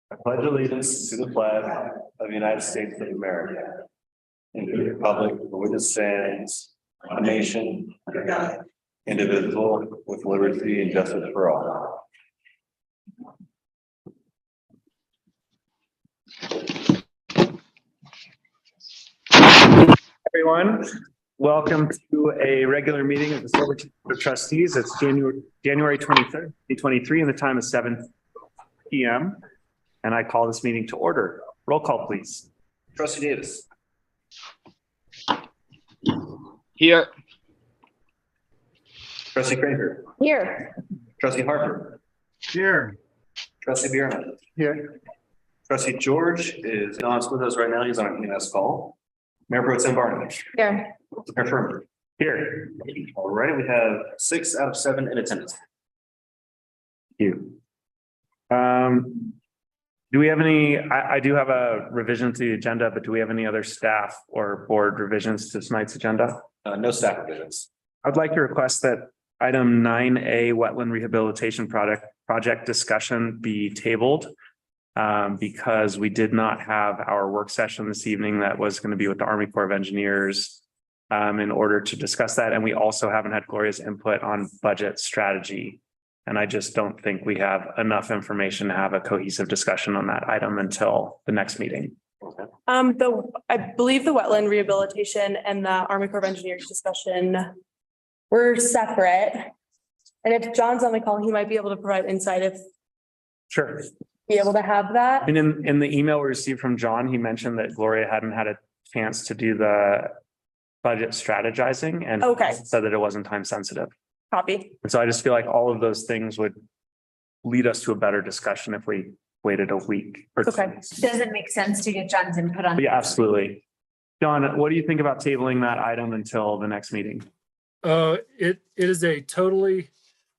I pledge allegiance to the flag of the United States of America and to the republic for which it stands, one nation, under God, indivisible, with liberty and justice for all. Everyone, welcome to a regular meeting of the Silverton Board of Trustees. It's January 23rd, 2023, and the time is 7 p.m. And I call this meeting to order. Roll call, please. Trustee Davis. Here. Trustee Craver. Here. Trustee Harper. Here. Trustee Bierman. Here. Trustee George is not with us right now. He's on an EMS call. Mayor Pro Tem Barney. Here. Mayor Furman. Here. All right, we have 6 out of 7 in attendance. Thank you. Do we have any, I do have a revision to the agenda, but do we have any other staff or board revisions to tonight's agenda? No staff revisions. I'd like to request that item 9A wetland rehabilitation project discussion be tabled. Because we did not have our work session this evening that was going to be with the Army Corps of Engineers in order to discuss that. And we also haven't had Gloria's input on budget strategy. And I just don't think we have enough information to have a cohesive discussion on that item until the next meeting. Okay. I believe the wetland rehabilitation and the Army Corps of Engineers discussion were separate. And if John's on the call, he might be able to provide insight if Sure. be able to have that. And in the email we received from John, he mentioned that Gloria hadn't had a chance to do the budget strategizing and said that it wasn't time sensitive. Copy. And so I just feel like all of those things would lead us to a better discussion if we waited a week or Okay. Does it make sense to get John's input on? Yeah, absolutely. John, what do you think about tabling that item until the next meeting? It is a totally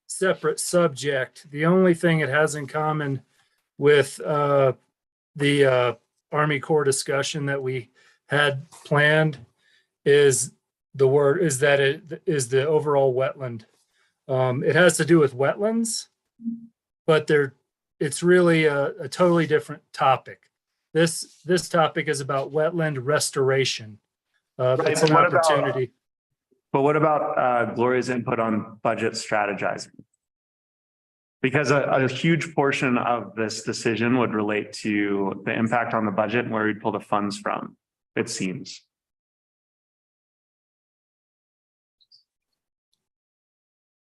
separate subject. The only thing it has in common with the Army Corps discussion that we had planned is that it is the overall wetland. It has to do with wetlands, but it's really a totally different topic. This topic is about wetland restoration. It's an opportunity. But what about Gloria's input on budget strategizing? Because a huge portion of this decision would relate to the impact on the budget and where we'd pull the funds from, it seems.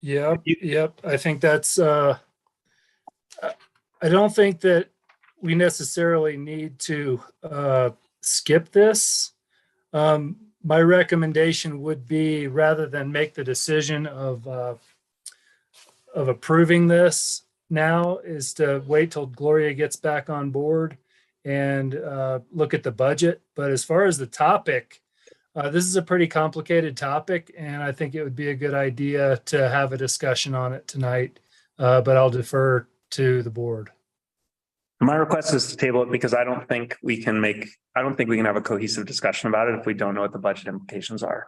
Yep. I think that's, I don't think that we necessarily need to skip this. My recommendation would be, rather than make the decision of approving this now, is to wait till Gloria gets back on board and look at the budget. But as far as the topic, this is a pretty complicated topic, and I think it would be a good idea to have a discussion on it tonight, but I'll defer to the board. My request is to table it because I don't think we can have a cohesive discussion about it if we don't know what the budget implications are.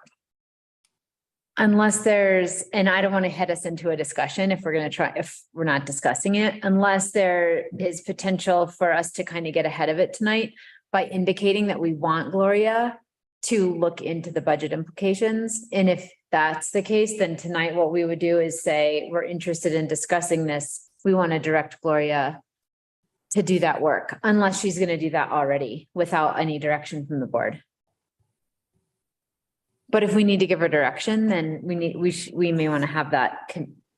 Unless and I don't want to head us into a discussion if we're not discussing it, unless there is potential for us to kind of get ahead of it tonight by indicating that we want Gloria to look into the budget implications. And if that's the case, then tonight what we would do is say, we're interested in discussing this. We want to direct Gloria to do that work, unless she's going to do that already without any direction from the board. But if we need to give her direction, then we may want to have that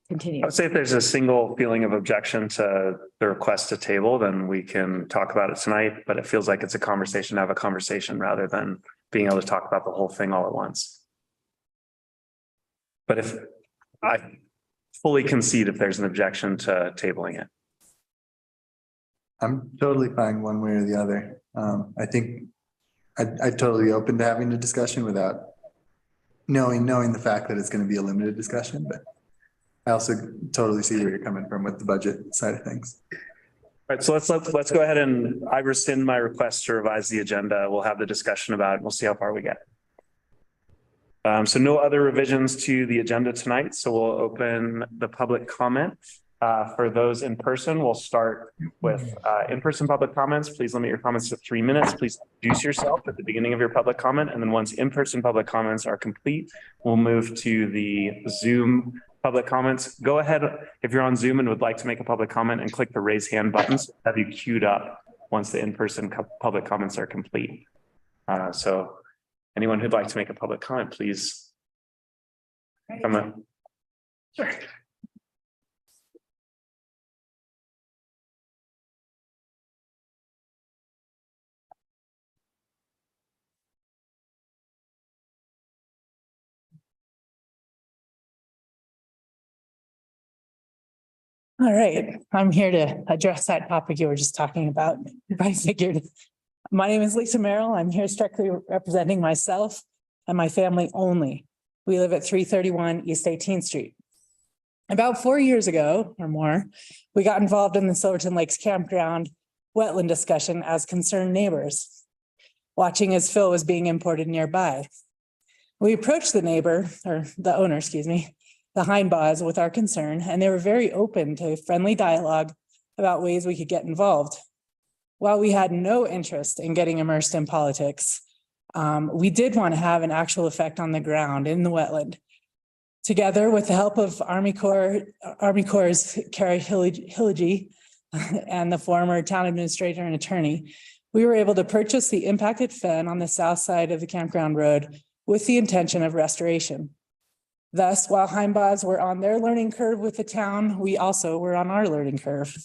continue. I would say if there's a single feeling of objection to the request to table, then we can talk about it tonight, but it feels like it's a conversation to have a conversation rather than being able to talk about the whole thing all at once. But if I fully concede if there's an objection to tabling it. I'm totally fine one way or the other. I think I'd totally be open to having a discussion without knowing the fact that it's going to be a limited discussion, but I also totally see where you're coming from with the budget side of things. All right, so let's go ahead and I rescind my request to revise the agenda. We'll have the discussion about it. We'll see how far we get. So no other revisions to the agenda tonight. So we'll open the public comment. For those in person, we'll start with in-person public comments. Please limit your comments to 3 minutes. Please introduce yourself at the beginning of your public comment. And then once in-person public comments are complete, we'll move to the Zoom public comments. Go ahead, if you're on Zoom and would like to make a public comment, and click the raise hand buttons. Have you queued up once the in-person public comments are complete. So anyone who'd like to make a public comment, please come up. Sure. All right, I'm here to address that topic you were just talking about. I figured. My name is Lisa Merrill. I'm here strictly representing myself and my family only. We live at 331 East 18th Street. About 4 years ago or more, we got involved in the Silverton Lakes Campground wetland discussion as concerned neighbors, watching as fill was being imported nearby. We approached the neighbor, or the owner, excuse me, the Heinbaugh, with our concern, and they were very open to friendly dialogue about ways we could get involved. While we had no interest in getting immersed in politics, we did want to have an actual effect on the ground in the wetland. Together with the help of Army Corps' Carrie Hillage and the former town administrator and attorney, we were able to purchase the impacted fen on the south side of the campground road with the intention of restoration. Thus, while Heinbaughs were on their learning curve with the town, we also were on our learning curve.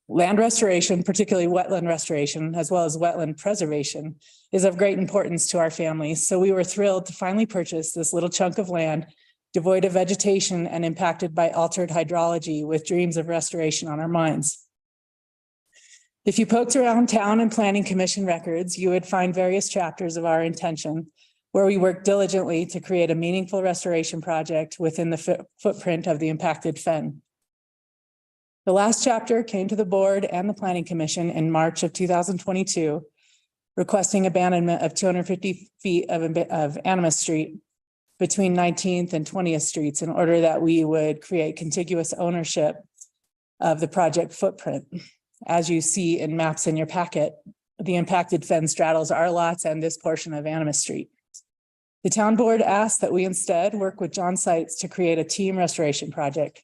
Land restoration, particularly wetland restoration, as well as wetland preservation, is of great importance to our families. So we were thrilled to finally purchase this little chunk of land devoid of vegetation and impacted by altered hydrology, with dreams of restoration on our minds. If you poked around town and planning commission records, you would find various chapters of our intention, where we worked diligently to create a meaningful restoration project within the footprint of the impacted fen. The last chapter came to the board and the planning commission in March of 2022, requesting abandonment of 250 feet of Animas Street between 19th and 20th Streets in order that we would create contiguous ownership of the project footprint. As you see in maps in your packet, the impacted fen straddles our lots and this portion of Animas Street. The town board asked that we instead work with John Seitz to create a team restoration project.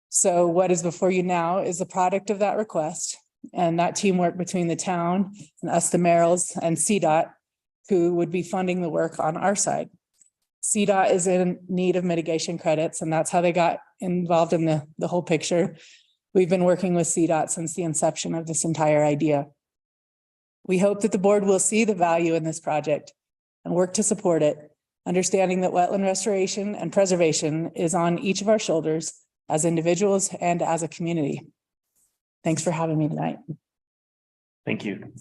So what is before you now is the product of that request and that teamwork between the town and us, the Merrills, and CDOT, who would be funding the work on our side. CDOT is in need of mitigation credits, and that's how they got involved in the whole picture. We've been working with CDOT since the inception of this entire idea. We hope that the board will see the value in this project and work to support it, understanding that wetland restoration and preservation is on each of our shoulders as individuals and as a community. Thanks for having me tonight. Thank you.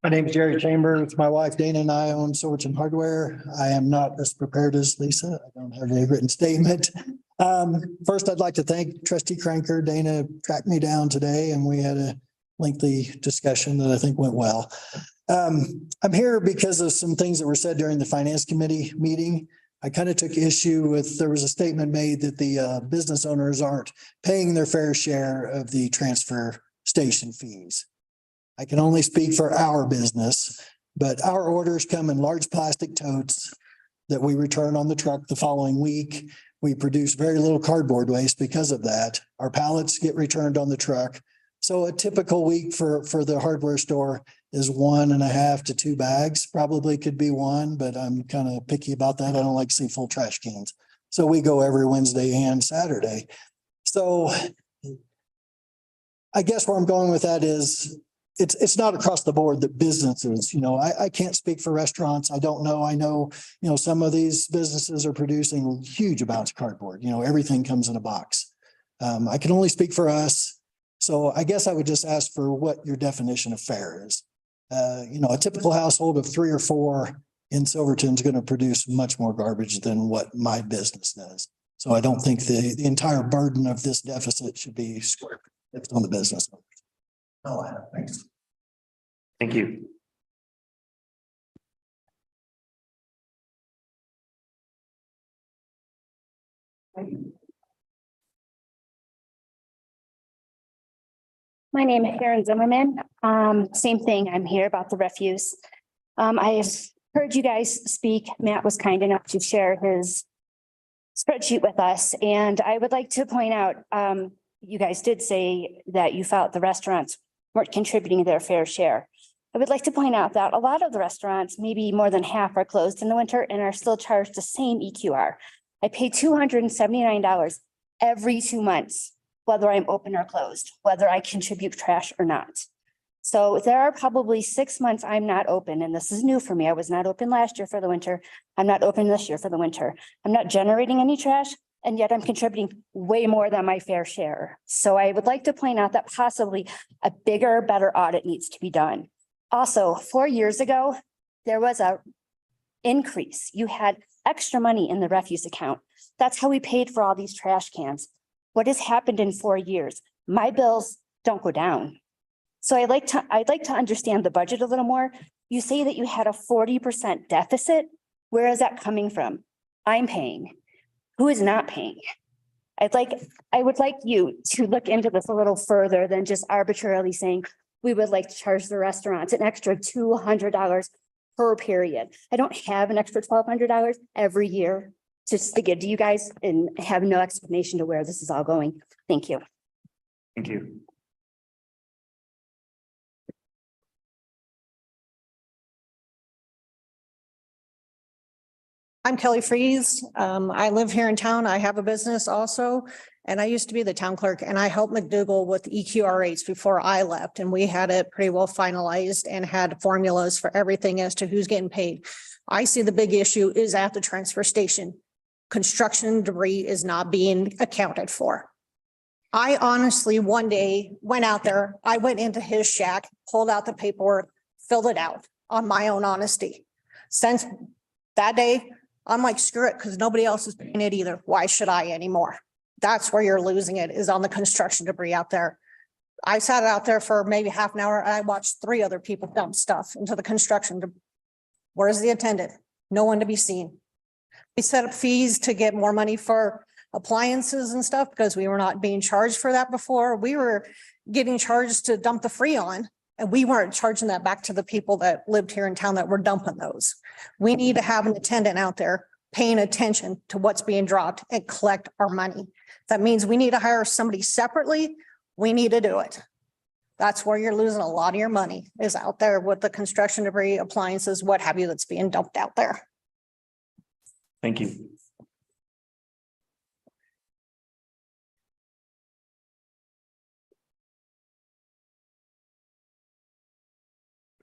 My name is Jerry Chambers. My wife Dana and I own Silverton Hardware. I am not as prepared as Lisa. I don't have a written statement. First, I'd like to thank Trustee Cranker. Dana tracked me down today and we had a lengthy discussion that I think went well. I'm here because of some things that were said during the finance committee meeting. I kind of took issue with, there was a statement made that the business owners aren't paying their fair share of the transfer station fees. I can only speak for our business, but our orders come in large plastic totes that we return on the truck the following week. We produce very little cardboard waste because of that. Our pallets get returned on the truck. So a typical week for the hardware store is 1.5 to 2 bags, probably could be 1, but I'm kind of picky about that. I don't like to see full trash cans. So we go every Wednesday and Saturday. So I guess where I'm going with that is it's not across the board that businesses, I can't speak for restaurants. I don't know. I know, some of these businesses are producing huge amounts of cardboard, everything comes in a box. I can only speak for us. So I guess I would just ask for what your definition of fair is. A typical household of 3 or 4 in Silverton is going to produce much more garbage than what my business does. So I don't think the entire burden of this deficit should be squared on the business. Oh, thanks. Thank you. My name is Sharon Zimmerman. Same thing. I'm here about the refuse. I've heard you guys speak. Matt was kind enough to share his spreadsheet with us, and I would like to point out, you guys did say that you felt the restaurants weren't contributing their fair share. I would like to point out that a lot of the restaurants, maybe more than half, are closed in the winter and are still charged the same EQR. I pay $279 every 2 months, whether I'm open or closed, whether I contribute trash or not. So there are probably 6 months I'm not open, and this is new for me. I was not open last year for the winter. I'm not open this year for the winter. I'm not generating any trash, and yet I'm contributing way more than my fair share. So I would like to point out that possibly a bigger, better audit needs to be done. Also, 4 years ago, there was a increase. You had extra money in the refuse account. That's how we paid for all these trash cans. What has happened in 4 years? My bills don't go down. So I'd like to understand the budget a little more. You say that you had a 40% deficit. Where is that coming from? I'm paying. Who is not paying? I would like you to look into this a little further than just arbitrarily saying, we would like to charge the restaurants an extra $200 per period. I don't have an extra $1,200 every year just to give to you guys and have no explanation to where this is all going. Thank you. Thank you. I'm Kelly Freeze. I live here in town. I have a business also. And I used to be the town clerk, and I helped McDougal with EQR rates before I left. And we had it pretty well finalized and had formulas for everything as to who's getting paid. I see the big issue is at the transfer station. Construction debris is not being accounted for. I honestly, one day went out there, I went into his shack, pulled out the paperwork, filled it out on my own honesty. Since that day, I'm like, screw it, because nobody else is paying it either. Why should I anymore? That's where you're losing it, is on the construction debris out there. I sat out there for maybe half an hour and I watched 3 other people dump stuff into the construction. Where's the attendant? No one to be seen. We set up fees to get more money for appliances and stuff because we were not being charged for that before. We were getting charged to dump the Freon, and we weren't charging that back to the people that lived here in town that were dumping those. We need to have an attendant out there paying attention to what's being dropped and collect our money. That means we need to hire somebody separately. We need to do it. That's where you're losing a lot of your money, is out there with the construction debris, appliances, what have you, that's being dumped out there. Thank you. Do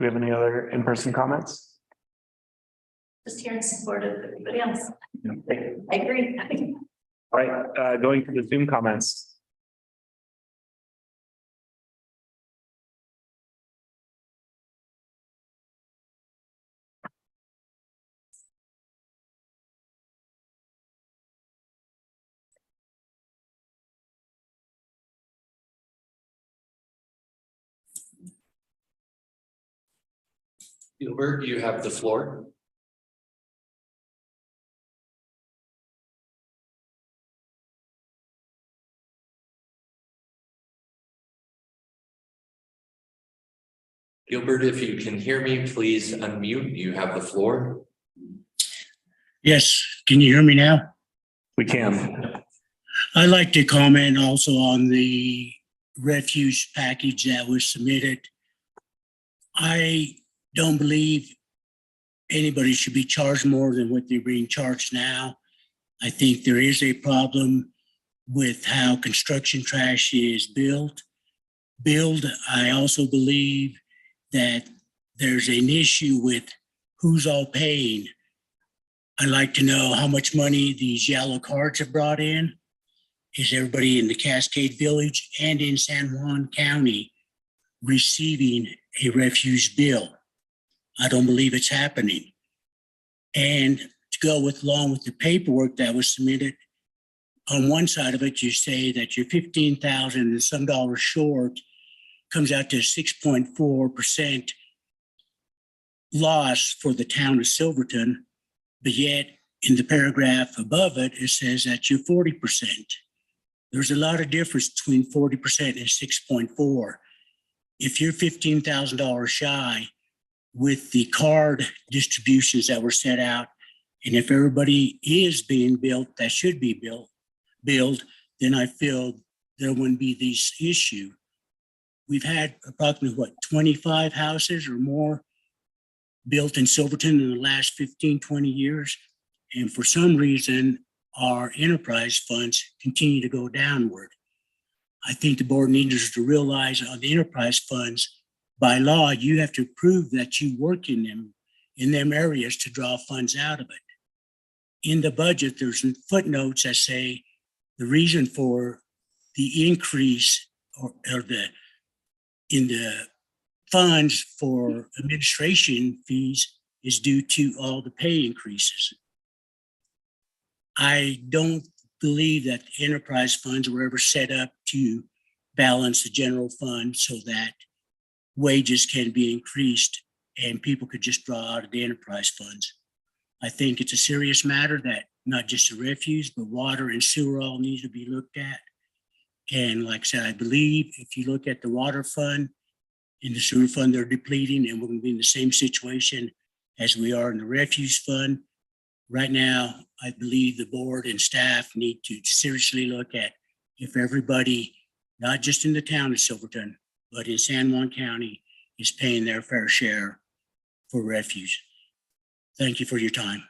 we have any other in-person comments? Just here in support of everybody else. Thank you. I agree. All right, going to the Zoom comments. Gilbert, you have the floor. Gilbert, if you can hear me, please unmute. You have the floor. Yes, can you hear me now? We can. I'd like to comment also on the refuse package that was submitted. I don't believe anybody should be charged more than what they're being charged now. I think there is a problem with how construction trash is billed. I also believe that there's an issue with who's all paying. I'd like to know how much money these yellow cards have brought in. Is everybody in the Cascade Village and in San Juan County receiving a refuse bill? I don't believe it's happening. And to go along with the paperwork that was submitted, on one side of it, you say that you're $15,000 and some dollars short, comes out to 6.4% loss for the town of Silverton, but yet in the paragraph above it, it says that you're 40%. There's a lot of difference between 40% and 6.4. If you're $15,000 shy with the card distributions that were set out, and if everybody is being built that should be built, then I feel there wouldn't be this issue. We've had approximately 25 houses or more built in Silverton in the last 15, 20 years. And for some reason, our enterprise funds continue to go downward. I think the board needs to realize on the enterprise funds, by law, you have to prove that you work in them areas to draw funds out of it. In the budget, there's footnotes that say the reason for the increase in the funds for administration fees is due to all the pay increases. I don't believe that enterprise funds were ever set up to balance the general fund so that wages can be increased and people could just draw out of the enterprise funds. I think it's a serious matter that not just the refuse, but water and sewer all need to be looked at. And like I said, I believe if you look at the water fund and the sewer fund, they're depleting, and we're going to be in the same situation as we are in the refuse fund. Right now, I believe the board and staff need to seriously look at if everybody, not just in the town of Silverton, but in San Juan County, is paying their fair share for refuse. Thank you for your time.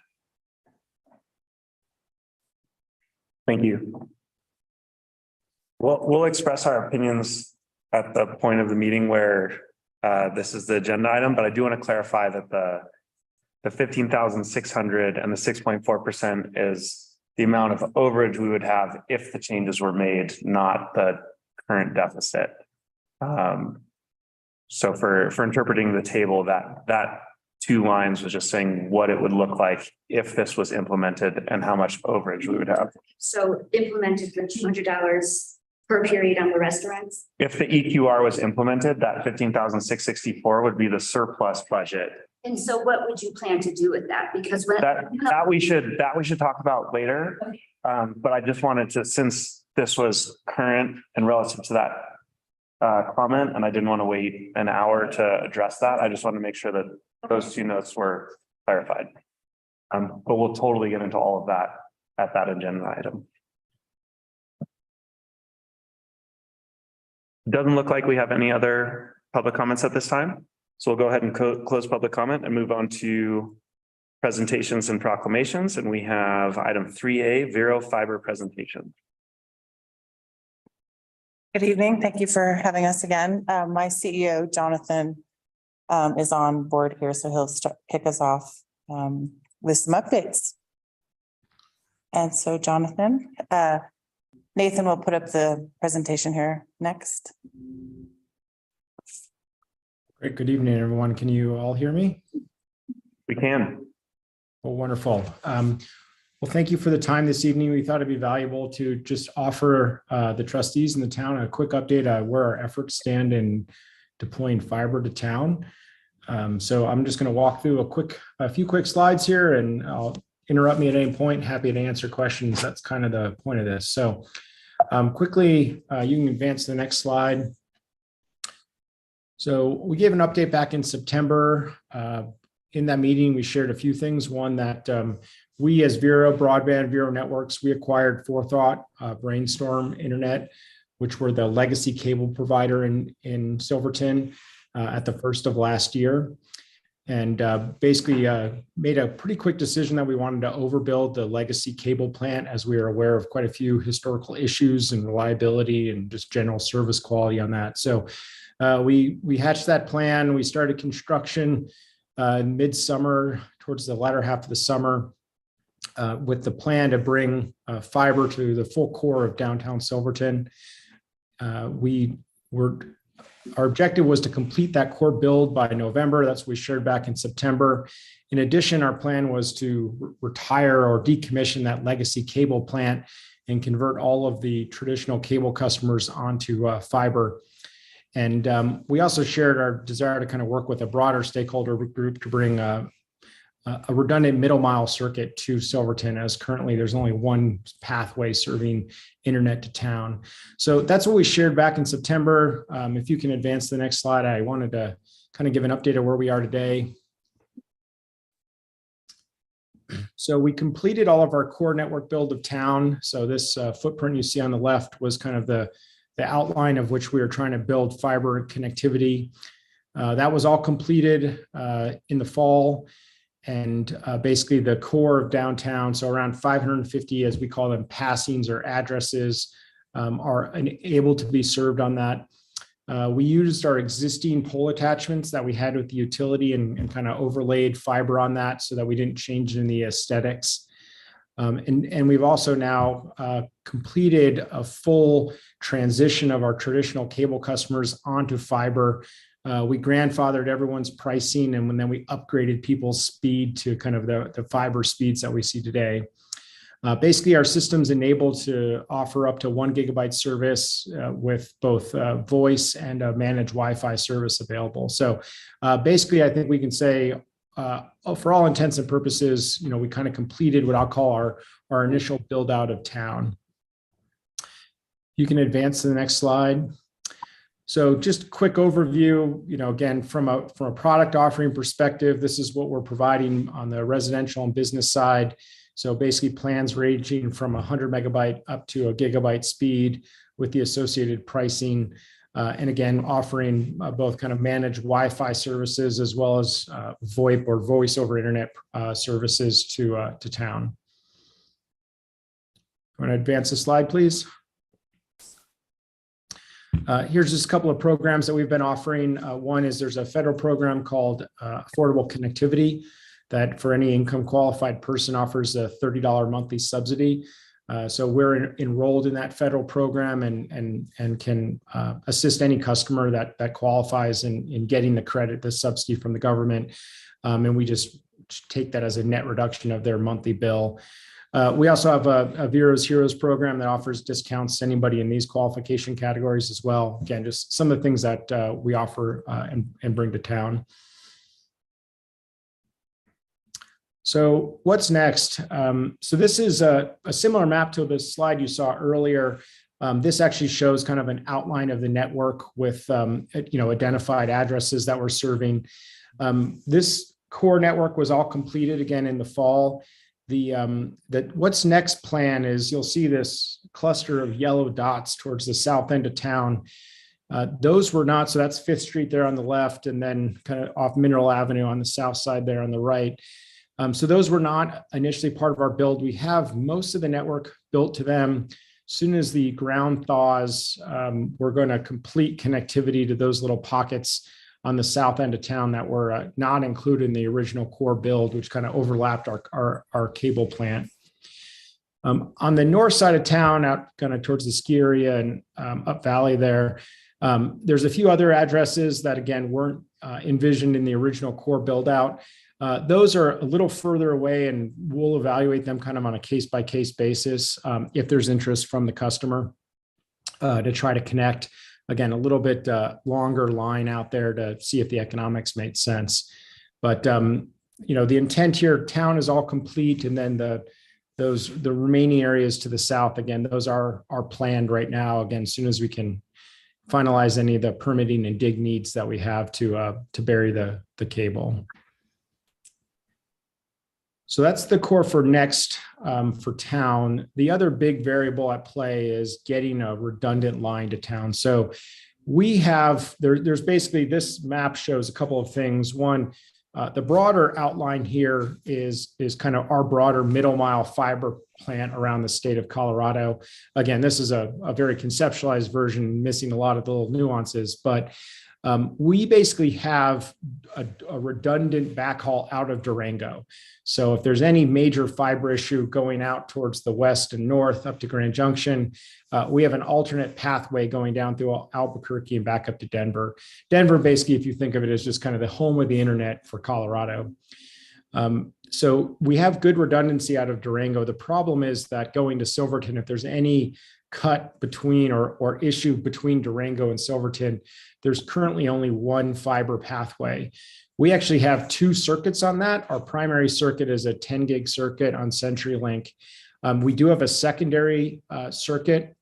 Thank you. We'll express our opinions at the point of the meeting where this is the agenda item, but I do want to clarify that the 15,600 and the 6.4% is the amount of overage we would have if the changes were made, not the current deficit. So for interpreting the table, that two lines was just saying what it would look like if this was implemented and how much overage we would have. So implemented for $200 per period on the restaurants? If the EQR was implemented, that 15,664 would be the surplus budget. And so what would you plan to do with that? Because when That we should talk about later. But I just wanted to, since this was current and relative to that comment, and I didn't want to wait an hour to address that. I just want to make sure that those two notes were clarified. But we'll totally get into all of that at that agenda item. Doesn't look like we have any other public comments at this time. So we'll go ahead and close public comment and move on to presentations and proclamations. And we have item 3A, Vero Fiber presentation. Good evening. Thank you for having us again. My CEO, Jonathan, is on board here, so he'll kick us off with some updates. And so Jonathan, Nathan will put up the presentation here next. Great. Good evening, everyone. Can you all hear me? We can. Well, wonderful. Well, thank you for the time this evening. We thought it'd be valuable to just offer the trustees in the town a quick update on where our efforts stand in deploying fiber to town. So I'm just going to walk through a few quick slides here, and I'll interrupt me at any point. Happy to answer questions. That's kind of the point of this. So quickly, you can advance to the next slide. So we gave an update back in September. In that meeting, we shared a few things. One, that we as Vero Broadband, Vero Networks, we acquired Forethought, Brainstorm Internet, which were the legacy cable provider in Silverton at the first of last year. And basically made a pretty quick decision that we wanted to overbuild the legacy cable plant, as we are aware of quite a few historical issues and reliability and just general service quality on that. So we hatched that plan. We started construction midsummer, towards the latter half of the summer, with the plan to bring fiber to the full core of downtown Silverton. Our objective was to complete that core build by November. That's what we shared back in September. In addition, our plan was to retire or decommission that legacy cable plant and convert all of the traditional cable customers onto fiber. And we also shared our desire to kind of work with a broader stakeholder group to bring a redundant middle mile circuit to Silverton, as currently there's only one pathway serving internet to town. So that's what we shared back in September. If you can advance the next slide, I wanted to kind of give an update of where we are today. So we completed all of our core network build of town. So this footprint you see on the left was kind of the outline of which we were trying to build fiber connectivity. That was all completed in the fall. And basically the core of downtown, so around 550, as we call them, passings or addresses, are able to be served on that. We used our existing pole attachments that we had with the utility and kind of overlaid fiber on that so that we didn't change in the aesthetics. And we've also now completed a full transition of our traditional cable customers onto fiber. We grandfathered everyone's pricing, and then we upgraded people's speed to kind of the fiber speeds that we see today. Basically, our system's enabled to offer up to 1 gigabyte service with both voice and a managed Wi-Fi service available. So basically, I think we can say, for all intents and purposes, we kind of completed what I'll call our initial build out of town. You can advance to the next slide. So just a quick overview, again, from a product offering perspective, this is what we're providing on the residential and business side. So basically plans ranging from 100 megabyte up to a gigabyte speed with the associated pricing. And again, offering both kind of managed Wi-Fi services as well as VoIP or voice over internet services to town. I'm going to advance the slide, please. Here's just a couple of programs that we've been offering. One is there's a federal program called Affordable Connectivity that for any income qualified person offers a $30 monthly subsidy. So we're enrolled in that federal program and can assist any customer that qualifies in getting the credit, the subsidy from the government. And we just take that as a net reduction of their monthly bill. We also have a Vero's Heroes program that offers discounts to anybody in these qualification categories as well. Again, just some of the things that we offer and bring to town. So what's next? So this is a similar map to the slide you saw earlier. This actually shows kind of an outline of the network with identified addresses that we're serving. This core network was all completed again in the fall. What's next plan is you'll see this cluster of yellow dots towards the south end of town. Those were not, so that's 5th Street there on the left and then kind of off Mineral Avenue on the south side there on the right. So those were not initially part of our build. We have most of the network built to them. As soon as the ground thaws, we're going to complete connectivity to those little pockets on the south end of town that were not included in the original core build, which kind of overlapped our cable plant. On the north side of town, out kind of towards the ski area and up valley there, there's a few other addresses that, again, weren't envisioned in the original core build out. Those are a little further away, and we'll evaluate them kind of on a case-by-case basis if there's interest from the customer to try to connect. Again, a little bit longer line out there to see if the economics made sense. But the intent here, town is all complete, and then the remaining areas to the south, again, those are planned right now. Again, as soon as we can finalize any of the permitting and dig needs that we have to bury the cable. So that's the core for next for town. The other big variable at play is getting a redundant line to town. So we have, there's basically, this map shows a couple of things. One, the broader outline here is kind of our broader middle mile fiber plant around the state of Colorado. Again, this is a very conceptualized version, missing a lot of the little nuances, but we basically have a redundant backhaul out of Durango. So if there's any major fiber issue going out towards the west and north up to Grand Junction, we have an alternate pathway going down through Albuquerque and back up to Denver. Denver, basically, if you think of it as just kind of the home of the internet for Colorado. So we have good redundancy out of Durango. The problem is that going to Silverton, if there's any cut between or issue between Durango and Silverton, there's currently only one fiber pathway. We actually have two circuits on that. Our primary circuit is a 10 gig circuit on CenturyLink. We do have a secondary circuit.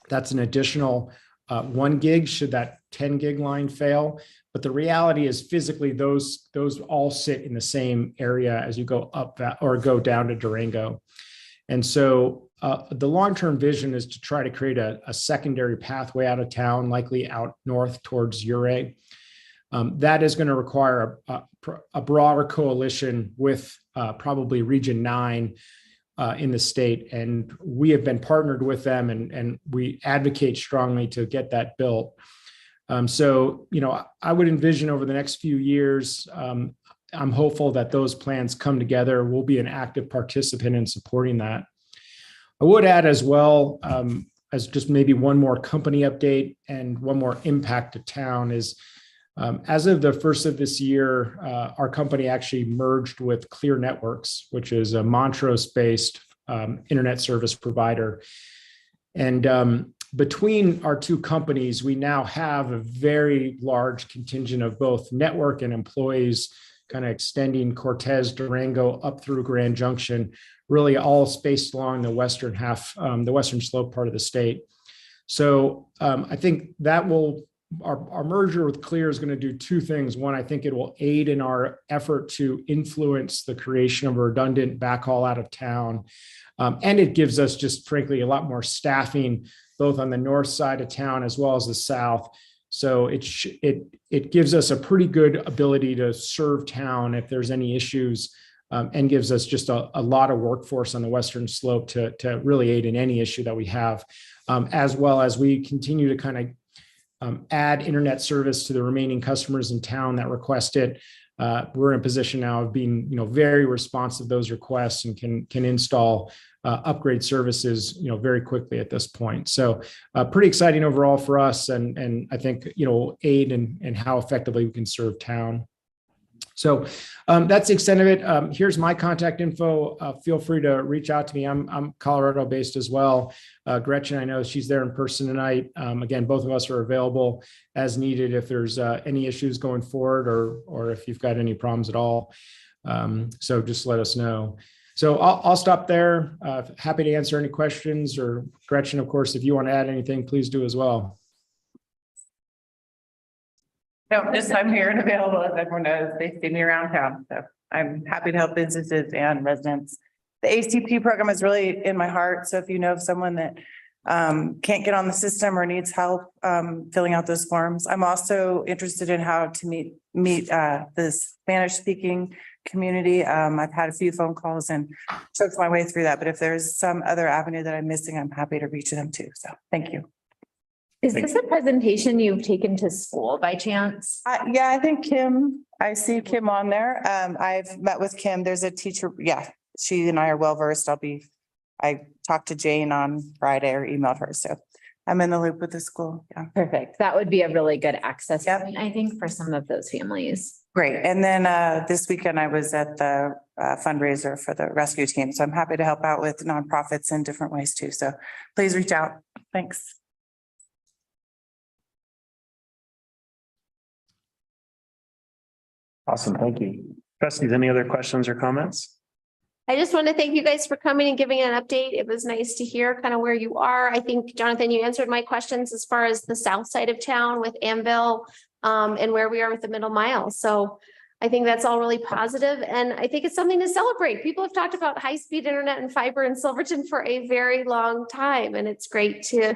That's an additional 1 gig should that 10 gig line fail. But the reality is physically those all sit in the same area as you go up that or go down to Durango. And so the long-term vision is to try to create a secondary pathway out of town, likely out north towards Ouray. That is going to require a broader coalition with probably Region 9 in the state. And we have been partnered with them and we advocate strongly to get that built. So, I would envision over the next few years, I'm hopeful that those plans come together. We'll be an active participant in supporting that. I would add as well, as just maybe one more company update and one more impact to town is, as of the first of this year, our company actually merged with Clear Networks, which is a Montrose-based internet service provider. And between our two companies, we now have a very large contingent of both network and employees kind of extending Cortez, Durango up through Grand Junction, really all spaced along the western half, the western slope part of the state. So I think that our merger with Clear is going to do two things. One, I think it will aid in our effort to influence the creation of a redundant backhaul out of town. And it gives us just frankly a lot more staffing, both on the north side of town as well as the south. So it gives us a pretty good ability to serve town if there's any issues, and gives us just a lot of workforce on the western slope to really aid in any issue that we have, as well as we continue to kind of add internet service to the remaining customers in town that request it. We're in a position now of being, very responsive to those requests and can install upgrade services, very quickly at this point. So pretty exciting overall for us, and I think aid in how effectively we can serve town. So that's the extent of it. Here's my contact info. Feel free to reach out to me. I'm Colorado based as well. Gretchen, I know she's there in person tonight. Again, both of us are available as needed if there's any issues going forward or if you've got any problems at all. So just let us know. So I'll stop there. Happy to answer any questions, or Gretchen, of course, if you want to add anything, please do as well. No, I'm here and available, as everyone knows. They see me around town, so I'm happy to help businesses and residents. The ACP program is really in my heart. So if you know of someone that can't get on the system or needs help filling out those forms, I'm also interested in how to meet the Spanish-speaking community. I've had a few phone calls and choked my way through that. But if there's some other avenue that I'm missing, I'm happy to reach them too. So thank you. Is this a presentation you've taken to school by chance? Yeah, I think I see Kim on there. I've met with Kim. There's a teacher. Yeah, she and I are well versed. I talked to Jane on Friday or emailed her. So I'm in the loop with the school. Yeah. Perfect. That would be a really good access point, I think, for some of those families. Great. And then this weekend I was at the fundraiser for the rescue team. So I'm happy to help out with nonprofits in different ways too. So please reach out. Thanks. Awesome. Thank you. Trustees, any other questions or comments? I just want to thank you guys for coming and giving an update. It was nice to hear kind of where you are. I think, Jonathan, you answered my questions as far as the south side of town with Anvil and where we are with the middle mile. So I think that's all really positive, and I think it's something to celebrate. People have talked about high-speed internet and fiber in Silverton for a very long time, and it's great to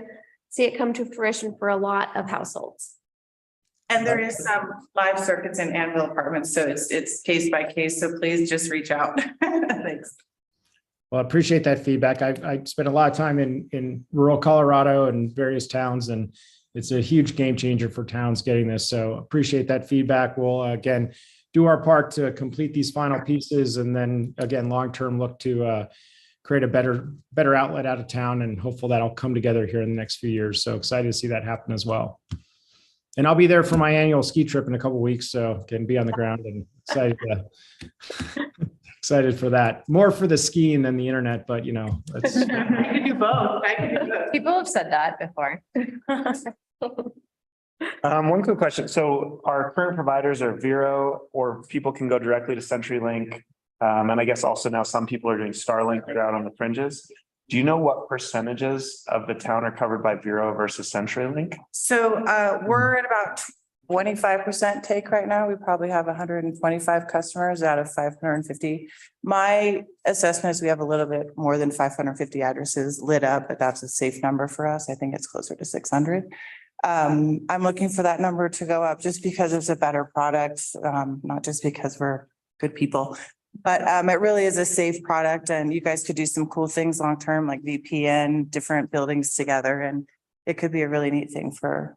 see it come to fruition for a lot of households. And there is some live circuits in Anvil apartments, so it's case by case. So please just reach out. Thanks. Well, I appreciate that feedback. I spent a lot of time in rural Colorado and various towns, and it's a huge game changer for towns getting this. So appreciate that feedback. We'll again do our part to complete these final pieces, and then again long-term look to create a better outlet out of town, and hopeful that'll come together here in the next few years. So excited to see that happen as well. And I'll be there for my annual ski trip in a couple of weeks, so can be on the ground and excited for that. More for the skiing than the internet, but that's I can do both. People have said that before. One quick question. So our current providers are Vero, or people can go directly to CenturyLink. And I guess also now some people are doing Starlink that are out on the fringes. Do you know what percentages of the town are covered by Vero versus CenturyLink? So we're at about 25% take right now. We probably have 125 customers out of 550. My assessment is we have a little bit more than 550 addresses lit up, but that's a safe number for us. I think it's closer to 600. I'm looking for that number to go up just because it's a better product, not just because we're good people. But it really is a safe product, and you guys could do some cool things long term, like VPN, different buildings together, and it could be a really neat thing for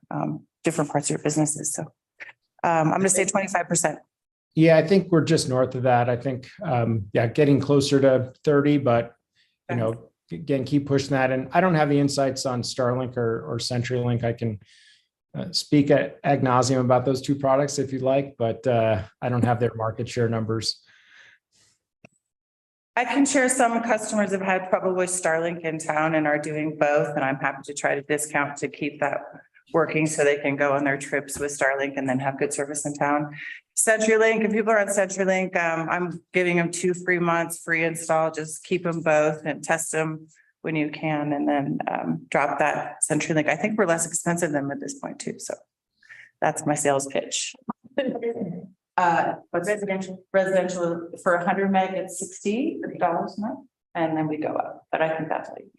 different parts of your businesses. So I'm going to say 25%. Yeah, I think we're just north of that. I think, getting closer to 30, but again, keep pushing that. And I don't have the insights on Starlink or CenturyLink. I can speak ad nauseum about those two products if you'd like, but I don't have their market share numbers. I can share some customers have had trouble with Starlink in town and are doing both, and I'm happy to try to discount to keep that working so they can go on their trips with Starlink and then have good service in town. CenturyLink, if people are on CenturyLink, I'm giving them 2 free months, free install. Just keep them both and test them when you can, and then drop that CenturyLink. I think we're less expensive than them at this point too. So that's my sales pitch. But residential for 100 meg, it's $60 a month, and then we go up. But I think that's what you need.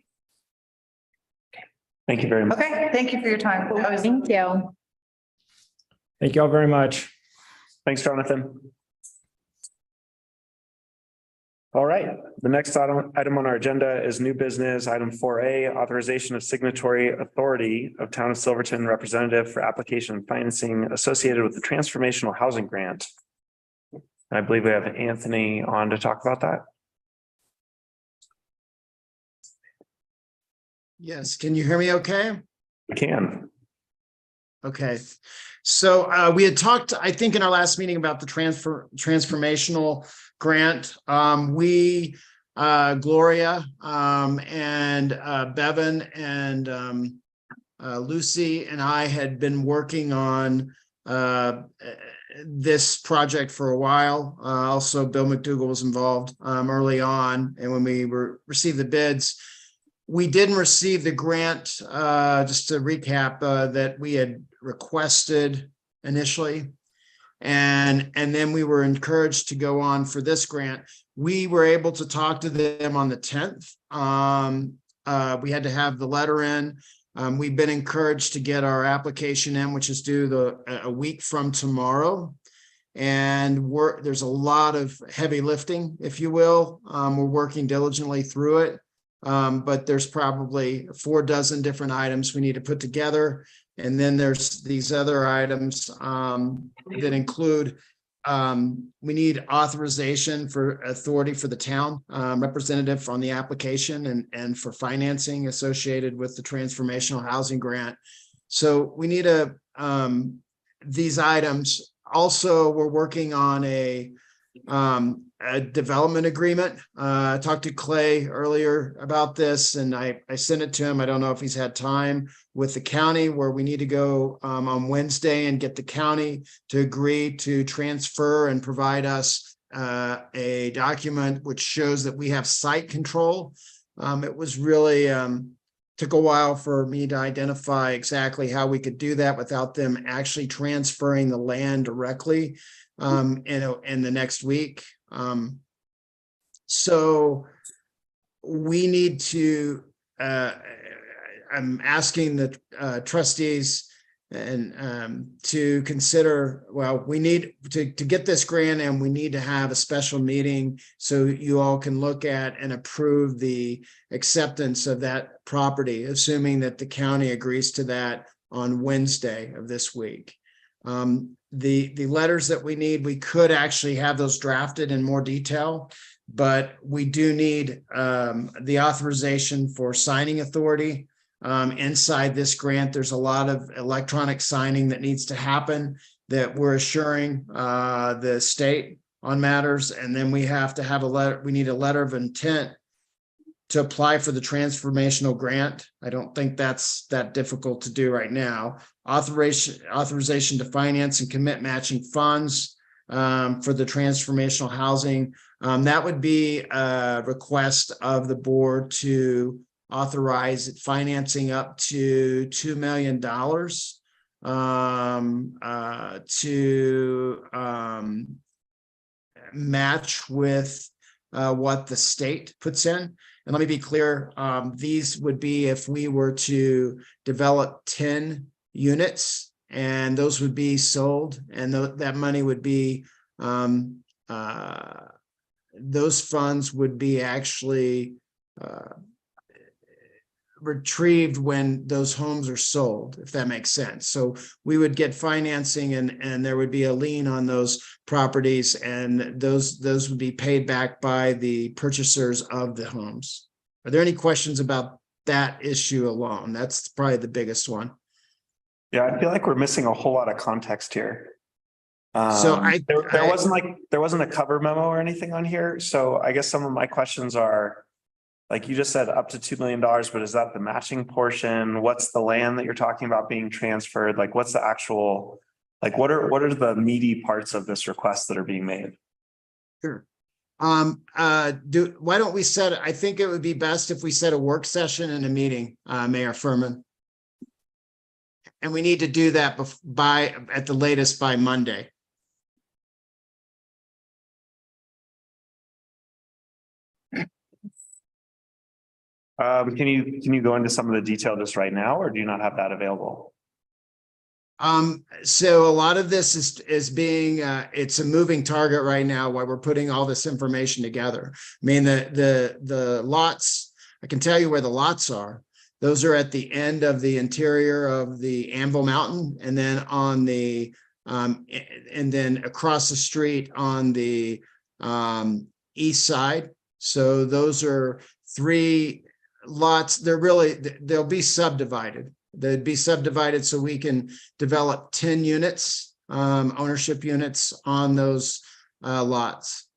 Thank you very much. Okay, thank you for your time. Thank you. Thank you all very much. Thanks, Jonathan. All right, the next item on our agenda is new business, item 4A, authorization of signatory authority of Town of Silverton representative for application and financing associated with the transformational housing grant. I believe we have Anthony on to talk about that. Yes, can you hear me okay? We can. Okay, so we had talked, I think, in our last meeting about the transformational grant. Gloria and Bevan and Lucy and I had been working on this project for a while. Also, Bill McDougall was involved early on, and when we received the bids, we didn't receive the grant, just to recap, that we had requested initially. And then we were encouraged to go on for this grant. We were able to talk to them on the 10th. We had to have the letter in. We've been encouraged to get our application in, which is due a week from tomorrow. And there's a lot of heavy lifting, if you will. We're working diligently through it. But there's probably 4 dozen different items we need to put together. And then there's these other items that include, we need authorization for authority for the town representative on the application and for financing associated with the transformational housing grant. So we need these items. Also, we're working on a development agreement. I talked to Clay earlier about this, and I sent it to him. I don't know if he's had time with the county, where we need to go on Wednesday and get the county to agree to transfer and provide us a document which shows that we have site control. It was really took a while for me to identify exactly how we could do that without them actually transferring the land directly in the next week. So we need to, I'm asking the trustees and to consider, well, we need to get this grant, and we need to have a special meeting so you all can look at and approve the acceptance of that property, assuming that the county agrees to that on Wednesday of this week. The letters that we need, we could actually have those drafted in more detail, but we do need the authorization for signing authority. Inside this grant, there's a lot of electronic signing that needs to happen, that we're assuring the state on matters. And then we have to have we need a letter of intent to apply for the transformational grant. I don't think that's that difficult to do right now. Authorization to finance and commit matching funds for the transformational housing. That would be a request of the board to authorize financing up to $2 million to match with what the state puts in. And let me be clear, these would be if we were to develop 10 units, and those would be sold, and that money would be, those funds would be actually retrieved when those homes are sold, if that makes sense. So we would get financing, and there would be a lien on those properties, and those would be paid back by the purchasers of the homes. Are there any questions about that issue alone? That's probably the biggest one. Yeah, I feel like we're missing a whole lot of context here. So there wasn't a cover memo or anything on here. So I guess some of my questions are, like you just said, up to $2 million, but is that the matching portion? What's the land that you're talking about being transferred? Like, what's the actual, like, what are the meaty parts of this request that are being made? Sure. Why don't we I think it would be best if we set a work session and a meeting, Mayor Furman. And we need to do that at the latest by Monday. Can you go into some of the detail just right now, or do you not have that available? So a lot of this is being, it's a moving target right now while we're putting all this information together. I mean, the lots, I can tell you where the lots are. Those are at the end of the interior of the Anvil Mountain, and then on the, and then across the street on the east side. So those are 3 lots. They'll be subdivided. They'd be subdivided so we can develop 10 units, ownership units on those lots.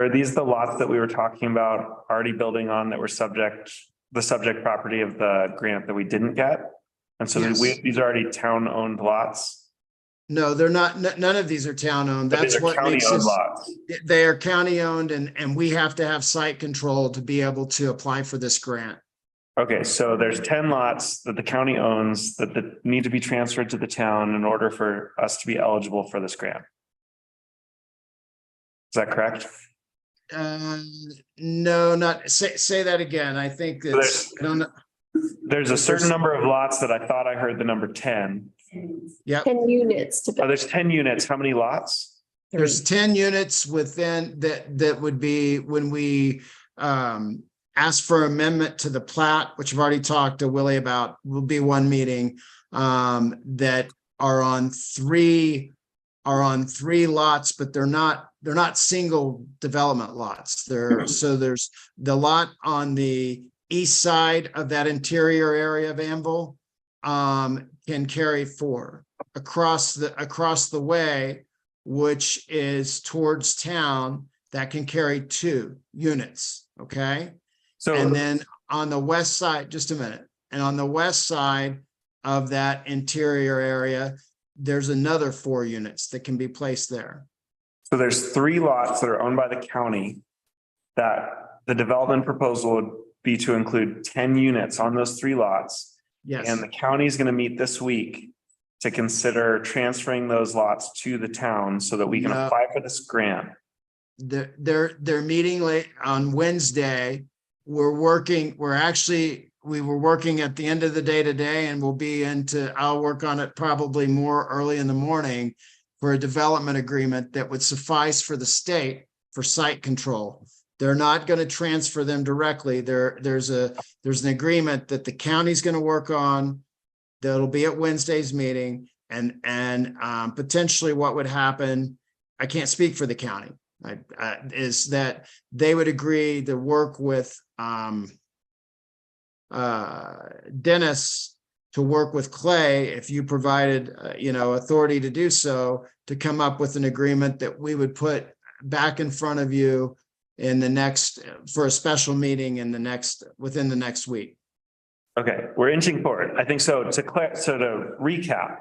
Are these the lots that we were talking about already building on that were the subject property of the grant that we didn't get? And so Yes. these are already town-owned lots? No, they're not. None of these are town-owned. But That's what makes county-owned this. lots. They are county-owned, and we have to have site control to be able to apply for this grant. Okay, so there's 10 lots that the county owns that need to be transferred to the town in order for us to be eligible for this grant. Is that correct? No, not say that again. I think it's, I don't know. There's a certain number of lots that I thought I heard the number 10. Yeah. 10 units to Oh, build. there's 10 units. How many lots? There's 10 units within that would be when we ask for amendment to the plat, which I've already talked to Willie about, will be one meeting that are on 3 lots, but they're not single development lots. So there's the lot on the east side of that interior area of Anvil can carry 4 across the way, which is towards town, that can carry 2 units. Okay. So, and then on the west side, just a minute. And on the west side of that interior area, there's another 4 units that can be placed there. So there's 3 lots that are owned by the county that the development proposal would be to include 10 units on those 3 lots. Yes. And the county is going to meet this week to consider transferring those lots to the town so that we can apply for this grant. They're meeting late on Wednesday. We were working at the end of the day today, and I'll work on it probably more early in the morning for a development agreement that would suffice for the state for site control. They're not going to transfer them directly. There's an agreement that the county's going to work on that'll be at Wednesday's meeting, and potentially what would happen, I can't speak for the county, is that they would agree to work with Dennis to work with Clay, if you provided authority to do so, to come up with an agreement that we would put back in front of you in the next, for a special meeting within the next week. Okay, we're inching forward. I think so. To recap,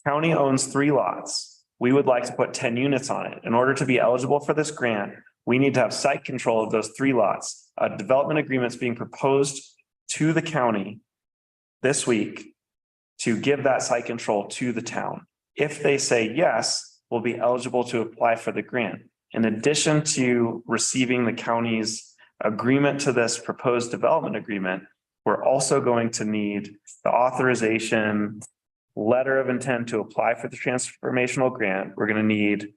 county owns 3 lots. We would like to put 10 units on it. In order to be eligible for this grant, we need to have site control of those 3 lots. A development agreement is being proposed to the county this week to give that site control to the town. If they say yes, we'll be eligible to apply for the grant. In addition to receiving the county's agreement to this proposed development agreement, we're also going to need the authorization, letter of intent to apply for the transformational grant. We're going to need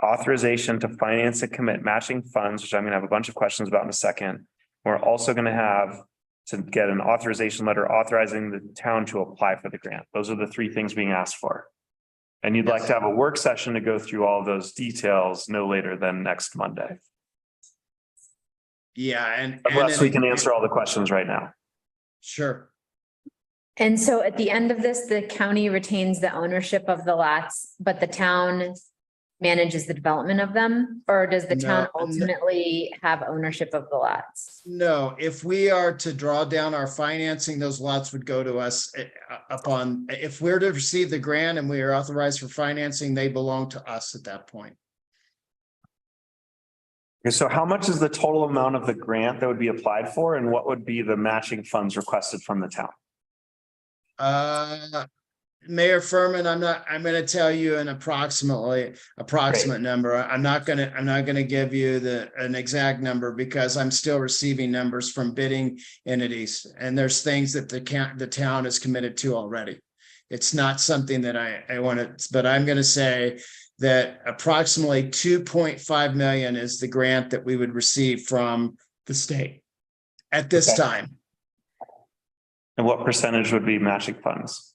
authorization to finance and commit matching funds, which I'm going to have a bunch of questions about in a second. We're also going to have to get an authorization letter authorizing the town to apply for the grant. Those are the 3 things being asked for. And you'd like to have a work session to go through all those details no later than next Monday. Yeah, Unless we can answer all the questions right now. Sure. And so at the end of this, the county retains the ownership of the lots, but the town manages the development of them? Or does the town ultimately have ownership of the lots? No, if we are to draw down our financing, those lots would go to us if we're to receive the grant and we are authorized for financing, they belong to us at that point. Okay, so how much is the total amount of the grant that would be applied for, and what would be the matching funds requested from the town? Mayor Furman, I'm going to tell you an approximate number. I'm not going to give you an exact number because I'm still receiving numbers from bidding entities, and there's things that the town is committed to already. It's not something that I want to, but I'm going to say that approximately 2.5 million is the grant that we would receive from the state at this time. And what percentage would be matching funds?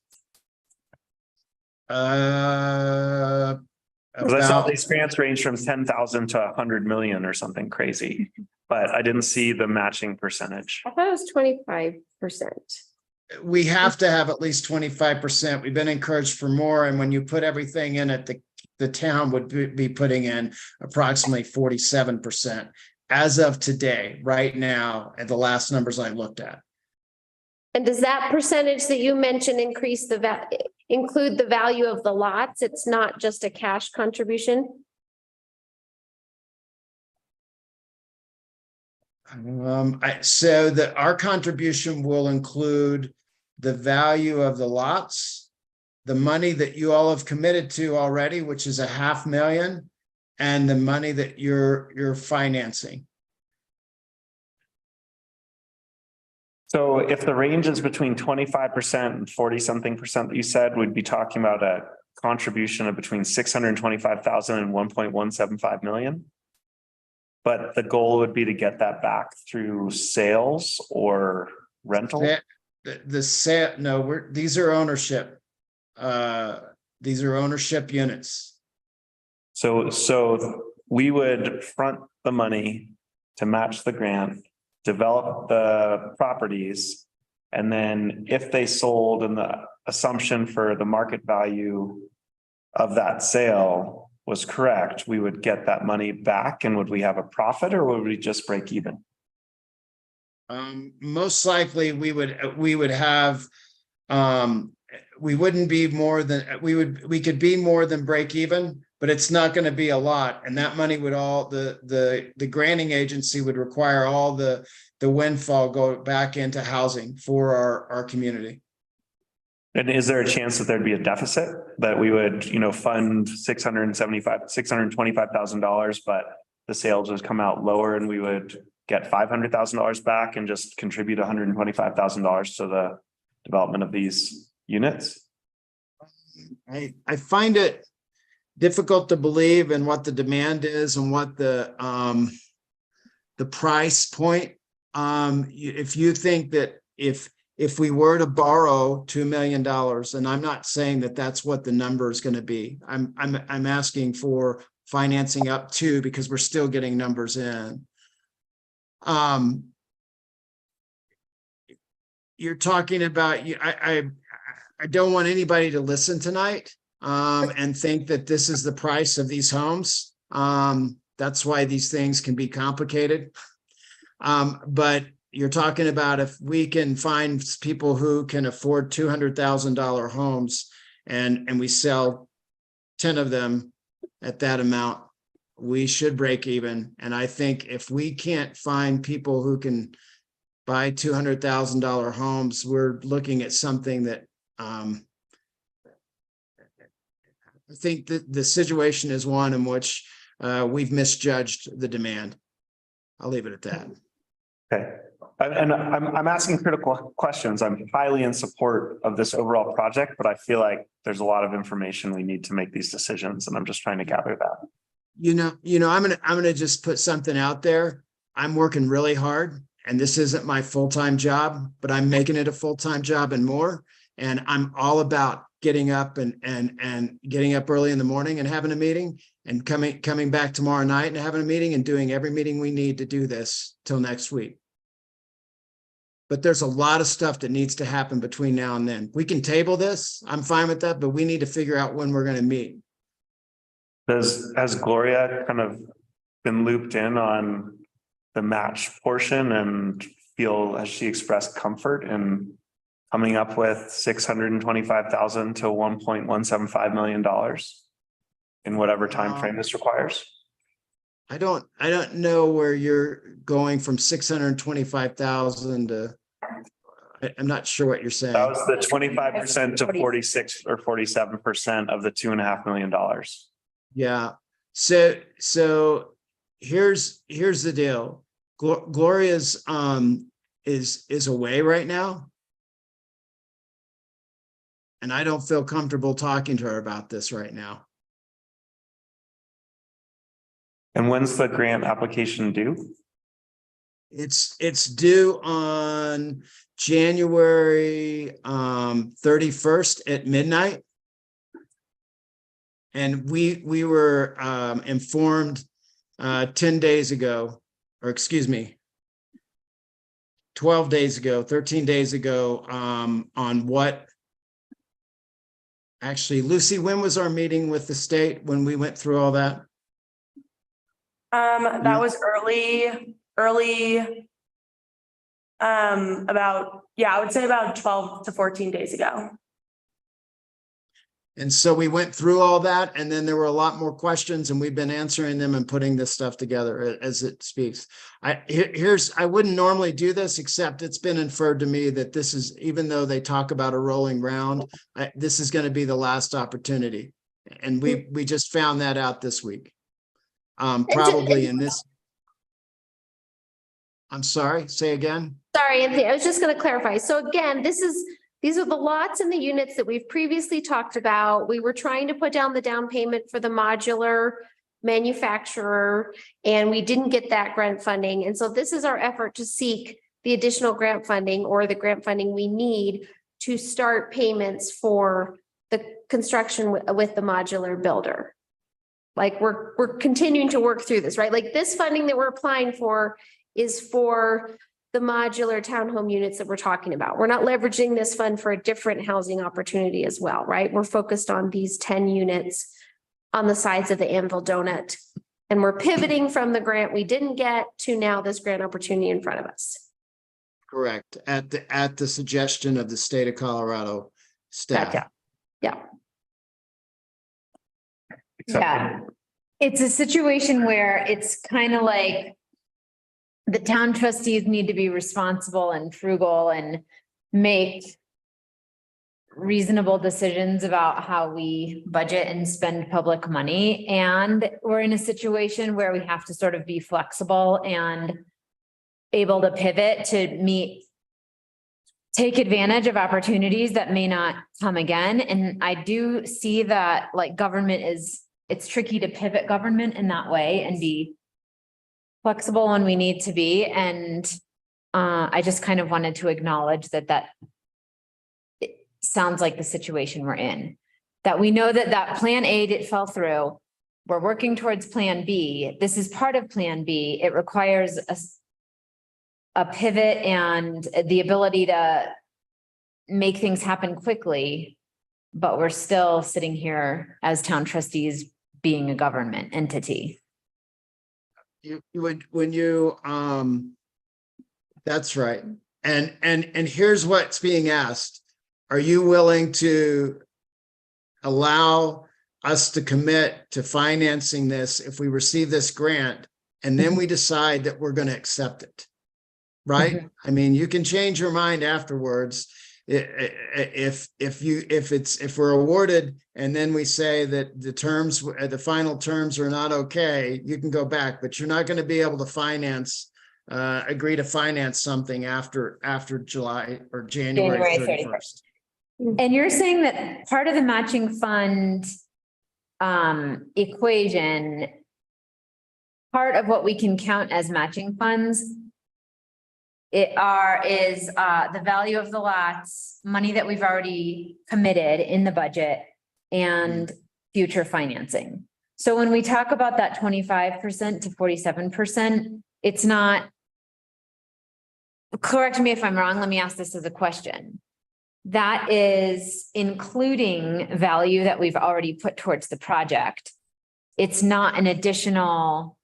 About, I saw these grants range from 10,000 to 100 million or something crazy, but I didn't see the matching percentage. I thought it was 25%. we have to have at least 25%. We've been encouraged for more. And when you put everything in it, the town would be putting in approximately 47% as of today, right now, at the last numbers I looked at. And does that percentage that you mentioned include the value of the lots? It's not just a cash contribution? So our contribution will include the value of the lots, the money that you all have committed to already, which is $500,000, and the money that you're financing. So if the range is between 25% and 40-something% that you said, we'd be talking about a contribution of between 625,000 and 1.175 million. But the goal would be to get that back through sales or rental. The sale, no, these are ownership. These are ownership units. So we would front the money to match the grant, develop the properties, and then if they sold and the assumption for the market value of that sale was correct, we would get that money back. And would we have a profit, or would we just break even? Most likely we would have, we wouldn't be more than, we could be more than break even, but it's not going to be a lot. And that money would all, the granting agency would require all the windfall go back into housing for our community. And is there a chance that there'd be a deficit, that we would, fund $625,000, but the sales would come out lower and we would get $500,000 back and just contribute $125,000 to the development of these units? I find it difficult to believe in what the demand is and what the price point. If you think that if we were to borrow $2 million, and I'm not saying that that's what the number is going to be, I'm asking for financing up to, because we're still getting numbers in. You're talking about, I don't want anybody to listen tonight and think that this is the price of these homes. That's why these things can be complicated. But you're talking about if we can find people who can afford $200,000 homes and we sell 10 of them at that amount, we should break even. And I think if we can't find people who can buy $200,000 homes, we're looking at something that I think that the situation is one in which we've misjudged the demand. I'll leave it at that. Okay. And I'm asking critical questions. I'm highly in support of this overall project, but I feel like there's a lot of information we need to make these decisions, and I'm just trying to gather that. I'm gonna just put something out there. I'm working really hard, and this isn't my full-time job, but I'm making it a full-time job and more. And I'm all about getting up and getting up early in the morning and having a meeting, and coming back tomorrow night and having a meeting, and doing every meeting we need to do this till next week. But there's a lot of stuff that needs to happen between now and then. We can table this. I'm fine with that, but we need to figure out when we're going to meet. Has Gloria kind of been looped in on the match portion, and has she expressed comfort in coming up with $625,000 to $1.175 million in whatever time frame this requires? I don't know where you're going from 625,000 to, I'm not sure what you're saying. That was the 25% to 46 or 47% of the $2.5 million. Yeah. So here's the deal. Gloria's is away right now. And I don't feel comfortable talking to her about this right now. And when's the grant application due? It's due on January 31st at midnight. And we were informed 10 days ago, or excuse me, 12 days ago, 13 days ago, on what. Actually, Lucy, when was our meeting with the state when we went through all that? That was early, I would say about 12 to 14 days ago. And so we went through all that, and then there were a lot more questions, and we've been answering them and putting this stuff together as it speaks. I wouldn't normally do this, except it's been inferred to me that this is, even though they talk about a rolling round, this is going to be the last opportunity. And we just found that out this week. Probably in this. I'm sorry, say again. Sorry, Anthony, I was just going to clarify. So again, these are the lots and the units that we've previously talked about. We were trying to put down the down payment for the modular manufacturer, and we didn't get that grant funding. And so this is our effort to seek the additional grant funding, or the grant funding we need to start payments for the construction with the modular builder. Like we're continuing to work through this, right? Like this funding that we're applying for is for the modular townhome units that we're talking about. We're not leveraging this fund for a different housing opportunity as well, right? We're focused on these 10 units on the sides of the Anvil Donut. And we're pivoting from the grant we didn't get to now this grant opportunity in front of us. Correct. At the suggestion of the state of Colorado staff. Yeah. Yeah, it's a situation where it's kind of like the town trustees need to be responsible and frugal and make reasonable decisions about how we budget and spend public money. And we're in a situation where we have to sort of be flexible and able to pivot to take advantage of opportunities that may not come again. And I do see that like it's tricky to pivot government in that way and be flexible when we need to be. And I just kind of wanted to acknowledge that it sounds like the situation we're in, that we know that plan A fell through. We're working towards plan B. This is part of plan B. It requires a pivot and the ability to make things happen quickly, but we're still sitting here as town trustees being a government entity. when you, that's right. And here's what's being asked. Are you willing to allow us to commit to financing this if we receive this grant and then we decide that we're going to accept it? Right? I mean, you can change your mind afterwards. If we're awarded and then we say that the final terms are not okay, you can go back, but you're not going to be able to agree to finance something after July or January 31st. And you're saying that part of the matching fund equation, part of what we can count as matching funds is the value of the lots, money that we've already committed in the budget, and future financing. So when we talk about that 25% to 47%, it's not, correct me if I'm wrong, let me ask this as a question. That is including value that we've already put towards the project. It's not an additional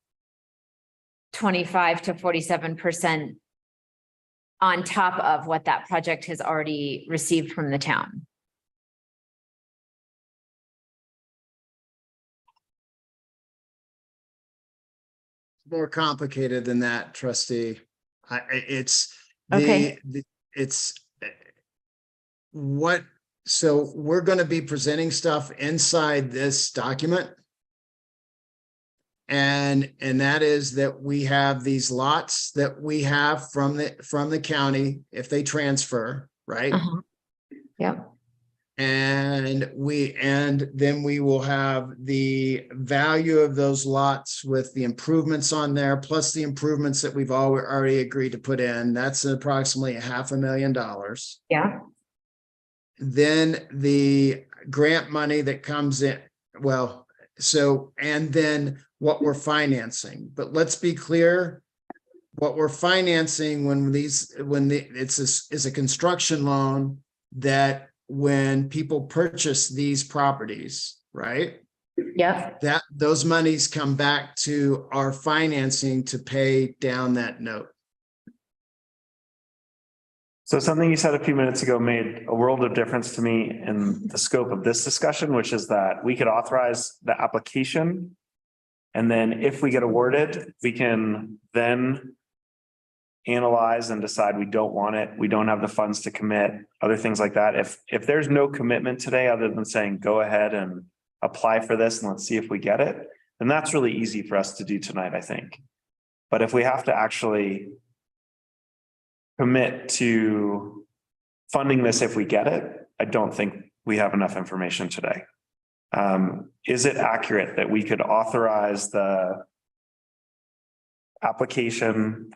25 to 47% on top of what that project has already received from the town. More complicated than that, trustee. So we're going to be presenting stuff inside this document. And that is that we have these lots that we have from the county if they transfer, right? Yep. And then we will have the value of those lots with the improvements on there, plus the improvements that we've already agreed to put in. That's approximately $500,000. Yeah. Then the grant money that comes in, and then what we're financing. But let's be clear, what we're financing is a construction loan that when people purchase these properties, right? Yeah. Those monies come back to our financing to pay down that note. So something you said a few minutes ago made a world of difference to me in the scope of this discussion, which is that we could authorize the application. And then if we get awarded, we can then analyze and decide we don't want it. We don't have the funds to commit, other things like that. If there's no commitment today, other than saying, go ahead and apply for this and let's see if we get it, then that's really easy for us to do tonight, I think. But if we have to actually commit to funding this if we get it, I don't think we have enough information today. Is it accurate that we could authorize the application,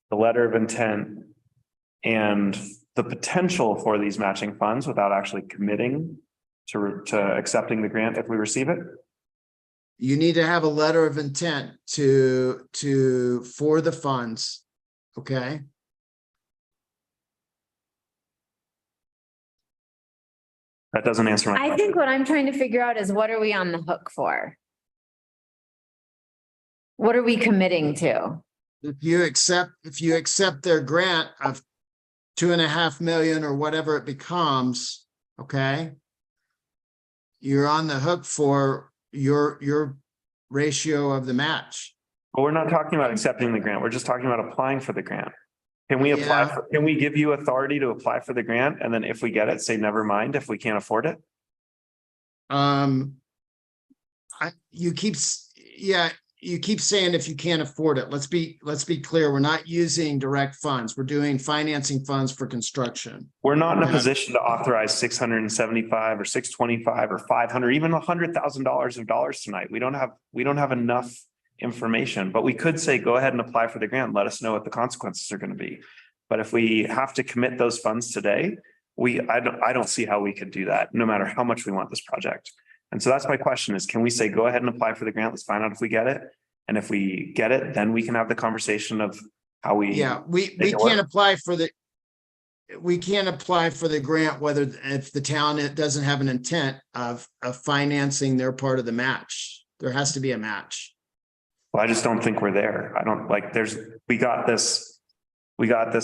the letter of intent, and the potential for these matching funds without actually committing to accepting the grant if we receive it? You need to have a letter of intent for the funds, okay? That doesn't answer my question. I think what I'm trying to figure out is what are we on the hook for? What are we committing to? If you accept their grant of $2.5 million or whatever it becomes, okay, you're on the hook for your ratio of the match. But we're not talking about accepting the grant. We're just talking about applying for the grant. Can we apply can we give you authority to apply for the grant? And then if we get it, say, never mind, if we can't afford it? You keep saying if you can't afford it. Let's be clear. We're not using direct funds. We're doing financing funds for construction. We're not in a position to authorize 675 or 625 or 500, even $100,000 tonight. We don't have enough information, but we could say, go ahead and apply for the grant. Let us know what the consequences are going to be. But if we have to commit those funds today, I don't see how we could do that, no matter how much we want this project. And so that's my question is, can we say, go ahead and apply for the grant? Let's find out if we get it. And if we get it, then we can have the conversation of how we. Yeah, we can't apply for the grant if the town doesn't have an intent of financing their part of the match. There has to be a match. Well, I just don't think we're there. I don't like, we got this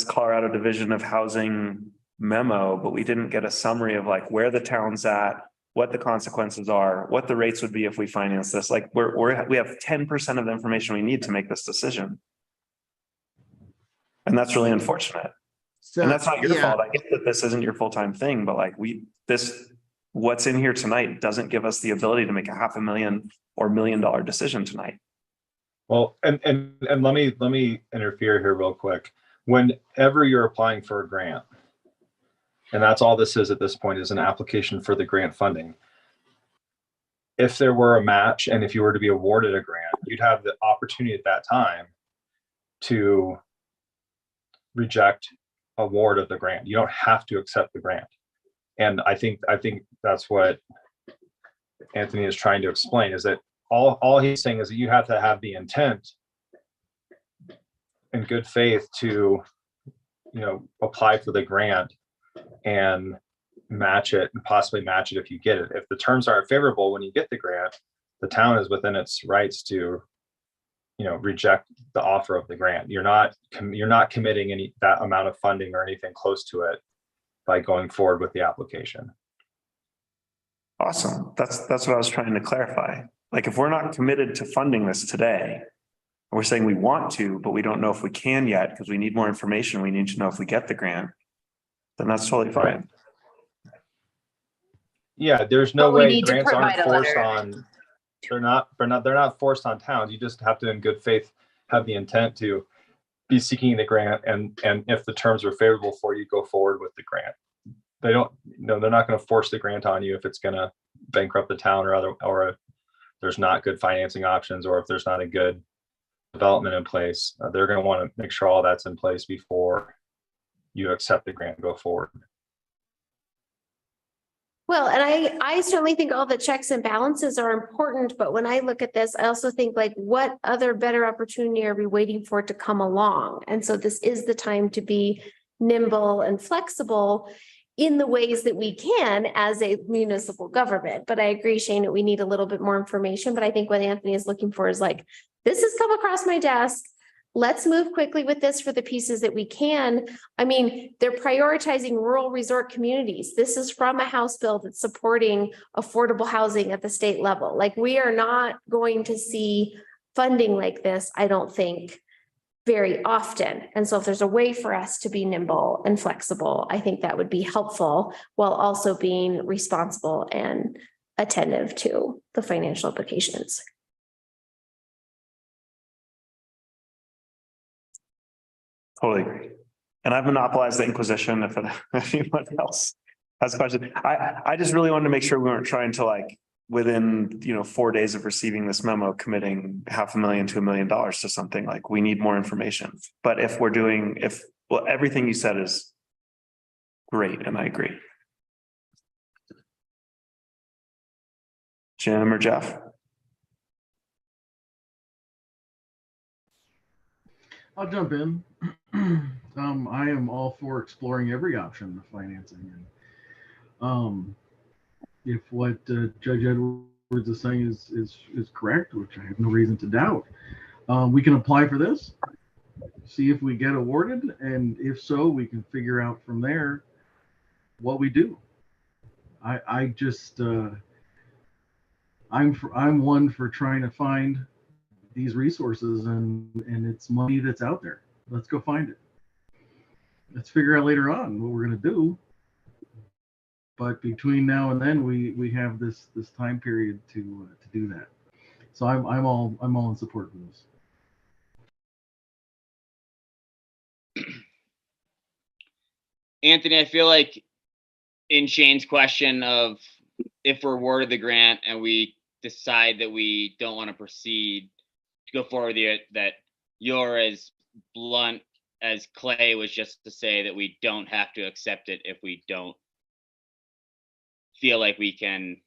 Colorado Division of Housing memo, but we didn't get a summary of like where the town's at, what the consequences are, what the rates would be if we finance this. Like we have 10% of the information we need to make this decision. And that's really unfortunate. And that's not your fault. I get that this isn't your full-time thing, but like what's in here tonight doesn't give us the ability to make a $500,000 or $1 million decision tonight. Well, and let me interfere here real quick. Whenever you're applying for a grant, and that's all this is at this point, is an application for the grant funding. If there were a match and if you were to be awarded a grant, you'd have the opportunity at that time to reject award of the grant. You don't have to accept the grant. And I think that's what Anthony is trying to explain, is that all he's saying is that you have to have the intent in good faith to, apply for the grant and match it, and possibly match it if you get it. If the terms aren't favorable when you get the grant, the town is within its rights to, reject the offer of the grant. You're not committing that amount of funding or anything close to it by going forward with the application. Awesome. That's what I was trying to clarify. Like if we're not committed to funding this today, we're saying we want to, but we don't know if we can yet because we need more information. We need to know if we get the grant, then that's totally fine. Yeah, there's no way grants aren't forced letter. on. They're not forced on towns. You just have to, in good faith, have the intent to be seeking the grant, and if the terms are favorable for you, go forward with the grant. They're not going to force the grant on you if it's going to bankrupt the town or if there's not good financing options, or if there's not a good development in place. They're going to want to make sure all that's in place before you accept the grant and go forward. Well, and I certainly think all the checks and balances are important, but when I look at this, I also think like, what other better opportunity are we waiting for it to come along? And so this is the time to be nimble and flexible in the ways that we can as a municipal government. But I agree, Shane, that we need a little bit more information. But I think what Anthony is looking for is like, this has come across my desk. Let's move quickly with this for the pieces that we can. I mean, they're prioritizing rural resort communities. This is from a House bill that's supporting affordable housing at the state level. Like, we are not going to see funding like this, I don't think, very often. And so if there's a way for us to be nimble and flexible, I think that would be helpful while also being responsible and attentive to the financial implications. Totally agree. And I've monopolized the Inquisition if anyone else has questions. I just really wanted to make sure we weren't trying to, like, within 4 days of receiving this memo, committing $500,000 to $1 million to something. Like, we need more information. But if everything you said is great, and I agree. Jim or Jeff? I'll jump in. I am all for exploring every option of financing. And if what Judge Edwards is saying is correct, which I have no reason to doubt, we can apply for this, see if we get awarded, and if so, we can figure out from there what we do. I'm one for trying to find these resources, and it's money that's out there. Let's go find it. Let's figure out later on what we're going to do. But between now and then, we have this time period to do that. So I'm all in support of this. Anthony, I feel like in Shane's question of if we're awarded the grant and we decide that we don't want to proceed to go forward with it, that you're as blunt as Clay was just to say that we don't have to accept it if we don't feel like we can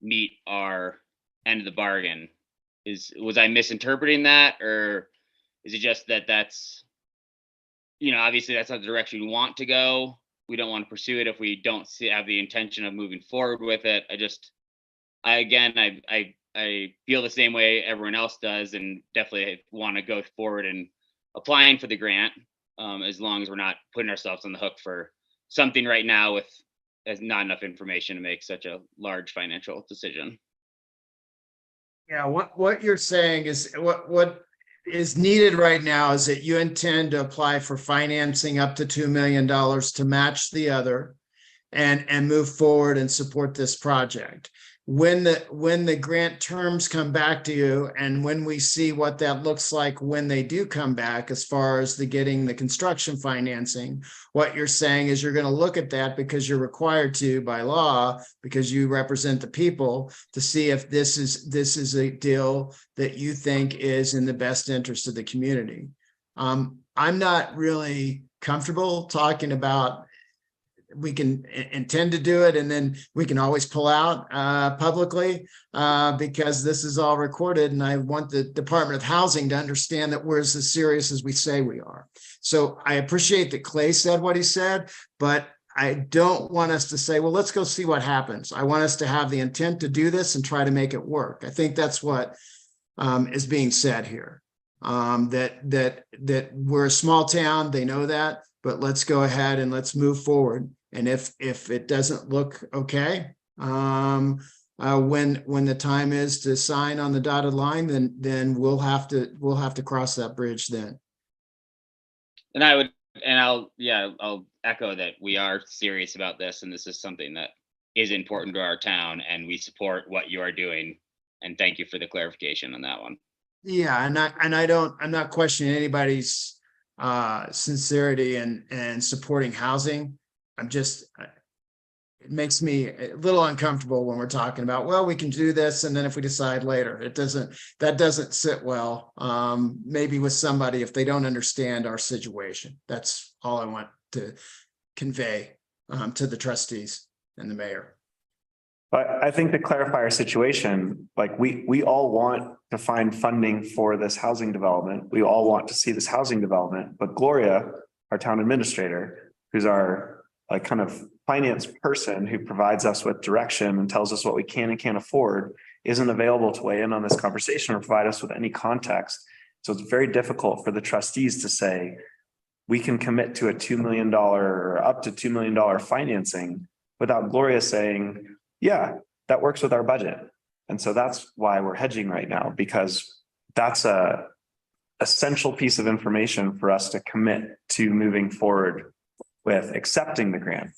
meet our end of the bargain. Was I misinterpreting that, or is it just that that's, obviously that's not the direction we want to go. We don't want to pursue it if we don't have the intention of moving forward with it. I I feel the same way everyone else does, and definitely want to go forward and applying for the grant, as long as we're not putting ourselves on the hook for something right now with as not enough information to make such a large financial decision. Yeah, what you're saying is what is needed right now is that you intend to apply for financing up to $2 million to match the other and move forward and support this project. When the grant terms come back to you and when we see what that looks like when they do come back, as far as getting the construction financing, what you're saying is you're going to look at that because you're required to by law, because you represent the people, to see if this is a deal that you think is in the best interest of the community. I'm not really comfortable talking about we can intend to do it and then we can always pull out publicly because this is all recorded, and I want the Department of Housing to understand that we're as serious as we say we are. So I appreciate that Clay said what he said, but I don't want us to say, well, let's go see what happens. I want us to have the intent to do this and try to make it work. I think that's what is being said here. That we're a small town, they know that, but let's go ahead and let's move forward. And if it doesn't look okay, when the time is to sign on the dotted line, then we'll have to cross that bridge then. And I'll echo that we are serious about this, and this is something that is important to our town, and we support what you are doing. And thank you for the clarification on that one. Yeah, I'm not questioning anybody's sincerity and supporting housing. It makes me a little uncomfortable when we're talking about, well, we can do this, and then if we decide later, that doesn't sit well, maybe with somebody if they don't understand our situation. That's all I want to convey to the trustees and the mayor. But I think to clarify our situation, like we all want to find funding for this housing development. We all want to see this housing development, but Gloria, our town administrator, who's our like kind of finance person who provides us with direction and tells us what we can and can't afford, isn't available to weigh in on this conversation or provide us with any context. So it's very difficult for the trustees to say, we can commit to a $2 million or up to $2 million financing without Gloria saying, yeah, that works with our budget. And so that's why we're hedging right now, because that's a essential piece of information for us to commit to moving forward with accepting the grant.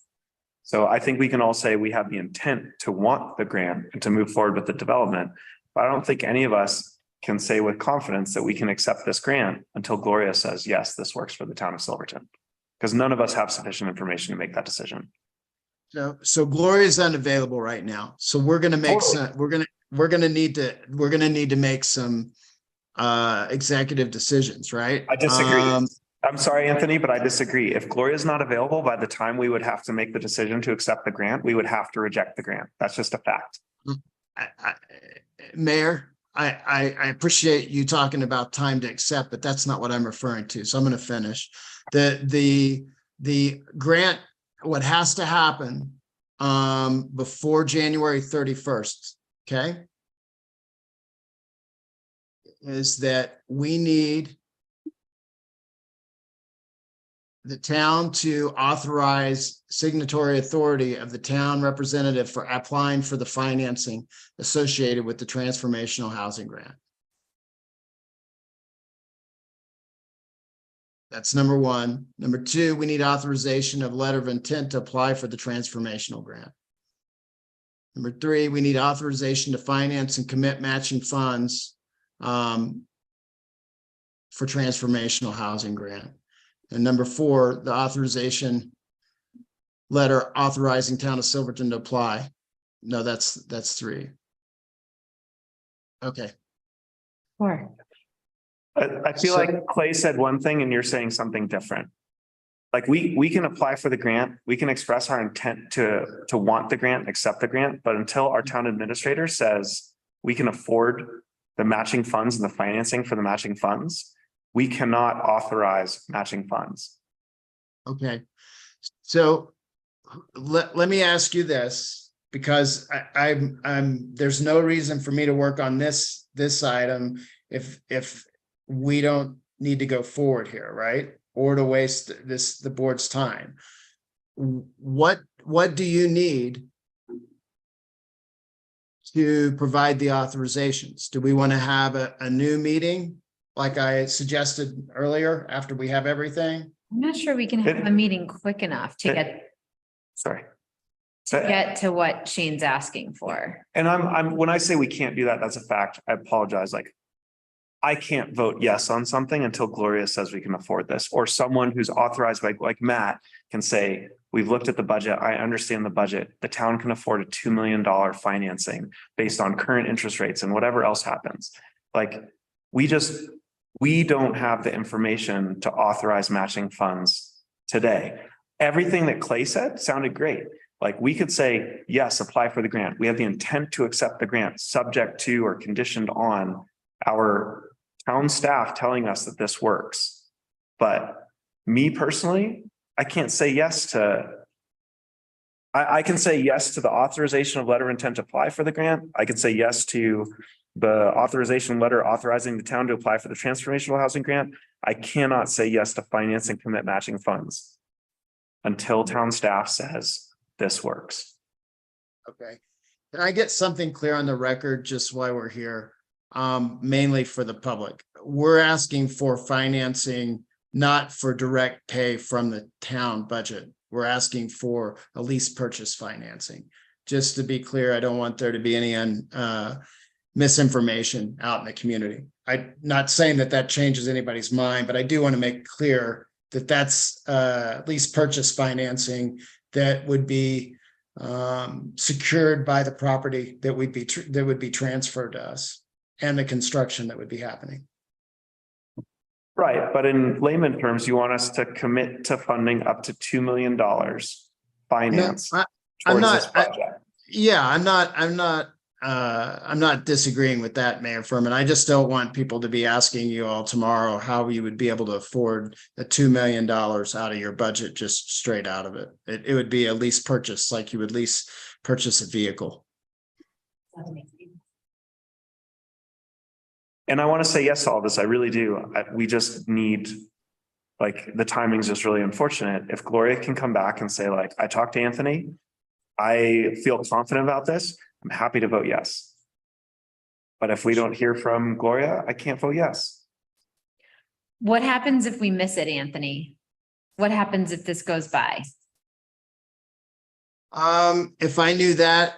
So I think we can all say we have the intent to want the grant and to move forward with the development, but I don't think any of us can say with confidence that we can accept this grant until Gloria says, yes, this works for the town of Silverton, because none of us have sufficient information to make that decision. So Gloria is unavailable right now. So we're going to make some, we're going to need to make some executive decisions, right? I disagree. I'm sorry, Anthony, but I disagree. If Gloria is not available by the time we would have to make the decision to accept the grant, we would have to reject the grant. That's just a fact. Mayor, I appreciate you talking about time to accept, but that's not what I'm referring to. So I'm going to finish. The grant, what has to happen before January 31st, okay, is that we need the town to authorize signatory authority of the town representative for applying for the financing associated with the transformational housing grant. That's number one. Number two, we need authorization of letter of intent to apply for the transformational grant. Number three, we need authorization to finance and commit matching funds for transformational housing grant. And number four, the authorization letter authorizing town of Silverton to apply. No, that's three. Okay. Four. I feel like Clay said one thing and you're saying something different. Like we can apply for the grant, we can express our intent to want the grant, accept the grant, but until our town administrator says we can afford the matching funds and the financing for the matching funds, we cannot authorize matching funds. Okay. So let me ask you this. because there's no reason for me to work on this item if we don't need to go forward here, right? Or to waste the board's time. What do you need to provide the authorizations? Do we want to have a new meeting like I suggested earlier after we have everything? I'm not sure we can have a meeting quick enough to get to what Shane's asking for. And when I say we can't do that, that's a fact. I apologize. Like, I can't vote yes on something until Gloria says we can afford this, or someone who's authorized by, like Matt can say, we've looked at the budget. I understand the budget. The town can afford a $2 million financing based on current interest rates and whatever else happens. Like, we don't have the information to authorize matching funds today. Everything that Clay said sounded great. Like, we could say, yes, apply for the grant. We have the intent to accept the grant, subject to or conditioned on our town staff telling us that this works. But me personally, I can't say yes to, I can say yes to the authorization of letter of intent to apply for the grant. I can say yes to the authorization letter authorizing the town to apply for the transformational housing grant. I cannot say yes to finance and commit matching funds until town staff says this works. Okay. Can I get something clear on the record just while we're here? Mainly for the public. We're asking for financing, not for direct pay from the town budget. We're asking for a lease purchase financing. Just to be clear, I don't want there to be any misinformation out in the community. I'm not saying that changes anybody's mind, but I do want to make clear that that's lease purchase financing that would be secured by the property that would be transferred to us, and the construction that would be happening. Right, but in layman terms, you want us to commit to funding up to $2 million finance towards this project. I'm not disagreeing with that, Mayor Furman. I just don't want people to be asking you all tomorrow how you would be able to afford the $2 million out of your budget, just straight out of it. It would be a lease purchase, like you would lease purchase a vehicle. And I want to say yes to all this. I really do. We just need, like, the timing's just really unfortunate. If Gloria can come back and say, like, I talked to Anthony, I feel confident about this, I'm happy to vote yes. But if we don't hear from Gloria, I can't vote yes. What happens if we miss it, Anthony? What happens if this goes by? If I knew that,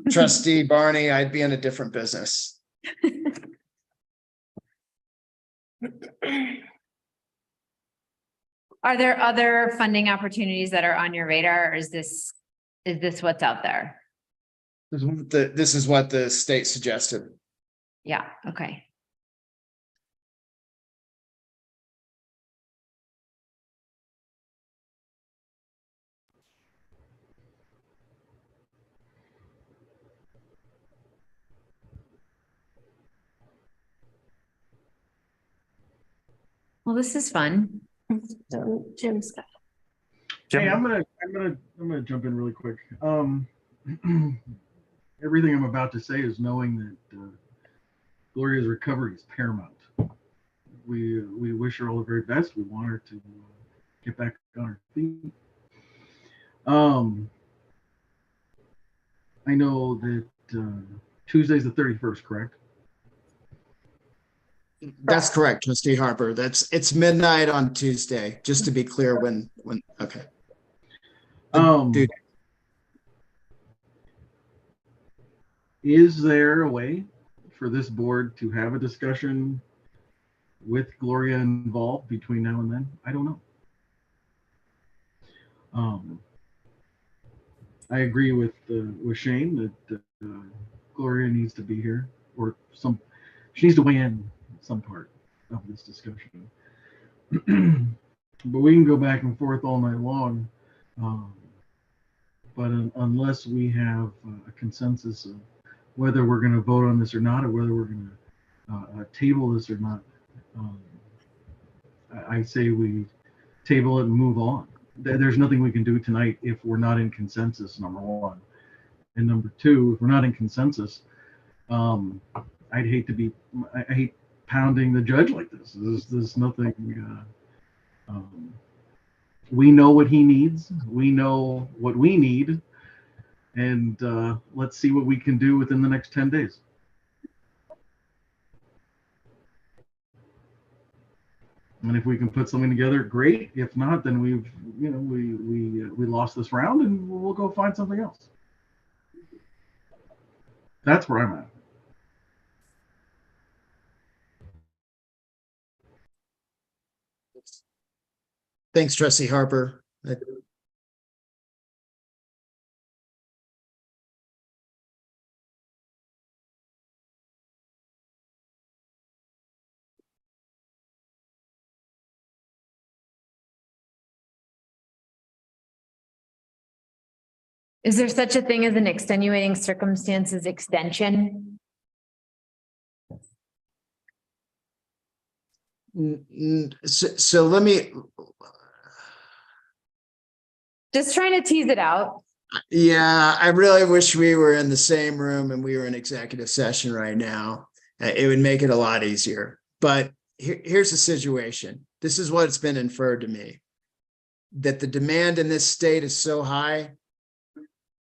Trustee Barney, I'd be in a different business. Are there other funding opportunities that are on your radar, or is this what's out there? This is what the state suggested. Yeah, okay. Well, this is fun. Jim's got. Hey, I'm gonna jump in really quick. Everything I'm about to say is knowing that Gloria's recovery is paramount. We wish her all the very best. We want her to get back on her feet. I know that Tuesday's the 31st, correct? That's correct, Trustee Harper. It's midnight on Tuesday, just to be clear when, okay. Is there a way for this board to have a discussion with Gloria involved between now and then? I don't know. I agree with Shane that Gloria needs to be here, or she needs to weigh in some part of this discussion. But we can go back and forth all night long. But unless we have a consensus of whether we're going to vote on this or not, or whether we're going to table this or not, I say we table it and move on. there's nothing we can do tonight if we're not in consensus, number one. And number two, if we're not in consensus, I hate pounding the judge like this. There's nothing, we know what he needs. We know what we need. And let's see what we can do within the next 10 days. And if we can put something together, great. If not, then we lost this round and we'll go find something else. That's where I'm at. Thanks, Trustee Harper. Is there such a thing as an extenuating circumstances extension? So let me, Just trying to tease it out. yeah, I really wish we were in the same room and we were in executive session right now. It would make it a lot easier. But here's the situation. This is what's been inferred to me. That the demand in this state is so high,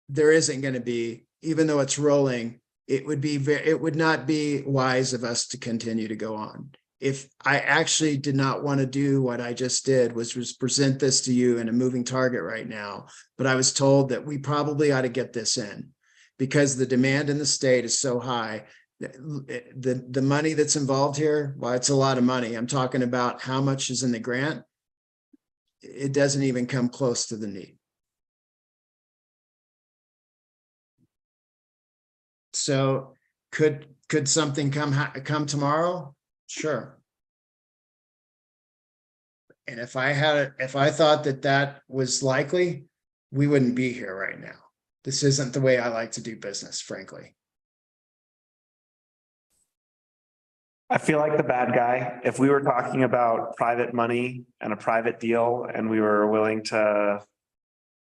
there isn't going to be, even though it's rolling, it would not be wise of us to continue to go on. If I actually did not want to do what I just did, which was present this to you in a moving target right now, but I was told that we probably ought to get this in because the demand in the state is so high. The money that's involved here, well, it's a lot of money. I'm talking about how much is in the grant. It doesn't even come close to the need. So could something come tomorrow? Sure. And if I thought that was likely, we wouldn't be here right now. This isn't the way I like to do business, frankly. I feel like the bad guy. If we were talking about private money and a private deal and we were willing to,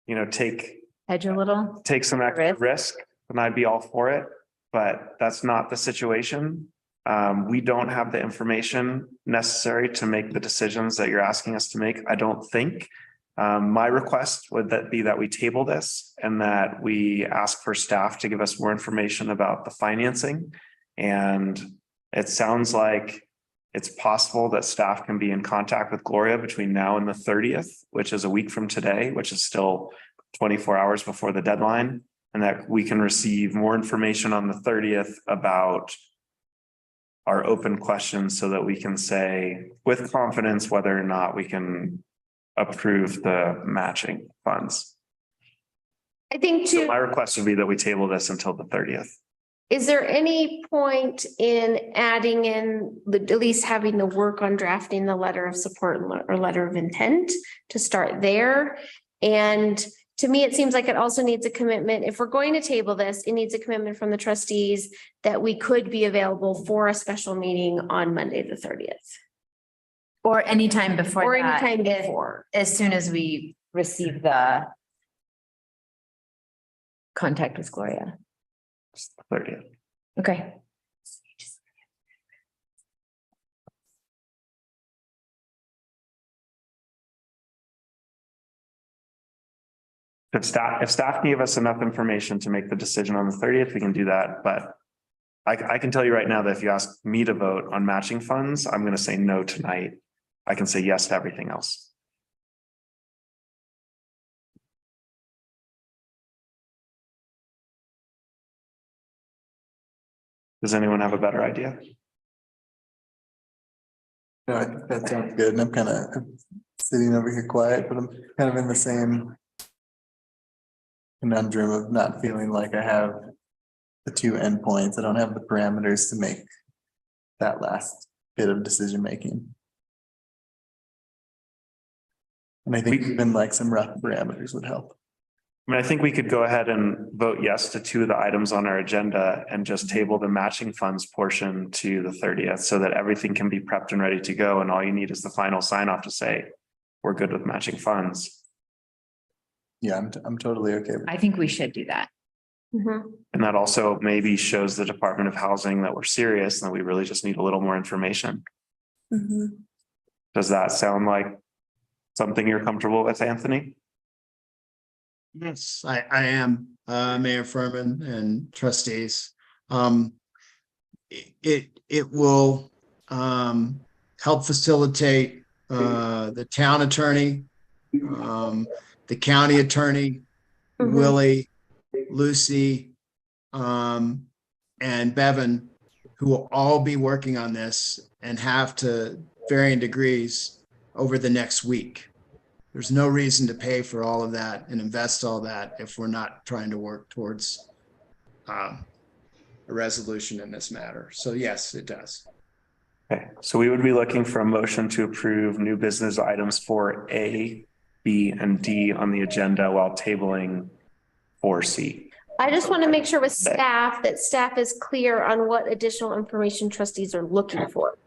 Hedge a little. take some extra risk, then I'd be all for it. But that's not the situation. We don't have the information necessary to make the decisions that you're asking us to make, I don't think. My request would be that we table this and that we ask for staff to give us more information about the financing. And it sounds like it's possible that staff can be in contact with Gloria between now and the 30th, which is a week from today, which is still 24 hours before the deadline, and that we can receive more information on the 30th about our open questions so that we can say with confidence whether or not we can approve the matching funds. I think So too. my request would be that we table this until the 30th. Is there any point in adding in, at least having the work on drafting the letter of support or letter of intent to start there? And to me, it seems like it also needs a commitment. If we're going to table this, it needs a commitment from the trustees that we could be available for a special meeting on Monday, the 30th. Or anytime before Or that, anytime before. as soon as we receive the contact with Gloria. 30th. Okay. If staff can give us enough information to make the decision on the 30th, we can do that. But I can tell you right now that if you ask me to vote on matching funds, I'm going to say no tonight. I can say yes to everything else. Does anyone have a better idea? No, I think that sounds good. And I'm kind of sitting over here quiet, but I'm kind of in the same conundrum of not feeling like I have the two endpoints. I don't have the parameters to make that last bit of decision making. And I think even like some rough parameters would help. I mean, I think we could go ahead and vote yes to two of the items on our agenda and just table the matching funds portion to the 30th so that everything can be prepped and ready to go. And all you need is the final sign off to say, we're good with matching funds. Yeah, I'm totally okay. I think we should do that. And that also maybe shows the Department of Housing that we're serious and that we really just need a little more information. Does that sound like something you're comfortable with, Anthony? Yes, I am, Mayor Furman and trustees. It will, help facilitate, the town attorney, the county attorney, Willie, Lucy, and Bevan, who will all be working on this and have to varying degrees over the next week. There's no reason to pay for all of that and invest all that if we're not trying to work towards a resolution in this matter. So yes, it does. Okay, so we would be looking for a motion to approve new business items for A, B, and D on the agenda while tabling 4C. I just want to make sure with staff that staff is clear on what additional information trustees are looking for.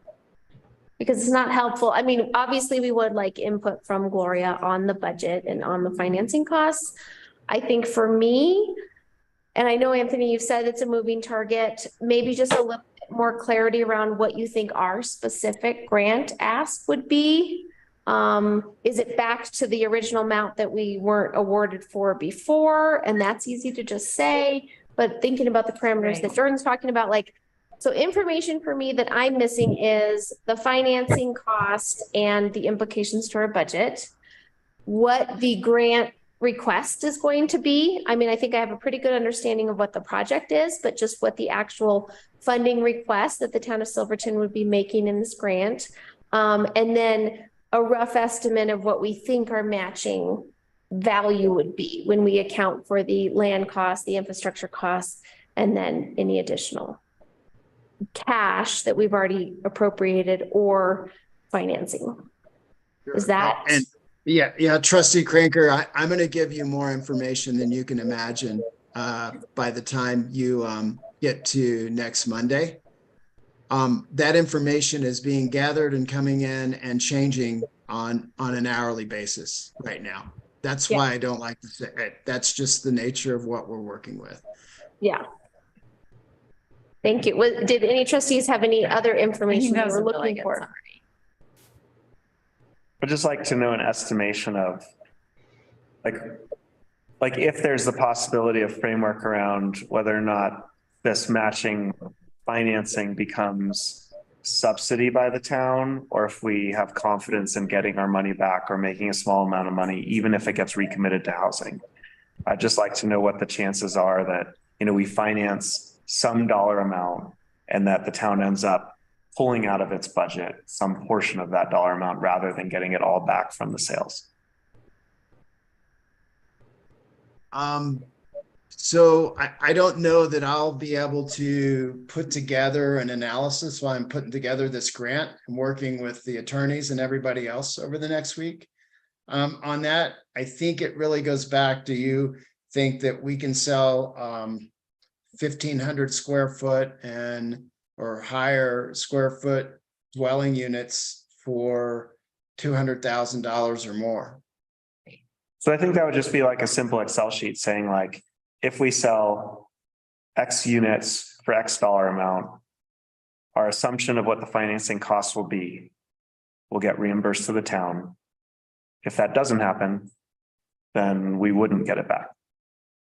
Because it's not helpful. I mean, obviously we would like input from Gloria on the budget and on the financing costs. I think for me, and I know Anthony, you've said it's a moving target, maybe just a little bit more clarity around what you think our specific grant ask would be. Is it back to the original amount that we weren't awarded for before? And that's easy to just say, but thinking about the parameters that Jordan's talking about, like, so information for me that I'm missing is the financing cost and the implications to our budget, what the grant request is going to be. I mean, I think I have a pretty good understanding of what the project is, but just what the actual funding request that the town of Silverton would be making in this grant. And then a rough estimate of what we think our matching value would be when we account for the land costs, the infrastructure costs, and then any additional cash that we've already appropriated or financing. Is that? And yeah, Trustee Cranker, I'm going to give you more information than you can imagine by the time you get to next Monday. That information is being gathered and coming in and changing on an hourly basis right now. That's why I don't like to say it. That's just the nature of what we're working with. Yeah. Thank you. Did any trustees have any other information that we're looking for? I'd just like to know an estimation of like if there's the possibility of framework around whether or not this matching financing becomes subsidy by the town, or if we have confidence in getting our money back or making a small amount of money, even if it gets recommitted to housing. I'd just like to know what the chances are that, we finance some dollar amount and that the town ends up pulling out of its budget some portion of that dollar amount rather than getting it all back from the sales. So I don't know that I'll be able to put together an analysis while I'm putting together this grant. I'm working with the attorneys and everybody else over the next week. On that, I think it really goes back to you think that we can sell 1,500 square foot or higher square foot dwelling units for $200,000 or more. So I think that would just be like a simple Excel sheet saying like, if we sell X units for X dollar amount, our assumption of what the financing costs will be, will get reimbursed to the town. If that doesn't happen, then we wouldn't get it back,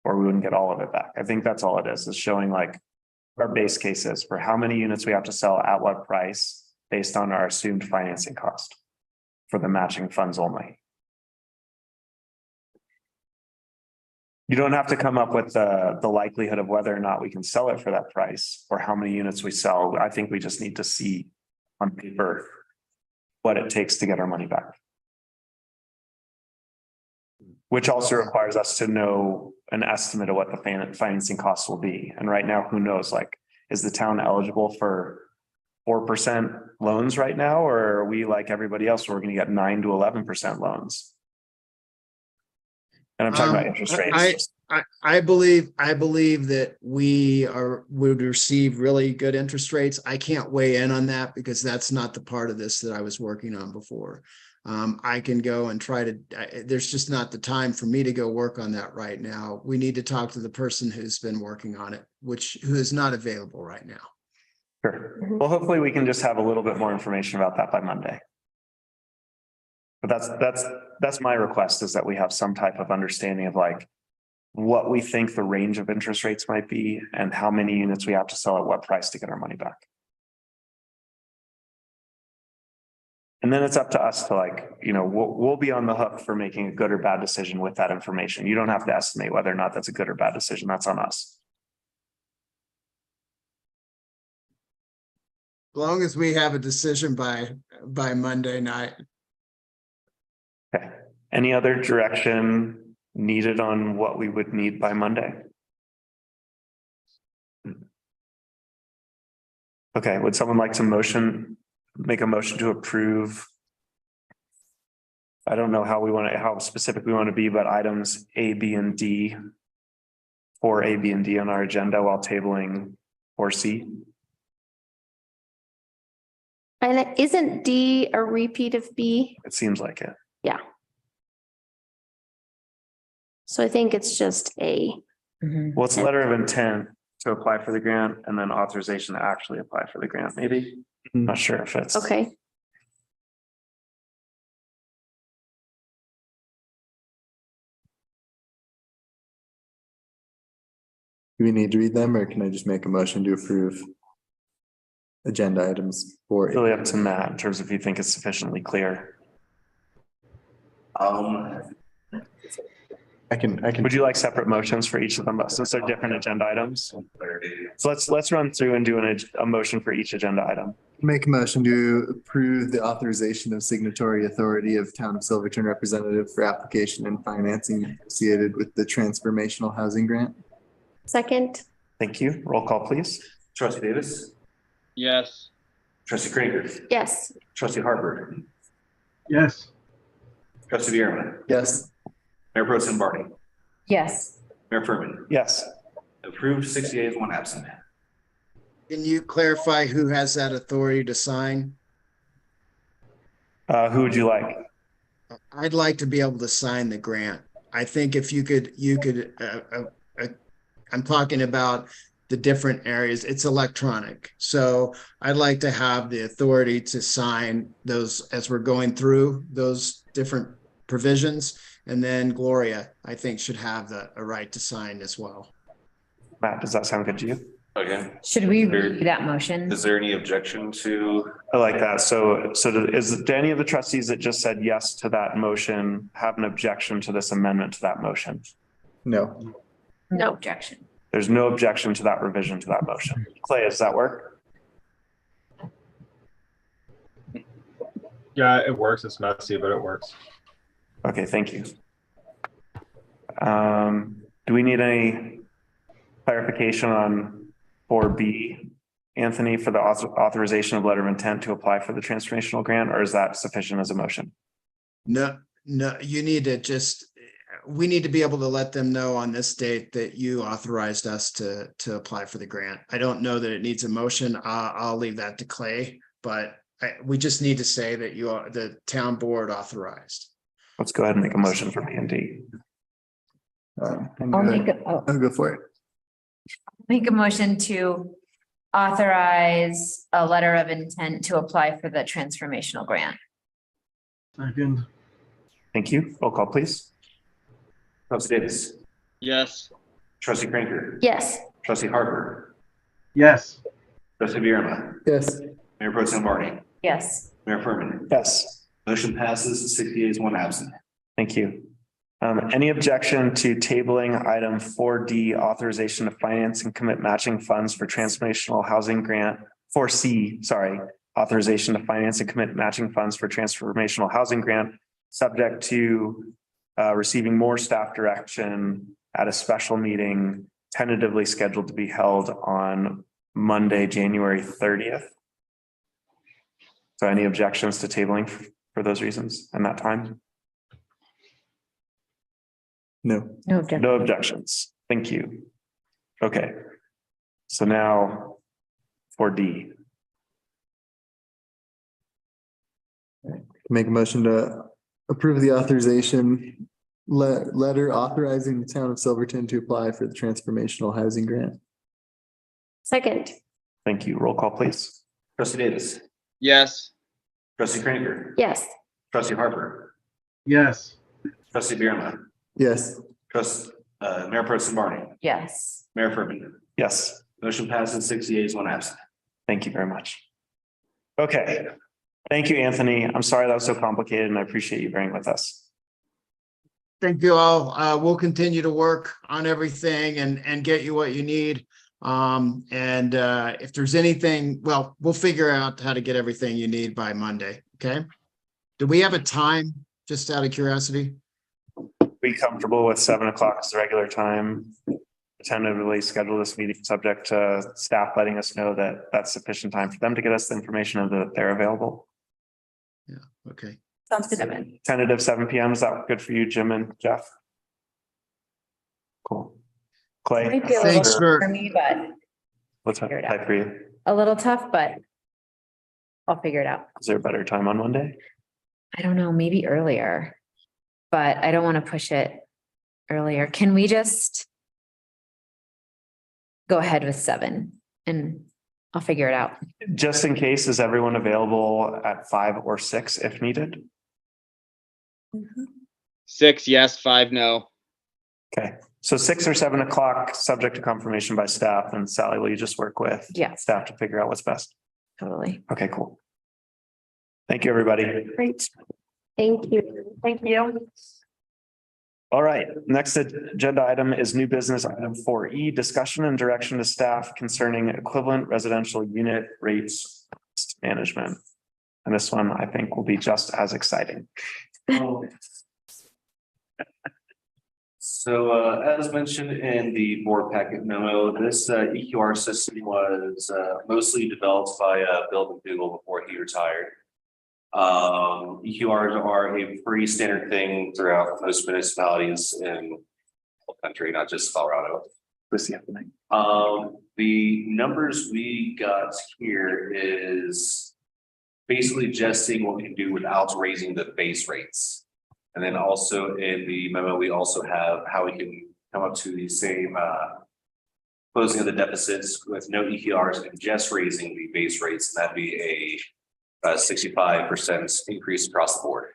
or we wouldn't get all of it back. I think that's all it is showing like our base cases for how many units we have to sell at what price based on our assumed financing cost for the matching funds only. You don't have to come up with the likelihood of whether or not we can sell it for that price or how many units we sell. I think we just need to see on paper what it takes to get our money back. Which also requires us to know an estimate of what the financing costs will be. And right now, who knows, like, is the town eligible for 4% loans right now? Or are we like everybody else, we're going to get 9 to 11% loans? And I'm talking about interest rates. I believe that we would receive really good interest rates. I can't weigh in on that because that's not the part of this that I was working on before. I can go and try to, there's just not the time for me to go work on that right now. We need to talk to the person who's been working on it, who is not available right now. Sure. Well, hopefully we can just have a little bit more information about that by Monday. But that's my request, is that we have some type of understanding of like what we think the range of interest rates might be and how many units we have to sell at what price to get our money back. And then it's up to us to like, we'll be on the hook for making a good or bad decision with that information. You don't have to estimate whether or not that's a good or bad decision. That's on us. As long as we have a decision by Monday night. Okay. Any other direction needed on what we would need by Monday? Okay, would someone like to make a motion to approve? I don't know how specific we want to be, but items A, B, and D, for A, B, and D on our agenda while tabling 4C. And isn't D a repeat of B? It seems like it. Yeah. So I think it's just A. Well, it's letter of intent to apply for the grant and then authorization to actually apply for the grant, maybe. I'm not sure if it's. Okay. Do we need to read them or can I just make a motion to approve agenda items for? Really up to Matt in terms of if you think it's sufficiently clear. I can. Would you like separate motions for each of them, since they're different agenda items? So let's run through and do a motion for each agenda item. Make a motion to approve the authorization of signatory authority of Town of Silverton representative for application and financing associated with the transformational housing grant. Second. Thank you. Roll call, please. Trustee Davis, Yes. trustee Krieger, Yes. trustee Harper, Yes. trustee Vierman, Yes. Mayor Pro Tem Barney, Yes. Mayor Furman. Yes. Approved 60 days, 1 absent. Can you clarify who has that authority to sign? Who would you like? I'd like to be able to sign the grant. I think if you could, I'm talking about the different areas. It's electronic. So I'd like to have the authority to sign those as we're going through those different provisions. And then Gloria, I think, should have a right to sign as well. Matt, does that sound good to you? Okay. Should we read that motion? Is there any objection to? I like that. So do any of the trustees that just said yes to that motion have an objection to this amendment to that motion? No. No objection. There's no objection to that revision to that motion. Clay, does that work? Yeah, it works. It's messy, but it works. Okay, thank you. Do we need any clarification on 4B, Anthony, for the authorization of letter of intent to apply for the transformational grant, or is that sufficient as a motion? No, you need to we need to be able to let them know on this date that you authorized us to apply for the grant. I don't know that it needs a motion. I'll leave that to Clay, but we just need to say that the town board authorized. Let's go ahead and make a motion for B and D. I'll go for it. Make a motion to authorize a letter of intent to apply for the transformational grant. Second. Thank you. Roll call, please. Trustee Davis, Yes. trustee Krieger, Yes. trustee Harper, Yes. trustee Vierman, Yes. Mayor Pro Tem Barney, Yes. Mayor Furman. Yes. Motion passes 60 days, 1 absent. Thank you. Any objection to tabling item 4D, authorization to finance and commit matching funds for transformational housing grant? 4C, sorry, authorization to finance and commit matching funds for transformational housing grant, subject to receiving more staff direction at a special meeting tentatively scheduled to be held on Monday, January 30th. So any objections to tabling for those reasons and that time? No. No objections. Thank you. Okay. So now 4D. Make a motion to approve the authorization letter authorizing the town of Silverton to apply for the transformational housing grant. Second, Thank you. Roll call, please. Trustee Davis, Yes. trustee Kraniger, yes. trustee Harper, Yes. trustee Bierman, Yes. Mayor Pro Tem Barney, Yes. Mayor Furman. Yes. Motion passes 6 yeas, 1 absent. Thank you very much. Okay. Thank you, Anthony. I'm sorry that was so complicated and I appreciate you bearing with us. Thank you all. We'll continue to work on everything and get you what you need. If there's anything, well, we'll figure out how to get everything you need by Monday. Okay. Do we have a time, just out of curiosity? Be comfortable with 7 o'clock as the regular time. Tentatively schedule this meeting subject to staff letting us know that that's sufficient time for them to get us the information of that they're available. Yeah. Okay. Sounds good. Tentative 7 p.m. Is that good for you, Jim and Jeff? Cool. Clay? Might be a little tough for me, but What's that type for you? a little tough, but I'll figure it out. Is there a better time on Monday? I don't know, maybe earlier, but I don't want to push it earlier. Can we just go ahead with 7 and I'll figure it out. Just in case, is everyone available at 5 or 6 if needed? 6 yes, 5 no. Okay, so 6 or 7 o'clock, subject to confirmation by staff, and Sally, will you just work with staff to figure out what's best? Totally. Okay, cool. Thank you, everybody. Great. Thank you. Thank you. All right, next agenda item is new business item 4E, discussion and direction to staff concerning equivalent residential unit rates management. And this one I think will be just as exciting. So as mentioned in the board packet memo, this EQR system was mostly developed by Bill McDougall before he retired. EQRs are a pretty standard thing throughout most municipalities in the country, not just Colorado. The numbers we got here is basically just seeing what we can do without raising the base rates. And then also in the memo, we also have how we can come up to the same closing of the deficits with no EQRs and just raising the base rates. And that'd be a 65% increase across the board.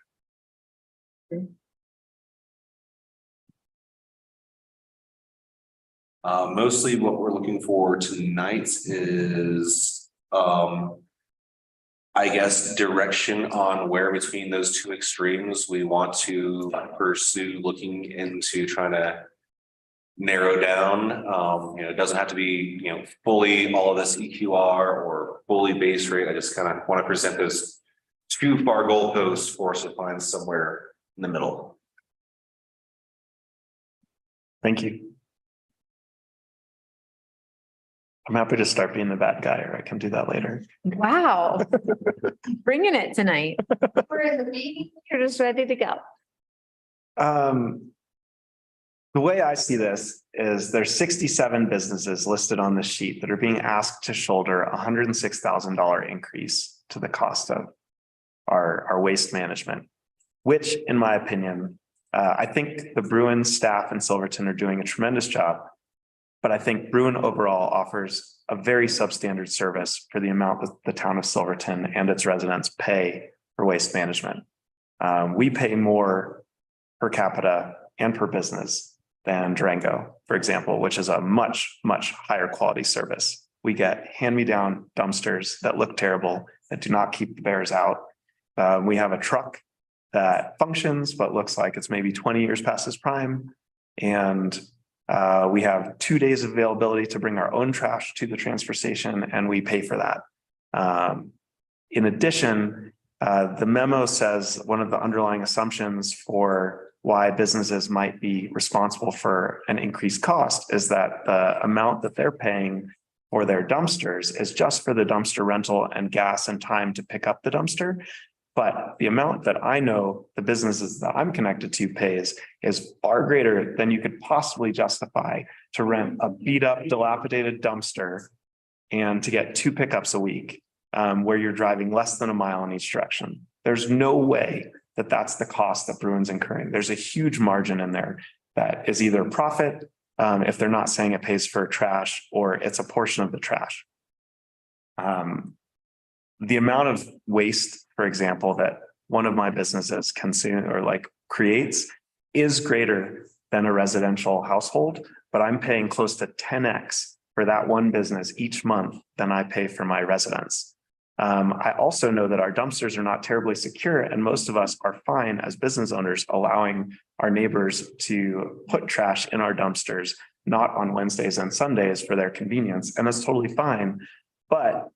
Mostly what we're looking for tonight is, I guess, direction on where between those two extremes we want to pursue looking into trying to narrow down. It doesn't have to be, fully all of this EQR or fully base rate. I just kind of want to present those too far goalposts for us to find somewhere in the middle. Thank you. I'm happy to start being the bad guy, or I can do that later. Wow. Bringing it tonight. We're in the meeting. You're just ready to go. The way I see this is there's 67 businesses listed on this sheet that are being asked to shoulder $106,000 increase to the cost of our waste management, which in my opinion, I think the Bruin staff in Silverton are doing a tremendous job. But I think Bruin overall offers a very substandard service for the amount that the town of Silverton and its residents pay for waste management. We pay more per capita and per business than Durango, for example, which is a much, much higher quality service. We get hand-me-down dumpsters that look terrible, that do not keep the bears out. We have a truck that functions, but looks like it's maybe 20 years past its prime. And we have 2 days of availability to bring our own trash to the transfer station, and we pay for that. In addition, the memo says one of the underlying assumptions for why businesses might be responsible for an increased cost is that the amount that they're paying for their dumpsters is just for the dumpster rental and gas and time to pick up the dumpster. But the amount that I know the businesses that I'm connected to pays is far greater than you could possibly justify to rent a beat up, dilapidated dumpster and to get 2 pickups a week, where you're driving less than a mile in each direction. There's no way that that's the cost that Bruin's incurring. There's a huge margin in there that is either profit, if they're not saying it pays for trash, or it's a portion of the trash. The amount of waste, for example, that one of my businesses consume or like creates is greater than a residential household, but I'm paying close to 10x for that one business each month than I pay for my residents. I also know that our dumpsters are not terribly secure, and most of us are fine as business owners allowing our neighbors to put trash in our dumpsters, not on Wednesdays and Sundays for their convenience, and that's totally fine. But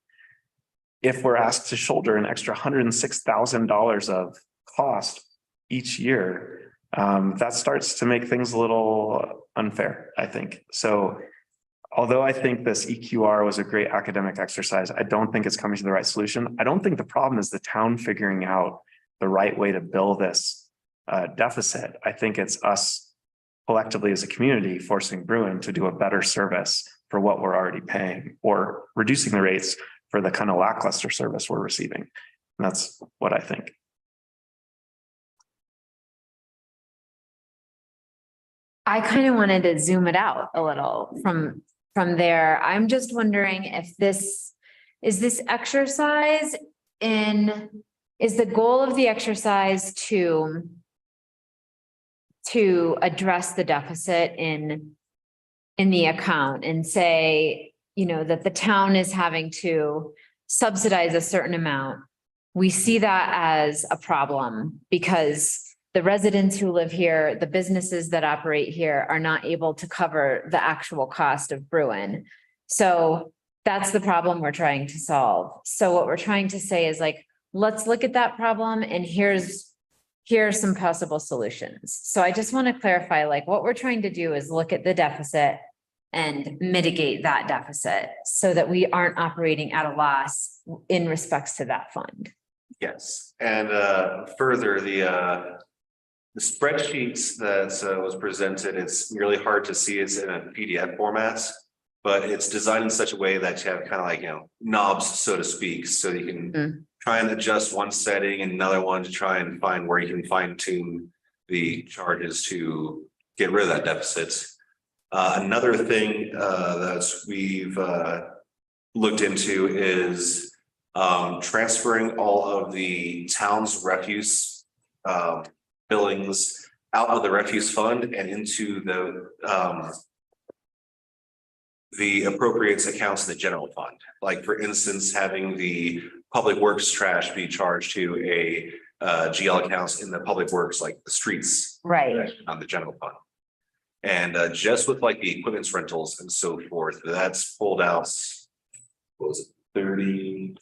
if we're asked to shoulder an extra $106,000 of cost each year, that starts to make things a little unfair, I think. So although I think this EQR was a great academic exercise, I don't think it's coming to the right solution. I don't think the problem is the town figuring out the right way to bill this deficit. I think it's us collectively as a community forcing Bruin to do a better service for what we're already paying, or reducing the rates for the kind of lackluster service we're receiving. And that's what I think. I kind of wanted to zoom it out a little from there. I'm just wondering if this exercise is the goal of the exercise to address the deficit in the account and say, you know, that the town is having to subsidize a certain amount. We see that as a problem because the residents who live here, the businesses that operate here are not able to cover the actual cost of Bruin. So that's the problem we're trying to solve. So what we're trying to say is like, let's look at that problem and here's some possible solutions. So I just want to clarify, like what we're trying to do is look at the deficit and mitigate that deficit so that we aren't operating at a loss in respects to that fund. Yes, and further, the spreadsheets that was presented, it's really hard to see. It's in a PDF format, but it's designed in such a way that you have kind of like, you know, knobs, so to speak. So you can try and adjust one setting and another one to try and find where you can fine tune the charges to get rid of that deficit. Another thing that we've looked into is transferring all of the town's refuse billings out of the refuse fund and into the appropriates accounts in the general fund. Like for instance, having the public works trash be charged to a GL accounts in the public works, like the streets, right, on the general fund. And just with like the equipment rentals and so forth, that's pulled out, what was it, 38?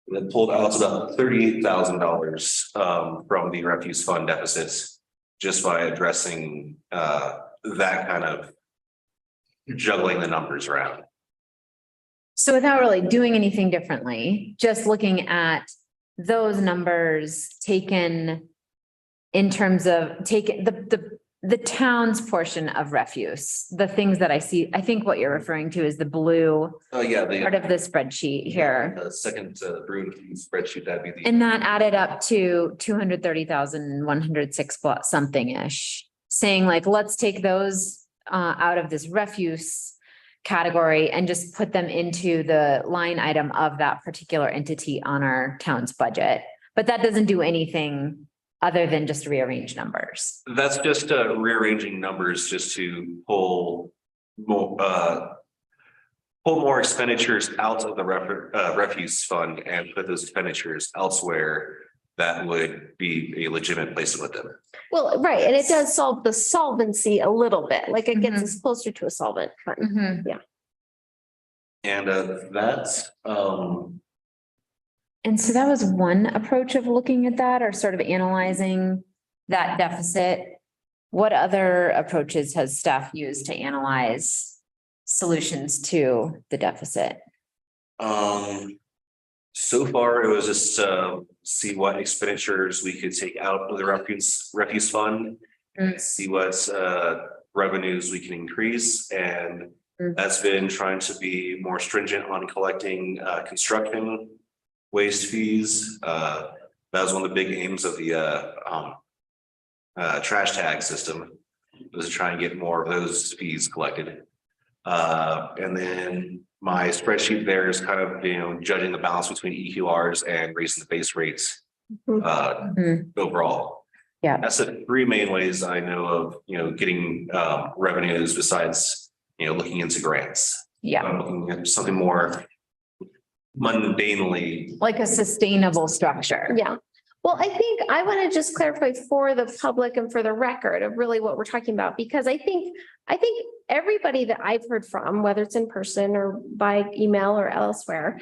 That pulled out about $38,000 from the refuse fund deficits just by addressing that kind of juggling the numbers around. So without really doing anything differently, just looking at those numbers taken in terms of taking the town's portion of refuse, the things that I see, I think what you're referring to is the blue part of the spreadsheet here. The second Bruin spreadsheet, that'd be the. And that added up to 230,106 something-ish, saying like, let's take those out of this refuse category and just put them into the line item of that particular entity on our town's budget. But that doesn't do anything other than just rearrange numbers. That's just rearranging numbers just to pull more expenditures out of the refuse fund and put those expenditures elsewhere. That would be a legitimate place to put them. Well, right, and it does solve the solvency a little bit, like it gets us closer to a solvent fund. Yeah. And that's And so that was one approach of looking at that, or sort of analyzing that deficit. What other approaches has staff used to analyze solutions to the deficit? So far, it was just see what expenditures we could take out of the refuse fund, see what revenues we can increase, and that's been trying to be more stringent on collecting construction waste fees. That was one of the big aims of the trash tag system, was to try and get more of those fees collected. And then my spreadsheet there is kind of, judging the balance between EQRs and raising the base rates overall. Yeah. That's the three main ways I know of, getting revenues besides, looking into grants. Yeah. I'm looking at something more mundanely. Like a sustainable structure. Yeah. Well, I think I want to just clarify for the public and for the record of really what we're talking about, because I think everybody that I've heard from, whether it's in person or by email or elsewhere,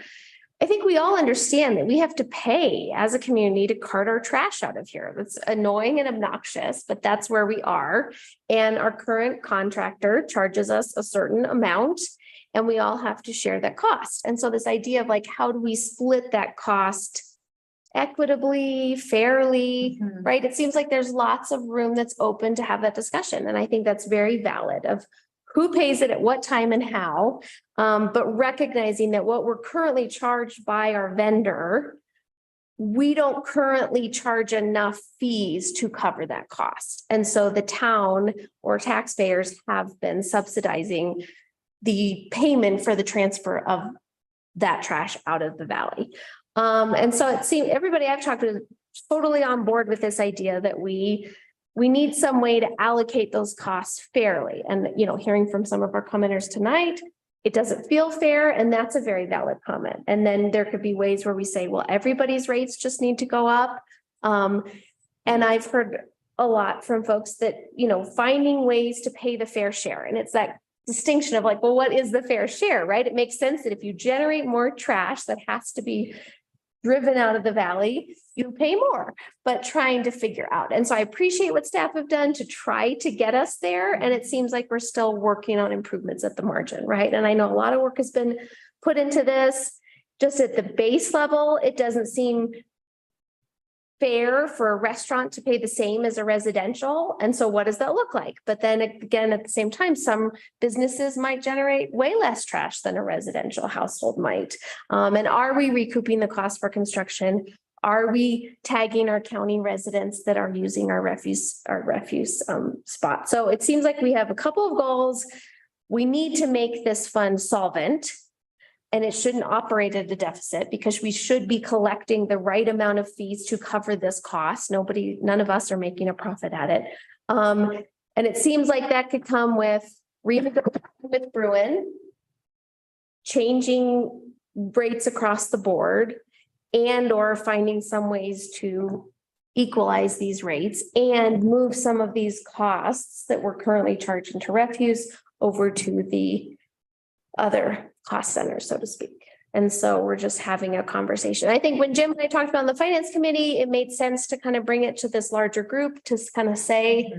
I think we all understand that we have to pay as a community to cart our trash out of here. That's annoying and obnoxious, but that's where we are. And our current contractor charges us a certain amount, and we all have to share that cost. And so this idea of like, how do we split that cost equitably, fairly, right? It seems like there's lots of room that's open to have that discussion. And I think that's very valid of who pays it at what time and how, but recognizing that what we're currently charged by our vendor, we don't currently charge enough fees to cover that cost. And so the town or taxpayers have been subsidizing the payment for the transfer of that trash out of the valley. And so it seemed everybody I've talked to is totally on board with this idea that we need some way to allocate those costs fairly. And, hearing from some of our commenters tonight, it doesn't feel fair. And that's a very valid comment. And then there could be ways where we say, well, everybody's rates just need to go up. And I've heard a lot from folks that, finding ways to pay the fair share. And it's that distinction of like, well, what is the fair share, right? It makes sense that if you generate more trash that has to be driven out of the valley, you pay more, but trying to figure out. And so I appreciate what staff have done to try to get us there. And it seems like we're still working on improvements at the margin, right? And I know a lot of work has been put into this. Just at the base level, it doesn't seem fair for a restaurant to pay the same as a residential. And so what does that look like? But then again, at the same time, some businesses might generate way less trash than a residential household might. And are we recouping the cost for construction? Are we tagging our county residents that are using our refuse spot? So it seems like we have a couple of goals. We need to make this fund solvent. And it shouldn't operate at a deficit because we should be collecting the right amount of fees to cover this cost. None of us are making a profit at it. And it seems like that could come with Bruin, changing rates across the board, and or finding some ways to equalize these rates and move some of these costs that we're currently charging to refuse over to the other cost centers, so to speak. And so we're just having a conversation. I think when Jim and I talked about on the finance committee, it made sense to kind of bring it to this larger group to kind of say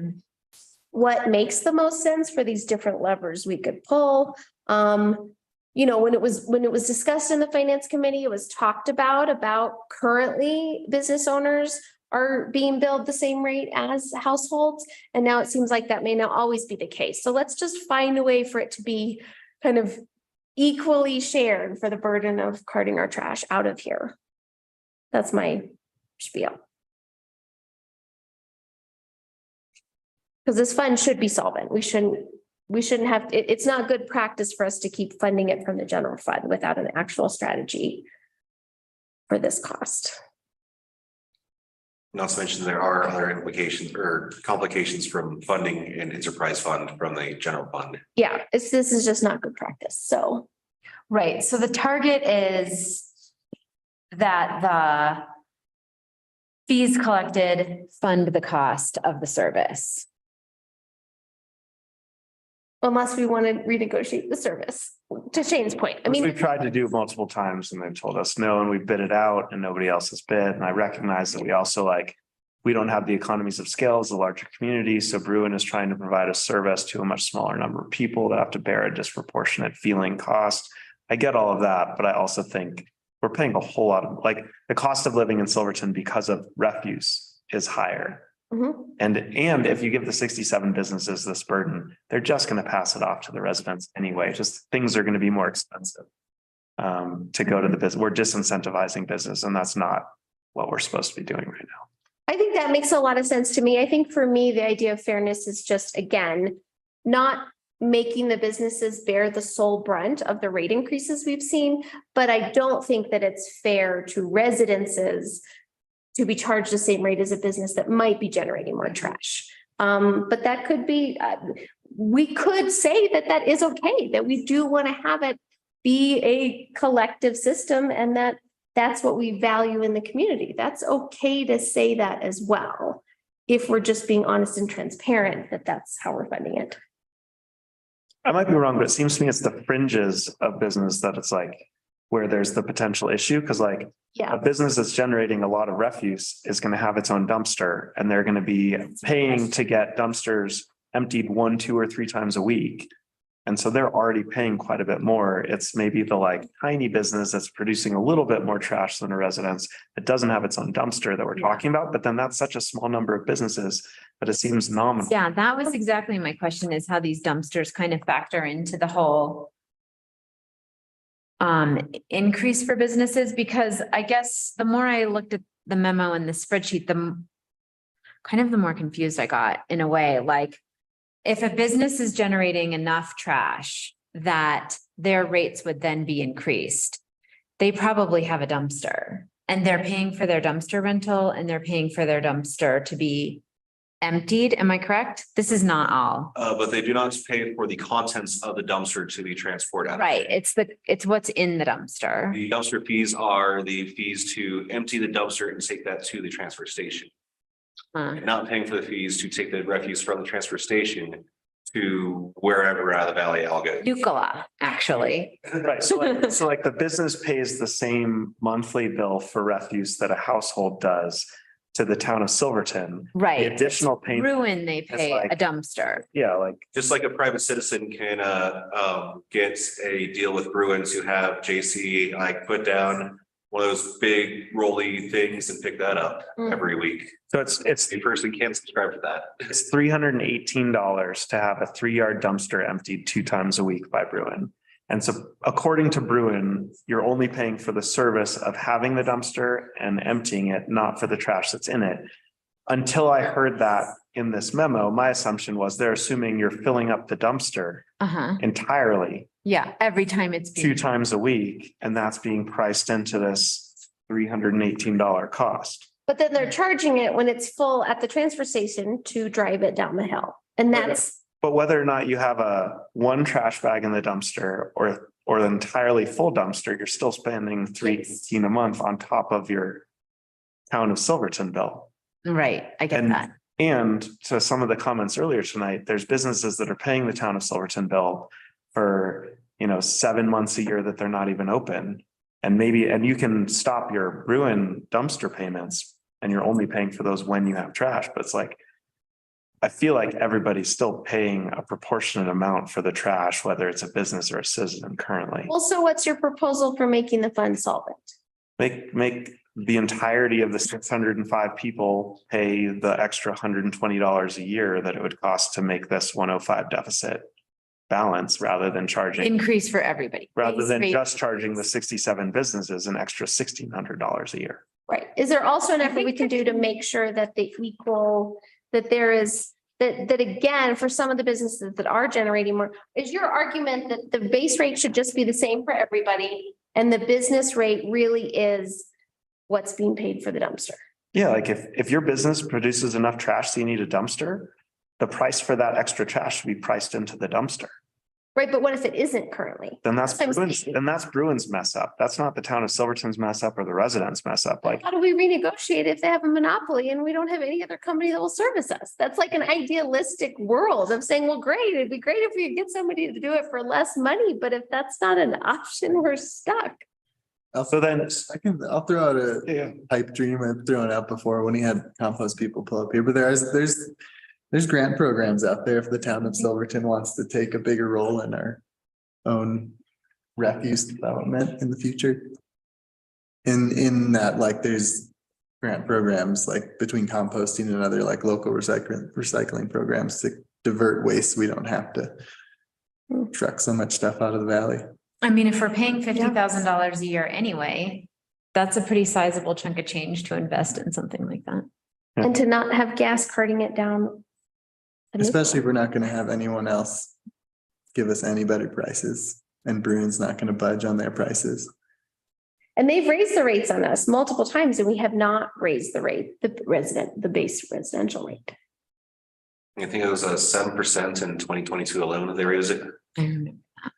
what makes the most sense for these different levers we could pull. When it was discussed in the finance committee, it was talked about currently business owners are being billed the same rate as households. And now it seems like that may not always be the case. So let's just find a way for it to be kind of equally shared for the burden of carting our trash out of here. That's my spiel. Because this fund should be solvent. We shouldn't have, it's not good practice for us to keep funding it from the general fund without an actual strategy for this cost. Not to mention there are other implications or complications from funding an enterprise fund from the general fund. Yeah, this is just not good practice. So, right. So the target is that the fees collected fund the cost of the service. Unless we want to renegotiate the service, to Shane's point. I mean, we've tried to do multiple times and they've told us no, and we bid it out and nobody else has bid. And I recognize that we also we don't have the economies of scale as a larger community. So Bruin is trying to provide a service to a much smaller number of people that have to bear a disproportionate feeling cost. I get all of that, but I also think we're paying a whole lot of the cost of living in Silverton because of refuse is higher. And if you give the 67 businesses this burden, they're just going to pass it off to the residents anyway. Just things are going to be more expensive. to go to the business. We're disincentivizing business, and that's not what we're supposed to be doing right now. I think that makes a lot of sense to me. I think for me, the idea of fairness is just, again, not making the businesses bear the sole brunt of the rate increases we've seen. But I don't think that it's fair to residences to be charged the same rate as a business that might be generating more trash. But that could be, we could say that that is okay, that we do want to have it be a collective system and that that's what we value in the community. That's okay to say that as well, if we're just being honest and transparent that that's how we're funding it. I might be wrong, but it seems to me it's the fringes of business that it's like where there's the potential issue. Cause like a business that's generating a lot of refuse is going to have its own dumpster and they're going to be paying to get dumpsters emptied 1, 2, or 3 times a week. And so they're already paying quite a bit more. It's maybe the like tiny business that's producing a little bit more trash than a residence that doesn't have its own dumpster that we're talking about. But then that's such a small number of businesses that it seems nominal. Yeah, that was exactly my question, is how these dumpsters kind of factor into the whole increase for businesses, because I guess the more I looked at the memo and the spreadsheet, the more confused I got in a way. Like, if a business is generating enough trash that their rates would then be increased, they probably have a dumpster and they're paying for their dumpster rental and they're paying for their dumpster to be emptied. Am I correct? This is not all. But they do not pay for the contents of the dumpster to be transported out. Right. It's what's in the dumpster. The dumpster fees are the fees to empty the dumpster and take that to the transfer station. Not paying for the fees to take the refuse from the transfer station to wherever out of the valley I'll go. Nucala, actually. Right. So like the business pays the same monthly bill for refuse that a household does to the town of Silverton. Right. The additional payment. Bruin, they pay like a dumpster. Yeah, like just like a private citizen can get a deal with Bruins who have JC like put down one of those big rolly things and pick that up every week. So it's a person can't subscribe to that. It's $318 to have a 3-yard dumpster emptied 2 times a week by Bruin. And so according to Bruin, you're only paying for the service of having the dumpster and emptying it, not for the trash that's in it. Until I heard that in this memo, my assumption was they're assuming you're filling up the dumpster entirely. Yeah, every time it's 2 times a week, and that's being priced into this $318 cost. But then they're charging it when it's full at the transfer station to drive it down the hill. And that's. But whether or not you have one trash bag in the dumpster or an entirely full dumpster, you're still spending $318 a month on top of your town of Silverton bill. Right, I get that. And to some of the comments earlier tonight, there's businesses that are paying the town of Silverton bill for, 7 months a year that they're not even open. And you can stop your Bruin dumpster payments and you're only paying for those when you have trash. But it's like, I feel like everybody's still paying a proportionate amount for the trash, whether it's a business or a citizen currently. Well, so what's your proposal for making the fund solvent? Make the entirety of the 605 people pay the extra $120 a year that it would cost to make this 105 deficit balance rather than charging. Increase for everybody. Rather than just charging the 67 businesses an extra $1,600 a year. Right. Is there also an effort we can do to make sure that the equal, that there is, that again, for some of the businesses that are generating more, is your argument that the base rate should just be the same for everybody and the business rate really is what's being paid for the dumpster? Yeah, like if your business produces enough trash so you need a dumpster, the price for that extra trash should be priced into the dumpster. Right, but what if it isn't currently? Then that's Bruin's mess up. That's not the town of Silverton's mess up or the residents mess up. Like, how do we renegotiate if they have a monopoly and we don't have any other company that will service us? That's like an idealistic world of saying, well, great, it'd be great if we could get somebody to do it for less money, but if that's not an option, we're stuck. I'll throw out a pipe dream I've thrown out before when he had compost people pull up here, but there's grant programs out there if the town of Silverton wants to take a bigger role in our own refuse development in the future. In that, like, there's grant programs like between composting and other like local recycling programs to divert waste. We don't have to truck so much stuff out of the valley. I mean, if we're paying $50,000 a year anyway, that's a pretty sizable chunk of change to invest in something like that. And to not have gas carting it down. Especially if we're not gonna have anyone else give us any better prices, and Bruin's not gonna budge on their prices. And they've raised the rates on us multiple times and we have not raised the rate, the base residential rate. I think it was a 7% in 2022 alone that they raised it. I remember that.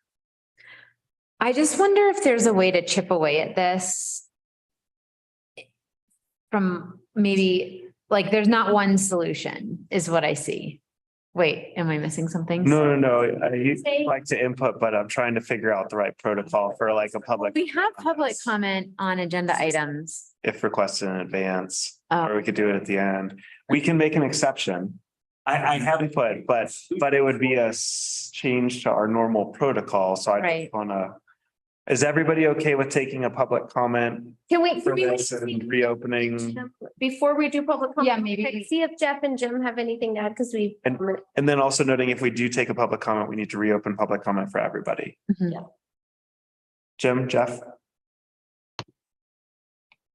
I just wonder if there's a way to chip away at this. From maybe, like, there's not one solution is what I see. Wait, am I missing something? No. I like to input, but I'm trying to figure out the right protocol for like a public. We have public comment on agenda items. If requested in advance, Oh. or we could do it at the end. We can make an exception. I haven't put, but it would be a change to our normal protocol, so I Right. just wanna. Is everybody okay with taking a public comment Can we, for this and reopening? before we do public comment? Yeah, maybe. okay, see if Jeff and Jim have anything to add, because we. And then also noting if we do take a public comment, we need to reopen public comment for everybody. Yeah. Jim, Jeff?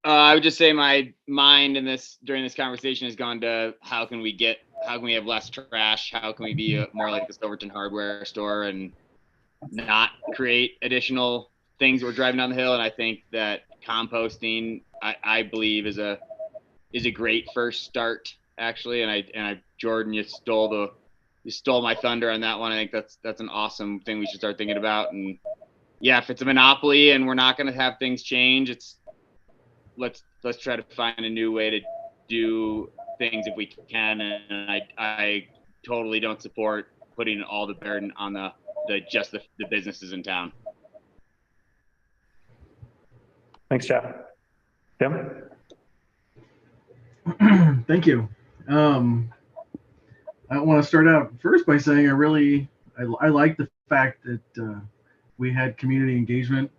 I would just say my mind in this, during this conversation has gone to how can we have less trash? How can we be more like the Silverton hardware store and not create additional things we're driving down the hill? And I think that composting, I believe is a great first start actually. And I Jordan, you stole my thunder on that one. I think that's an awesome thing we should start thinking about. And yeah, if it's a monopoly and we're not going to have things change, let's try to find a new way to do things if we can. And I totally don't support putting all the burden on the businesses in town. Thanks, Jeff. Tim? Thank you. I want to start out first by saying I like the fact that we had community engagement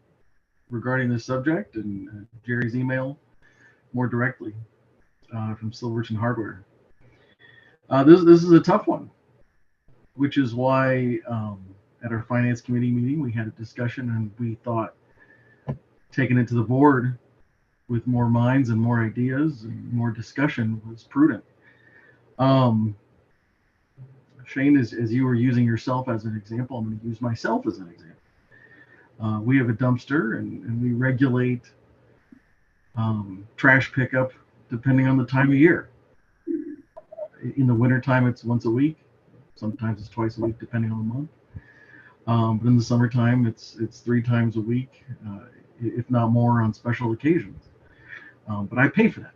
regarding this subject and Jerry's email more directly from Silverton Hardware. This is a tough one, which is why at our finance committee meeting we had a discussion and we thought taking it to the board with more minds and more ideas and more discussion was prudent. Shane, as you were using yourself as an example, I'm going to use myself as an example. We have a dumpster and we regulate trash pickup depending on the time of year. In the wintertime, it's once a week. Sometimes it's twice a week, depending on the month. But in the summertime, it's 3 times a week, if not more on special occasions. But I pay for that.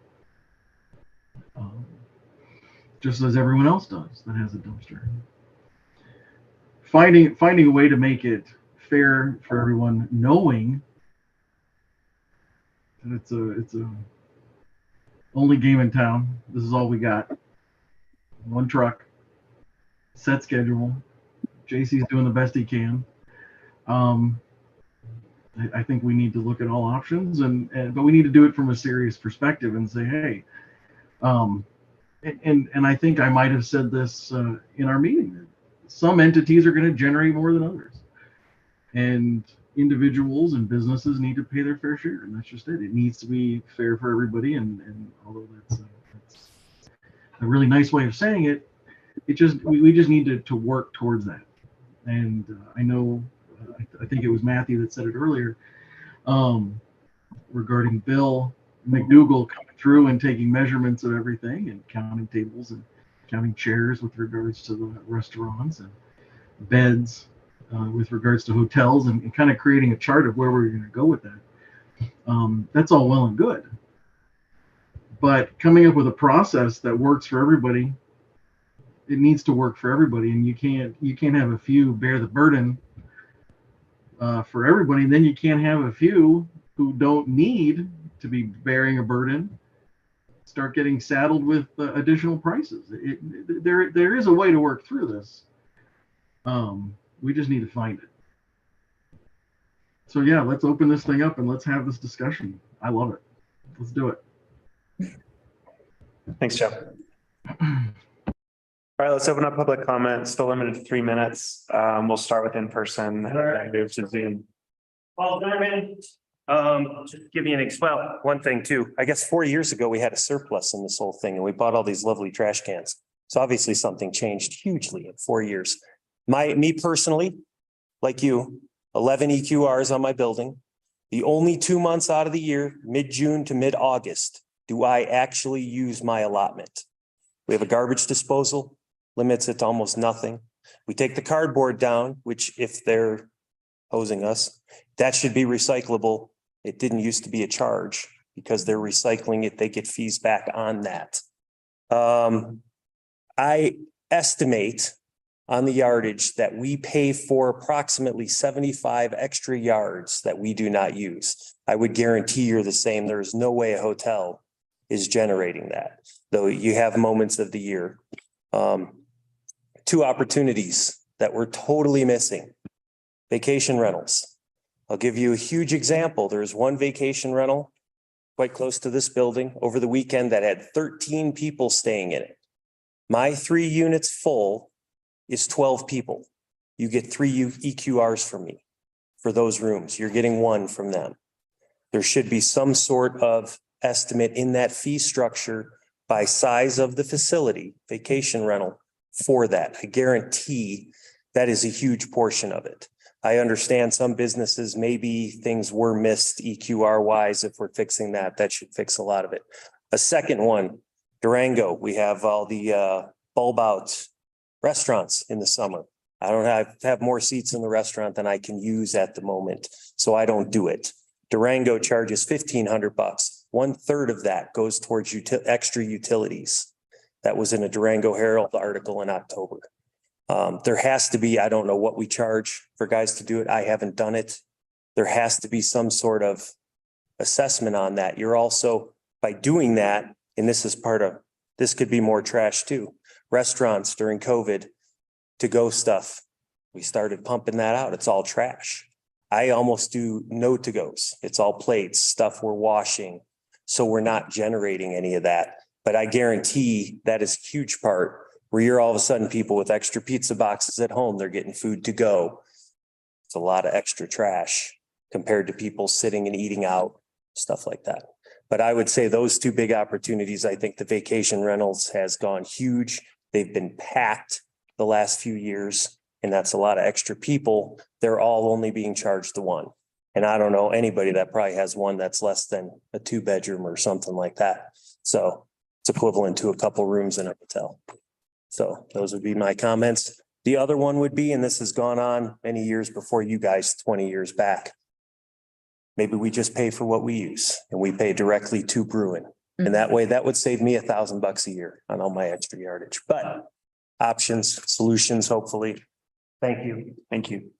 Just as everyone else does that has a dumpster. Finding a way to make it fair for everyone, knowing that it's a only game in town. This is all we got. One truck, set schedule. JC's doing the best he can. I think we need to look at all options, but we need to do it from a serious perspective and say, hey, and I think I might have said this in our meeting, that some entities are going to generate more than others, and individuals and businesses need to pay their fair share, and that's just it. It needs to be fair for everybody, and although that's a really nice way of saying it, we just need to work towards that. And I know, I think it was Matthew that said it earlier, regarding Bill McDougall coming through and taking measurements of everything and counting tables and counting chairs with regards to the restaurants and beds with regards to hotels, and kind of creating a chart of where we're going to go with that. That's all well and good. But coming up with a process that works for everybody, it needs to work for everybody, and you can't have a few bear the burden for everybody, and then you can't have a few who don't need to be bearing a burden start getting saddled with additional prices. There is a way to work through this. We just need to find it. So yeah, let's open this thing up and let's have this discussion. I love it. Let's do it. Thanks, Jeff. All right, let's open up public comment. Still limited to 3 minutes. We'll start with in-person and then move to Zoom. Well, Norman, just give you well, one thing too. I guess 4 years ago, we had a surplus in this whole thing and we bought all these lovely trash cans. So obviously something changed hugely in 4 years. Me personally, like you, 11 EQRs on my building. The only 2 months out of the year, mid-June to mid-August, do I actually use my allotment. We have a garbage disposal, limits it to almost nothing. We take the cardboard down, which if they're hosing us, that should be recyclable. It didn't used to be a charge because they're recycling it. They get fees back on that. I estimate on the yardage that we pay for approximately 75 extra yards that we do not use. I would guarantee you're the same. There's no way a hotel is generating that, though you have moments of the year. 2 opportunities that we're totally missing. Vacation rentals. I'll give you a huge example. There's one vacation rental quite close to this building over the weekend that had 13 people staying in it. My 3 units full is 12 people. You get 3 EQRs from me for those rooms. You're getting 1 from them. There should be some sort of estimate in that fee structure by size of the facility, vacation rental for that. I guarantee that is a huge portion of it. I understand some businesses, maybe things were missed EQR wise. If we're fixing that, that should fix a lot of it. A second one, Durango, we have all the bulb out restaurants in the summer. I don't have more seats in the restaurant than I can use at the moment, so I don't do it. Durango charges $1,500. 1/3 of that goes towards extra utilities. That was in a Durango Herald article in October. There has to be, I don't know what we charge for guys to do it. I haven't done it. There has to be some sort of assessment on that. You're also, by doing that, and this could be more trash too. Restaurants during COVID, to-go stuff, we started pumping that out. It's all trash. I almost do no to-goes. It's all plates, stuff we're washing. So we're not generating any of that. But I guarantee that is a huge part where you're all of a sudden people with extra pizza boxes at home, they're getting food to go. It's a lot of extra trash compared to people sitting and eating out, stuff like that. But I would say those 2 big opportunities, I think the vacation rentals has gone huge. They've been packed the last few years, and that's a lot of extra people. They're all only being charged the 1. And I don't know anybody that probably has one that's less than a 2-bedroom or something like that. So it's equivalent to a couple rooms in a hotel. So those would be my comments. The other one would be, and this has gone on many years before you guys, 20 years back. Maybe we just pay for what we use and we pay directly to Bruin. And that way that would save me $1,000 a year on all my extra yardage, but options, solutions, hopefully. Thank you. Thank you.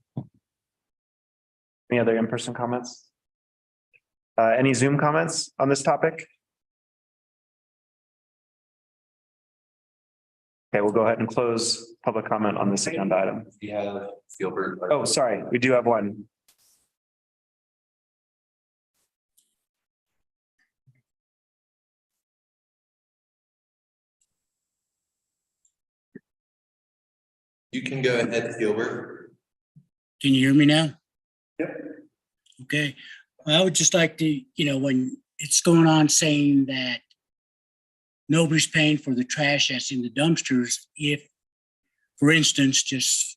Any other in-person comments? Any Zoom comments on this topic? Okay, we'll go ahead and close public comment on this agenda item. We have Gilbert. Oh, sorry, we do have one. You can go ahead, Gilbert. Can you hear me now? Yep. Okay, I would just like to, when it's going on saying that nobody's paying for the trash that's in the dumpsters, if, for instance, just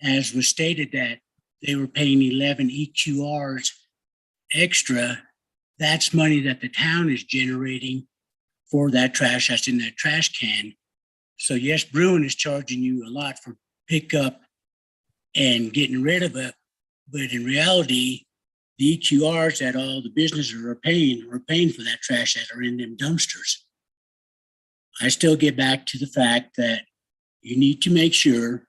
as was stated that they were paying 11 EQRs extra, that's money that the town is generating for that trash that's in that trash can. So yes, Bruin is charging you a lot for pickup and getting rid of it, but in reality, the EQRs that all the businesses are paying for that trash that are in them dumpsters. I still get back to the fact that you need to make sure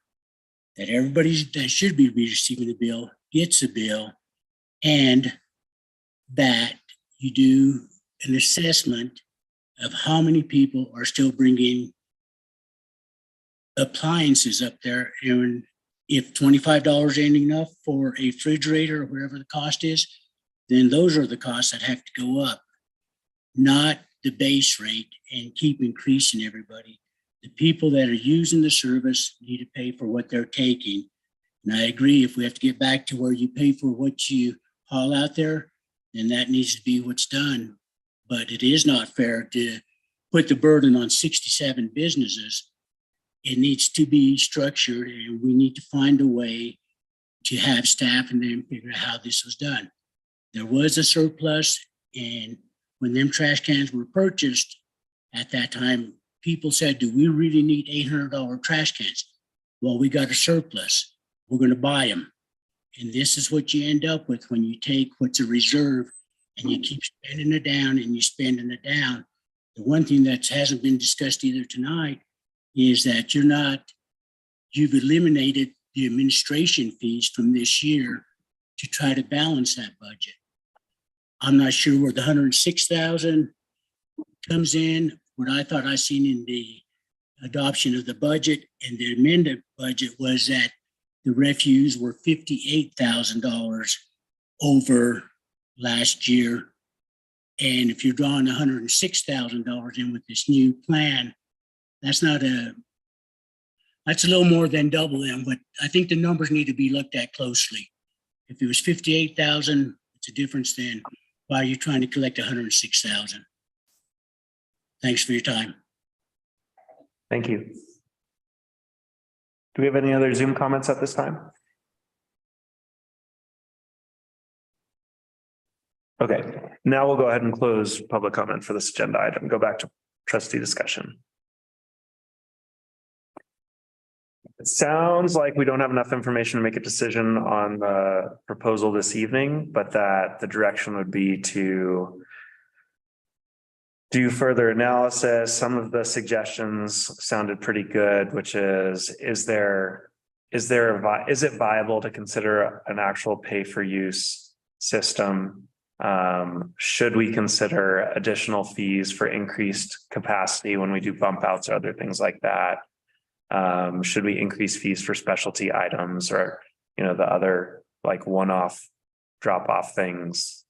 that everybody that should be receiving a bill gets a bill, and that you do an assessment of how many people are still bringing appliances up there. And if $25 ain't enough for a refrigerator or whatever the cost is, then those are the costs that have to go up, not the base rate and keep increasing everybody. The people that are using the service need to pay for what they're taking. And I agree, if we have to get back to where you pay for what you haul out there, then that needs to be what's done. But it is not fair to put the burden on 67 businesses. It needs to be structured, and we need to find a way to have staff and then figure out how this was done. There was a surplus, and when them trash cans were purchased at that time, people said, do we really need $800 trash cans? Well, we got a surplus. We're going to buy them. And this is what you end up with when you take what's a reserve and you keep spending it down and you're spending it down. The one thing that hasn't been discussed either tonight is that you've eliminated the administration fees from this year to try to balance that budget. I'm not sure where the 106,000 comes in. What I thought I seen in the adoption of the budget and the amended budget was that the refuse were $58,000 over last year. And if you're drawing $106,000 in with this new plan, that's a little more than double them, but I think the numbers need to be looked at closely. If it was 58,000, it's a difference then. Why are you trying to collect 106,000? Thanks for your time. Thank you. Do we have any other Zoom comments at this time? Okay, now we'll go ahead and close public comment for this agenda item. Go back to trustee discussion. It sounds like we don't have enough information to make a decision on the proposal this evening, but that the direction would be to do further analysis. Some of the suggestions sounded pretty good, which is it viable to consider an actual pay for use system? Should we consider additional fees for increased capacity when we do bump outs or other things like that? Should we increase fees for specialty items or, the other like one-off drop-off things?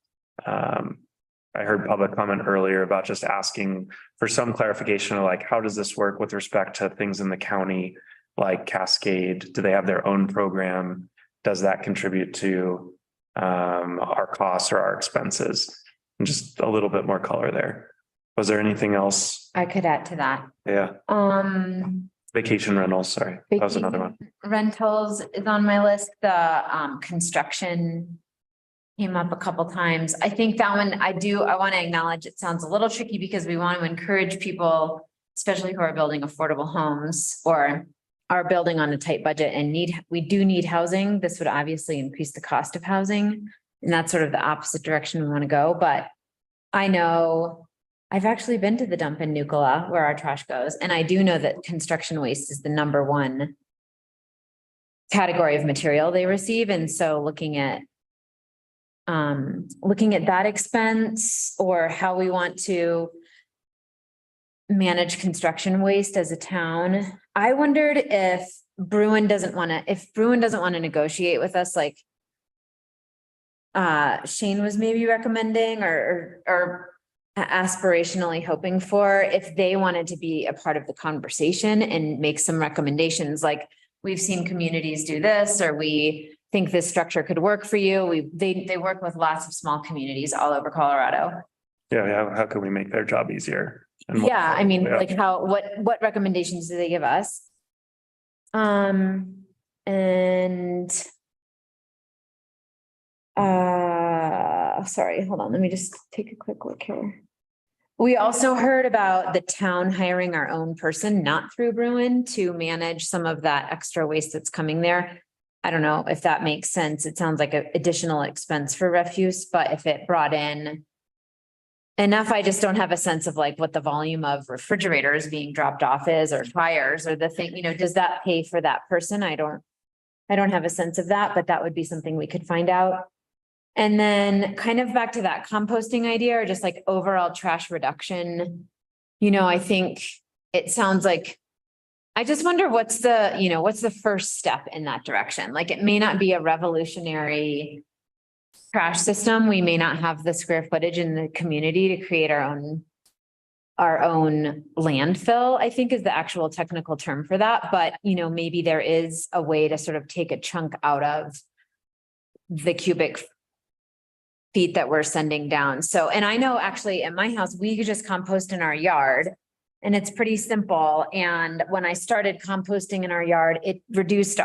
I heard public comment earlier about just asking for some clarification of like, how does this work with respect to things in the county, like Cascade? Do they have their own program? Does that contribute to our costs or our expenses? And just a little bit more color there. Was there anything else? I could add to that. Yeah. Vacation rentals, sorry. That was another one. Rentals is on my list. The construction came up a couple times. I think that one I want to acknowledge it sounds a little tricky because we want to encourage people, especially who are building affordable homes or are building on a tight budget and we do need housing. This would obviously increase the cost of housing. And that's sort of the opposite direction we want to go. But I know I've actually been to the dump in Nucala where our trash goes. And I do know that construction waste is the #1 category of material they receive. And so looking at that expense or how we want to manage construction waste as a town. I wondered if Bruin doesn't want to negotiate with us, like Shane was maybe recommending or aspirationally hoping for, if they wanted to be a part of the conversation and make some recommendations, like we've seen communities do this, or we think this structure could work for you. They work with lots of small communities all over Colorado. Yeah. How can we make their job easier? Yeah, I mean, like what recommendations do they give us? And sorry, hold on. Let me just take a quick look here. We also heard about the town hiring our own person, not through Bruin, to manage some of that extra waste that's coming there. I don't know if that makes sense. It sounds like an additional expense for refuse, but if it brought in enough, I just don't have a sense of like what the volume of refrigerators being dropped off is, or tires, or the thing, does that pay for that person? I don't have a sense of that, but that would be something we could find out. And then kind of back to that composting idea, or just like overall trash reduction. I think it sounds like, I just wonder what's the first step in that direction? Like it may not be a revolutionary trash system. We may not have the square footage in the community to create our own landfill, I think is the actual technical term for that. But, maybe there is a way to sort of take a chunk out of the cubic feet that we're sending down. So, and I know actually at my house, we just compost in our yard. And it's pretty simple. And when I started composting in our yard, it reduced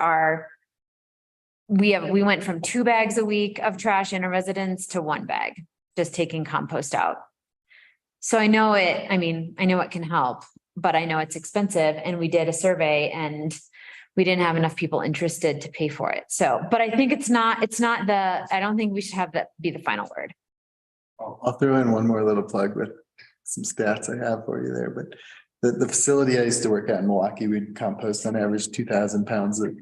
we went from 2 bags a week of trash in a residence to 1 bag, just taking compost out. So I know it can help, but I know it's expensive, and we did a survey and we didn't have enough people interested to pay for it. So, but I think I don't think we should have that be the final word. I'll throw in one more little plug with some stats I have for you there, but the facility I used to work at in Milwaukee, we'd compost on average 2,000 pounds of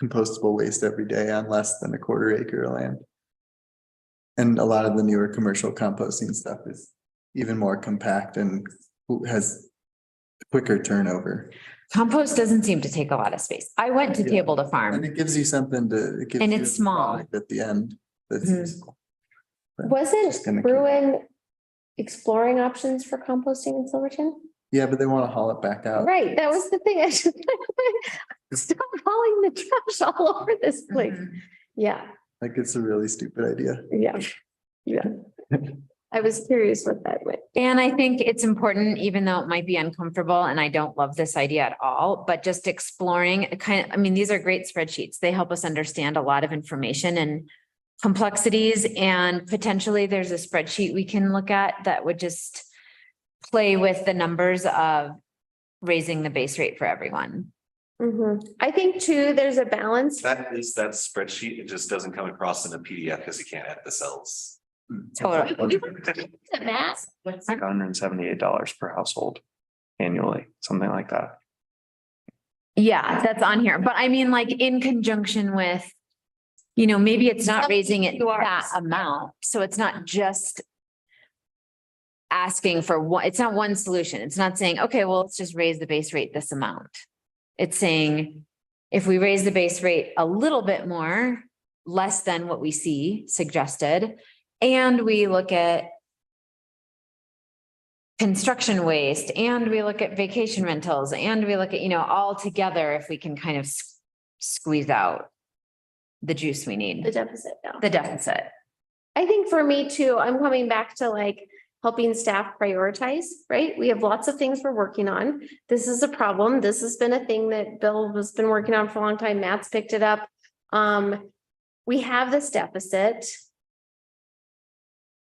compostable waste every day on less than a 1/4 acre of land. And a lot of the newer commercial composting stuff is even more compact and has quicker turnover. Compost doesn't seem to take a lot of space. I went to Table to Farm. And it gives you something to. And it's small. At the end. That's useful. But just gonna Wasn't Bruin exploring options for composting in Silverton? Yeah, but they want to haul it back out. Right, that was the thing. I should stop hauling the trash all over this place. Yeah, Like it's a really stupid idea. yeah. I was curious what that would. And I think it's important, even though it might be uncomfortable, and I don't love this idea at all, but just exploring these are great spreadsheets. They help us understand a lot of information and complexities, and potentially there's a spreadsheet we can look at that would just play with the numbers of raising the base rate for everyone. I think too, there's a balance. That spreadsheet, it just doesn't come across in a PDF because you can't add the cells. Totally. Matt? It's like $178 per household annually, something like that. Yeah, that's on here. But I mean, like in conjunction with, maybe it's not raising it that amount. So it's not just asking for one, it's not one solution. It's not saying, okay, well, let's just raise the base rate this amount. It's saying, if we raise the base rate a little bit more, less than what we see suggested, and we look at construction waste, and we look at vacation rentals, and we look at, all together, if we can kind of squeeze out the juice we need. The deficit. The deficit. I think for me too, I'm coming back to like helping staff prioritize, right? We have lots of things we're working on. This is a problem. This has been a thing that Bill has been working on for a long time. Matt's picked it up. We have this deficit.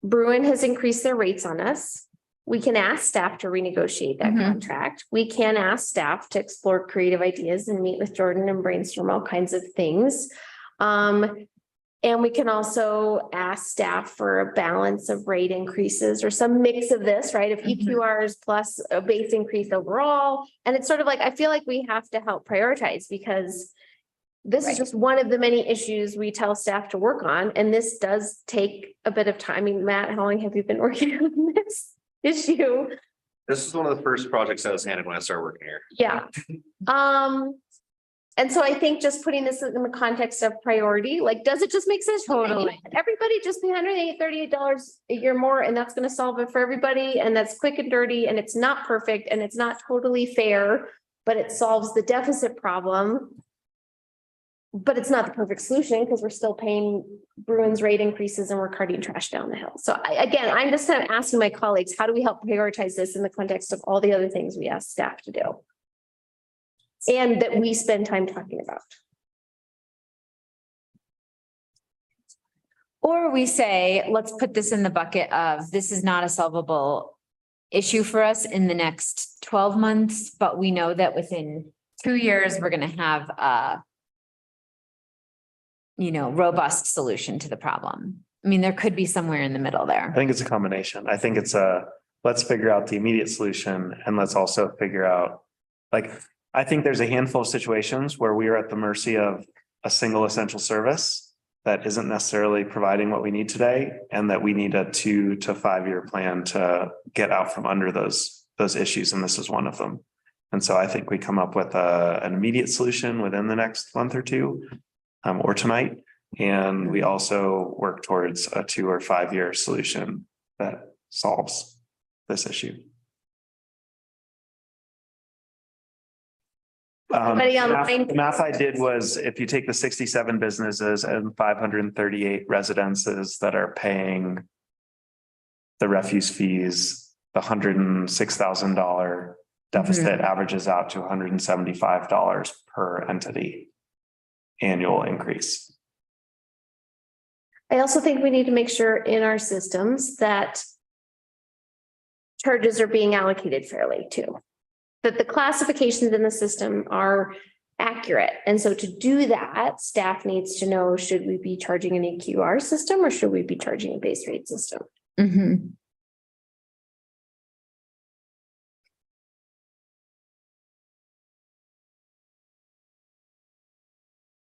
Bruin has increased their rates on us. We can ask staff to renegotiate that contract. We can ask staff to explore creative ideas and meet with Jordan and brainstorm all kinds of things. And we can also ask staff for a balance of rate increases or some mix of this, right? Of EQRs plus a base increase overall. And it's sort of like, I feel like we have to help prioritize, because this is just one of the many issues we tell staff to work on. And this does take a bit of time. I mean, Matt, how long have you been working on this issue? This is one of the first projects I was handed when I started working here. Yeah. And so I think just putting this in the context of priority, like, does it just make sense? Totally. Everybody just pay $138 a year more, and that's going to solve it for everybody. And that's quick and dirty, and it's not perfect, and it's not totally fair, but it solves the deficit problem. But it's not the perfect solution, because we're still paying Bruin's rate increases and we're carting trash down the hill. So I'm just kind of asking my colleagues, how do we help prioritize this in the context of all the other things we ask staff to do? And that we spend time talking about. Or we say, let's put this in the bucket of, this is not a solvable issue for us in the next 12 months, but we know that within 2 years, we're going to have a robust solution to the problem. I mean, there could be somewhere in the middle there. I think it's a combination. I think it's let's figure out the immediate solution, and let's also figure out, I think there's a handful of situations where we are at the mercy of a single essential service that isn't necessarily providing what we need today, and that we need a 2 to 5 year plan to get out from under those issues. And this is one of them. And so I think we come up with an immediate solution within the next month or two, or tonight. And we also work towards a 2 or 5 year solution that solves this issue. Anybody on the math- line? the math I did was if you take the 67 businesses and 538 residences that are paying the refuse fees, the $106,000 deficit averages out to $175 per entity annual increase. I also think we need to make sure in our systems that charges are being allocated fairly too. That the classifications in the system are accurate. And so to do that, staff needs to know, should we be charging an EQR system or should we be charging a base rate system? Mhm.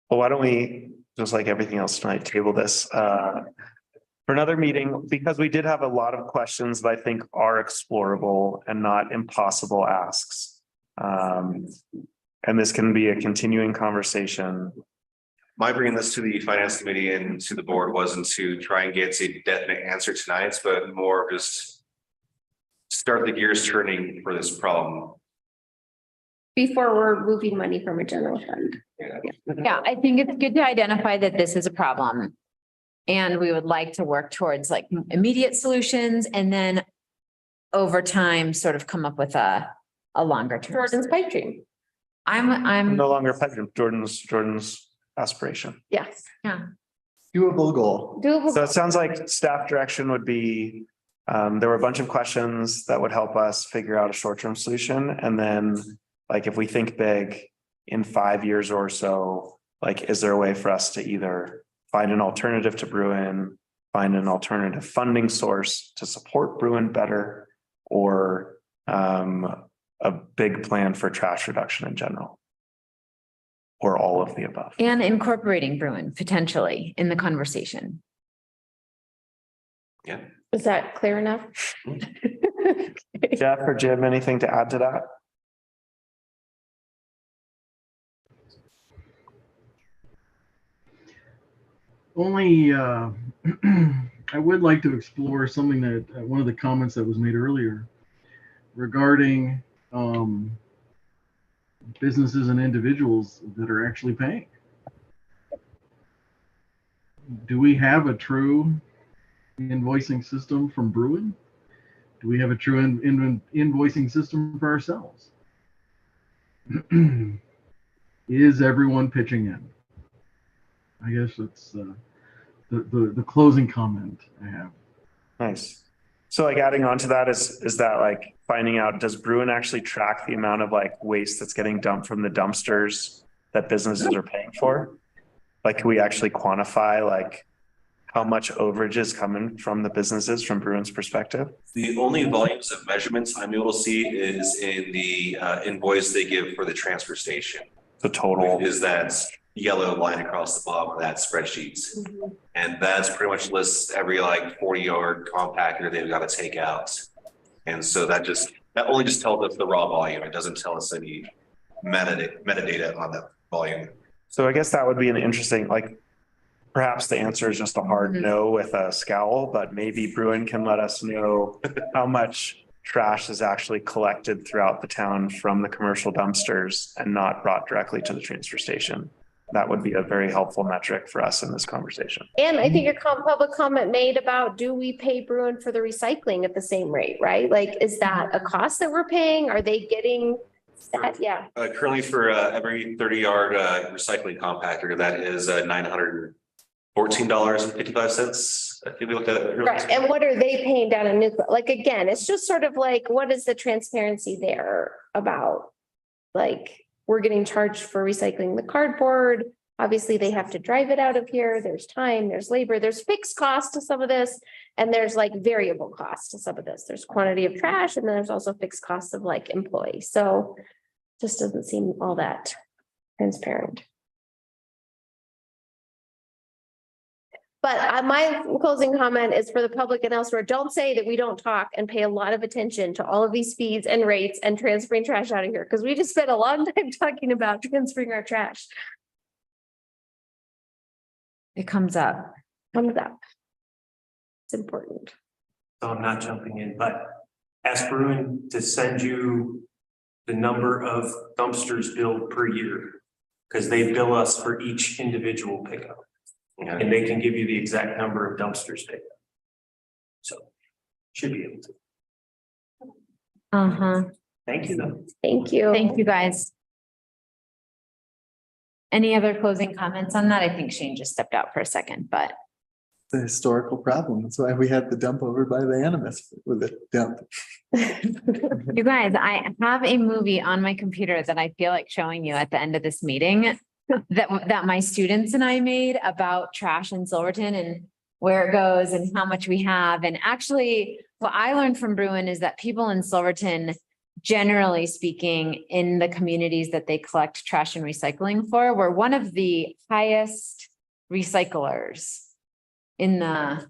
Well, why don't we, just like everything else tonight, table this for another meeting, because we did have a lot of questions that I think are explorable and not impossible asks. And this can be a continuing conversation. My bringing this to the finance committee and to the board wasn't to try and get a definite answer tonight, but more just start the gears turning for this problem. Before we're moving money from a general fund. Yeah, I think it's good to identify that this is a problem. And we would like to work towards like immediate solutions and then over time, sort of come up with a longer term. Jordan's pipe dream. I'm No longer Jordan's aspiration. Yes. Yeah. Doable goal. Doable. So it sounds like staff direction would be, there were a bunch of questions that would help us figure out a short-term solution. And then like, if we think big in 5 years or so, like, is there a way for us to either find an alternative to Bruin, find an alternative funding source to support Bruin better, or a big plan for trash reduction in general? Or all of the above? And incorporating Bruin potentially in the conversation. Yeah. Is that clear enough? Jeff or Jim, anything to add to that? Only, I would like to explore something that, one of the comments that was made earlier regarding businesses and individuals that are actually paying. Do we have a true invoicing system from Bruin? Do we have a true invoicing system for ourselves? Is everyone pitching in? I guess it's the closing comment I have. Nice. So like adding on to that is that like finding out, does Bruin actually track the amount of like waste that's getting dumped from the dumpsters that businesses are paying for? Like, can we actually quantify like how much overage is coming from the businesses from Bruin's perspective? The only volumes of measurements I'm able to see is in the invoice they give for the transfer station. The total is that yellow line across the bottom of that spreadsheet. And that's pretty much lists every like 40-yard compactor they've got to take out. And so that only just tells us the raw volume. It doesn't tell us any metadata on that volume. So I guess that would be an interesting, like, perhaps the answer is just a hard no with a scowl, but maybe Bruin can let us know how much trash is actually collected throughout the town from the commercial dumpsters and not brought directly to the transfer station. That would be a very helpful metric for us in this conversation. And I think your public comment made about, do we pay Bruin for the recycling at the same rate, right? Like, is that a cost that we're paying? Are they getting that? Yeah. Currently for every 30-yard recycling compactor, that is $914.55. I think we looked at it. Right. And what are they paying down in Newport? Like, again, it's just sort of like, what is the transparency there about? Like, we're getting charged for recycling the cardboard. Obviously, they have to drive it out of here. There's time, there's labor, there's fixed cost to some of this, and there's like variable cost to some of this. There's quantity of trash, and then there's also fixed costs of like employees. So just doesn't seem all that transparent. But my closing comment is for the public and elsewhere. Don't say that we don't talk and pay a lot of attention to all of these fees and rates and transferring trash out of here, because we just spent a long time talking about transferring our trash. It comes up. Comes up. It's important. So I'm not jumping in, but ask Bruin to send you the number of dumpsters billed per year. Because they bill us for each individual pickup. And they can give you the exact number of dumpsters picked up. So should be able to. Thank you though. Thank you. Thank you, guys. Any other closing comments on that? I think Shane just stepped out for a second, but. The historical problem. That's why we had the dump over by the Animus with the dump. You guys, I have a movie on my computer that I feel like showing you at the end of this meeting that my students and I made about trash in Silverton and where it goes and how much we have. And actually, what I learned from Bruin is that people in Silverton, generally speaking, in the communities that they collect trash and recycling for, were one of the highest recyclers in the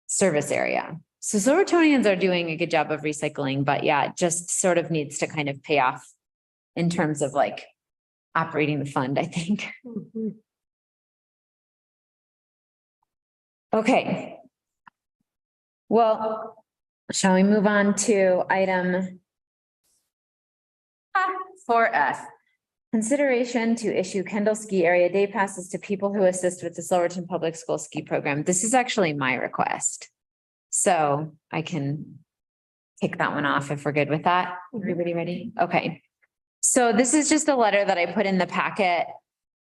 service area. So Silvertonians are doing a good job of recycling, but yeah, it just sort of needs to kind of pay off in terms of like operating the fund, I think. Okay. Well, shall we move on to item 4F? Consideration to issue Kendall Ski Area Day Passes to people who assist with the Silverton Public School Ski Program. This is actually my request. So I can take that one off if we're good with that. Everybody ready? Okay. So this is just a letter that I put in the packet.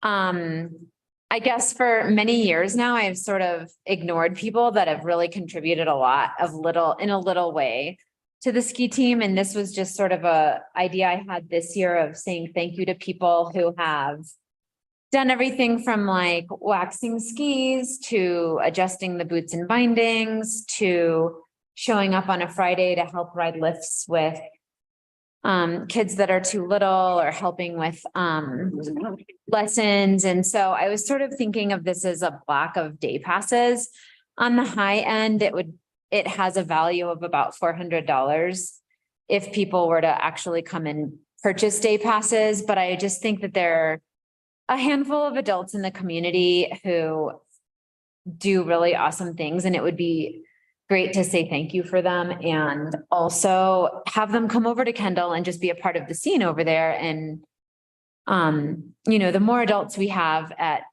I guess for many years now, I've sort of ignored people that have really contributed a lot of in a little way to the ski team. And this was just sort of a idea I had this year of saying thank you to people who have done everything from like waxing skis to adjusting the boots and bindings to showing up on a Friday to help ride lifts with kids that are too little or helping with lessons. And so I was sort of thinking of this as a block of day passes. On the high end, it has a value of about $400 if people were to actually come and purchase day passes. But I just think that there are a handful of adults in the community who do really awesome things, and it would be great to say thank you for them and also have them come over to Kendall and just be a part of the scene over there. And, the more adults we have at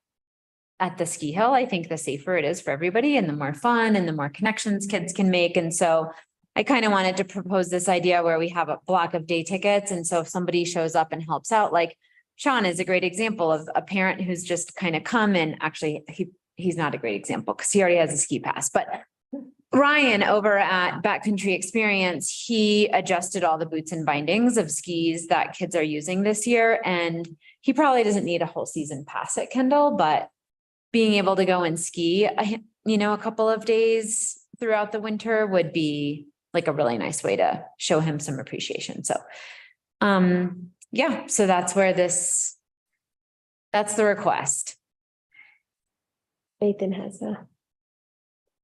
the ski hill, I think the safer it is for everybody and the more fun and the more connections kids can make. And so I kind of wanted to propose this idea where we have a block of day tickets. And so if somebody shows up and helps out, like Sean is a great example of a parent who's just kind of come, and actually he's not a great example because he already has a ski pass, but Ryan over at Backcountry Experience, he adjusted all the boots and bindings of skis that kids are using this year. And he probably doesn't need a whole season pass at Kendall, but being able to go and ski, a couple of days throughout the winter would be like a really nice way to show him some appreciation. So, so that's where that's the request. Nathan has a.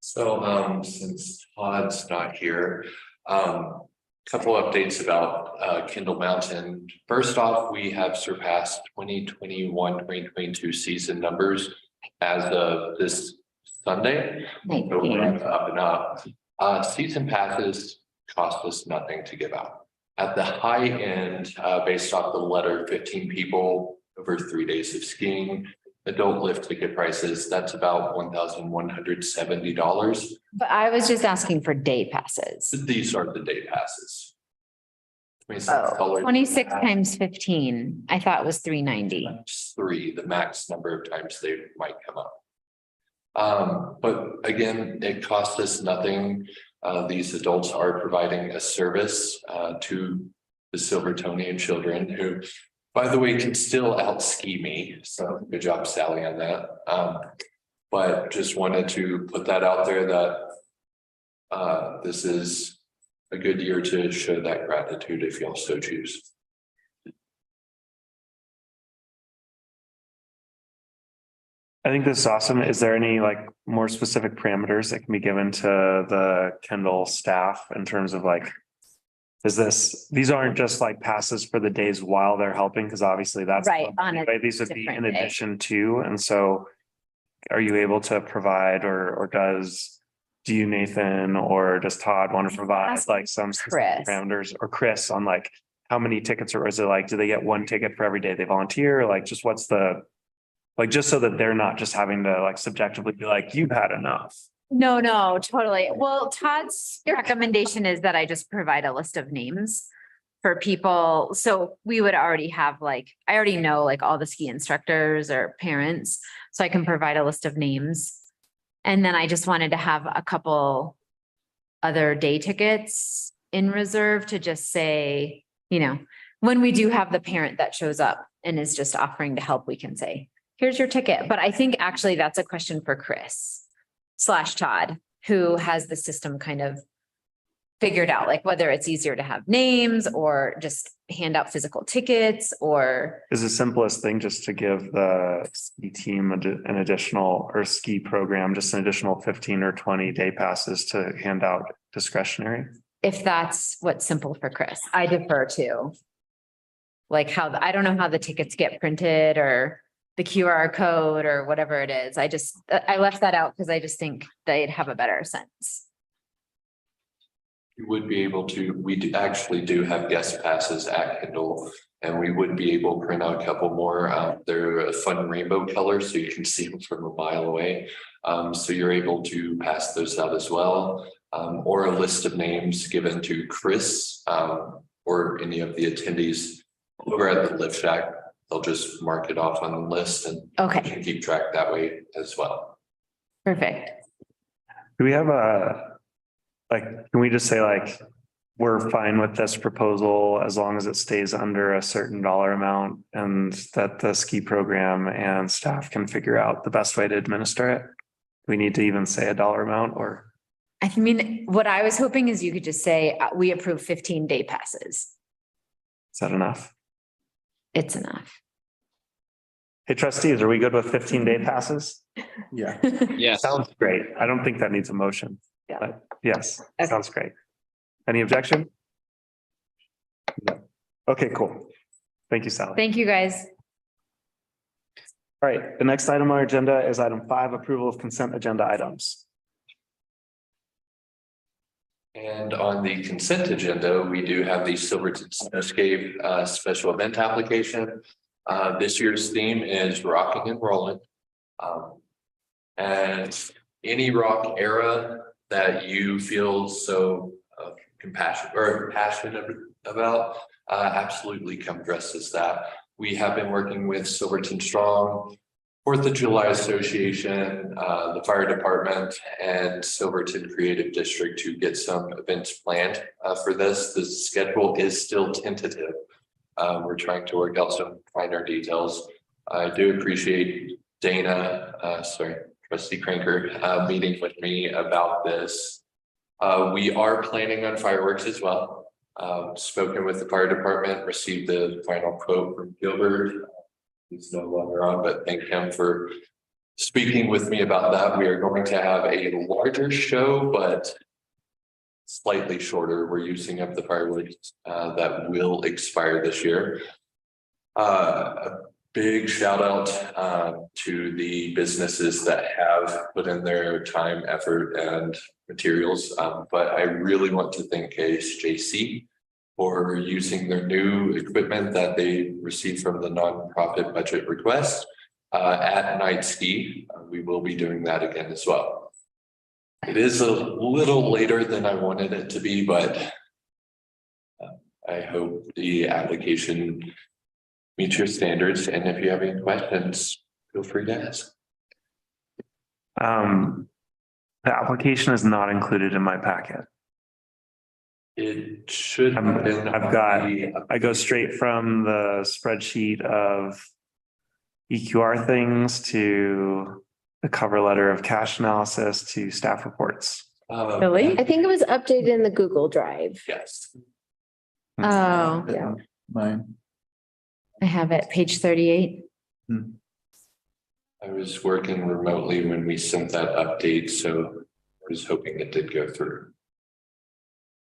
So, since Todd's not here, couple updates about Kendall Mountain. First off, we have surpassed 2021-2022 season numbers as of this Sunday. So we're up and up. Season passes cost us nothing to give out. At the high end, based off the letter, 15 people over 3 days of skiing. Adult lift ticket prices, that's about $1,170. But I was just asking for day passes. These are the day passes. Oh, 26 times 15. I thought it was 390. Three, the max number of times they might come up. But again, it cost us nothing. These adults are providing a service to the Silvertonian children who, by the way, can still out ski me. So good job, Sally, on that. But just wanted to put that out there that this is a good year to show that gratitude if y'all so choose. I think this is awesome. Is there any like more specific parameters that can be given to the Kendall staff in terms of like, these aren't just like passes for the days while they're helping, because obviously that's right on it. These would be in addition to, and so are you able to provide or do you, Nathan, or does Todd want to provide like some specific parameters, or Chris, on like how many tickets, or is it like, do they get one ticket for every day they volunteer? Like, just what's the, like, just so that they're not just having to like subjectively be like, you've had enough. No, totally. Well, Todd's recommendation is that I just provide a list of names for people. So we would already have like, I already know like all the ski instructors or parents, so I can provide a list of names. And then I just wanted to have a couple other day tickets in reserve to just say, you know, when we do have the parent that shows up and is just offering to help, we can say, here's your ticket. But I think actually that's a question for Chris/Todd, who has the system kind of figured out, like whether it's easier to have names or just hand out physical tickets, or Is the simplest thing just to give the ski team an additional, or ski program, just an additional 15 or 20 day passes to hand out discretionary? if that's what's simple for Chris, I defer to. Like how, I don't know how the tickets get printed or the QR code or whatever it is. I left that out because I just think they'd have a better sense. You would be able to, actually do have guest passes at Kindle, and we would be able to print out a couple more. They're a fun rainbow color, so you can see them from a mile away. So you're able to pass those out as well, or a list of names given to Chris or any of the attendees over at the Lift Shack. They'll just mark it off on the list and Okay. you can keep track that way as well. Perfect. Do we have can we just say like, we're fine with this proposal as long as it stays under a certain dollar amount, and that the ski program and staff can figure out the best way to administer it? We need to even say a dollar amount, or? I mean, what I was hoping is you could just say, we approve 15 day passes. Is that enough? It's enough. Hey, trustees, are we good with 15 day passes? Yeah. Yes. Sounds great. I don't think that needs a motion. Yeah. But yes, sounds great. Any objection? No. Okay, cool. Thank you, Sally. Thank you, guys. All right, the next item on our agenda is item 5, approval of consent agenda items. And on the consent agenda, we do have the Silverton Snowscape special event application. This year's theme is rocking and rolling. And any rock era that you feel so compassionate or passionate about, absolutely come dressed as that. We have been working with Silverton Strong, 4th of July Association, the fire department, and Silverton Creative District to get some events planned for this. The schedule is still tentative. We're trying to work out some finer details. I do appreciate Trustee Cranker, meeting with me about this. We are planning on fireworks as well. Spoken with the fire department, received the final quote from Gilbert. He's no longer on, but thank him for speaking with me about that. We are going to have a larger show, but slightly shorter. We're using up the fireworks that will expire this year. A big shout out to the businesses that have put in their time, effort, and materials. But I really want to thank HJC for using their new equipment that they received from the nonprofit budget request at Night Ski. We will be doing that again as well. It is a little later than I wanted it to be, but I hope the application meets your standards. And if you have any questions, feel free to ask. The application is not included in my packet. It should have been. I go straight from the spreadsheet of EQR things to the cover letter of cash analysis to staff reports. Really? I think it was updated in the Google Drive. Yes. Oh, yeah. Mine. I have it, page 38. I was working remotely when we sent that update, so I was hoping it did go through.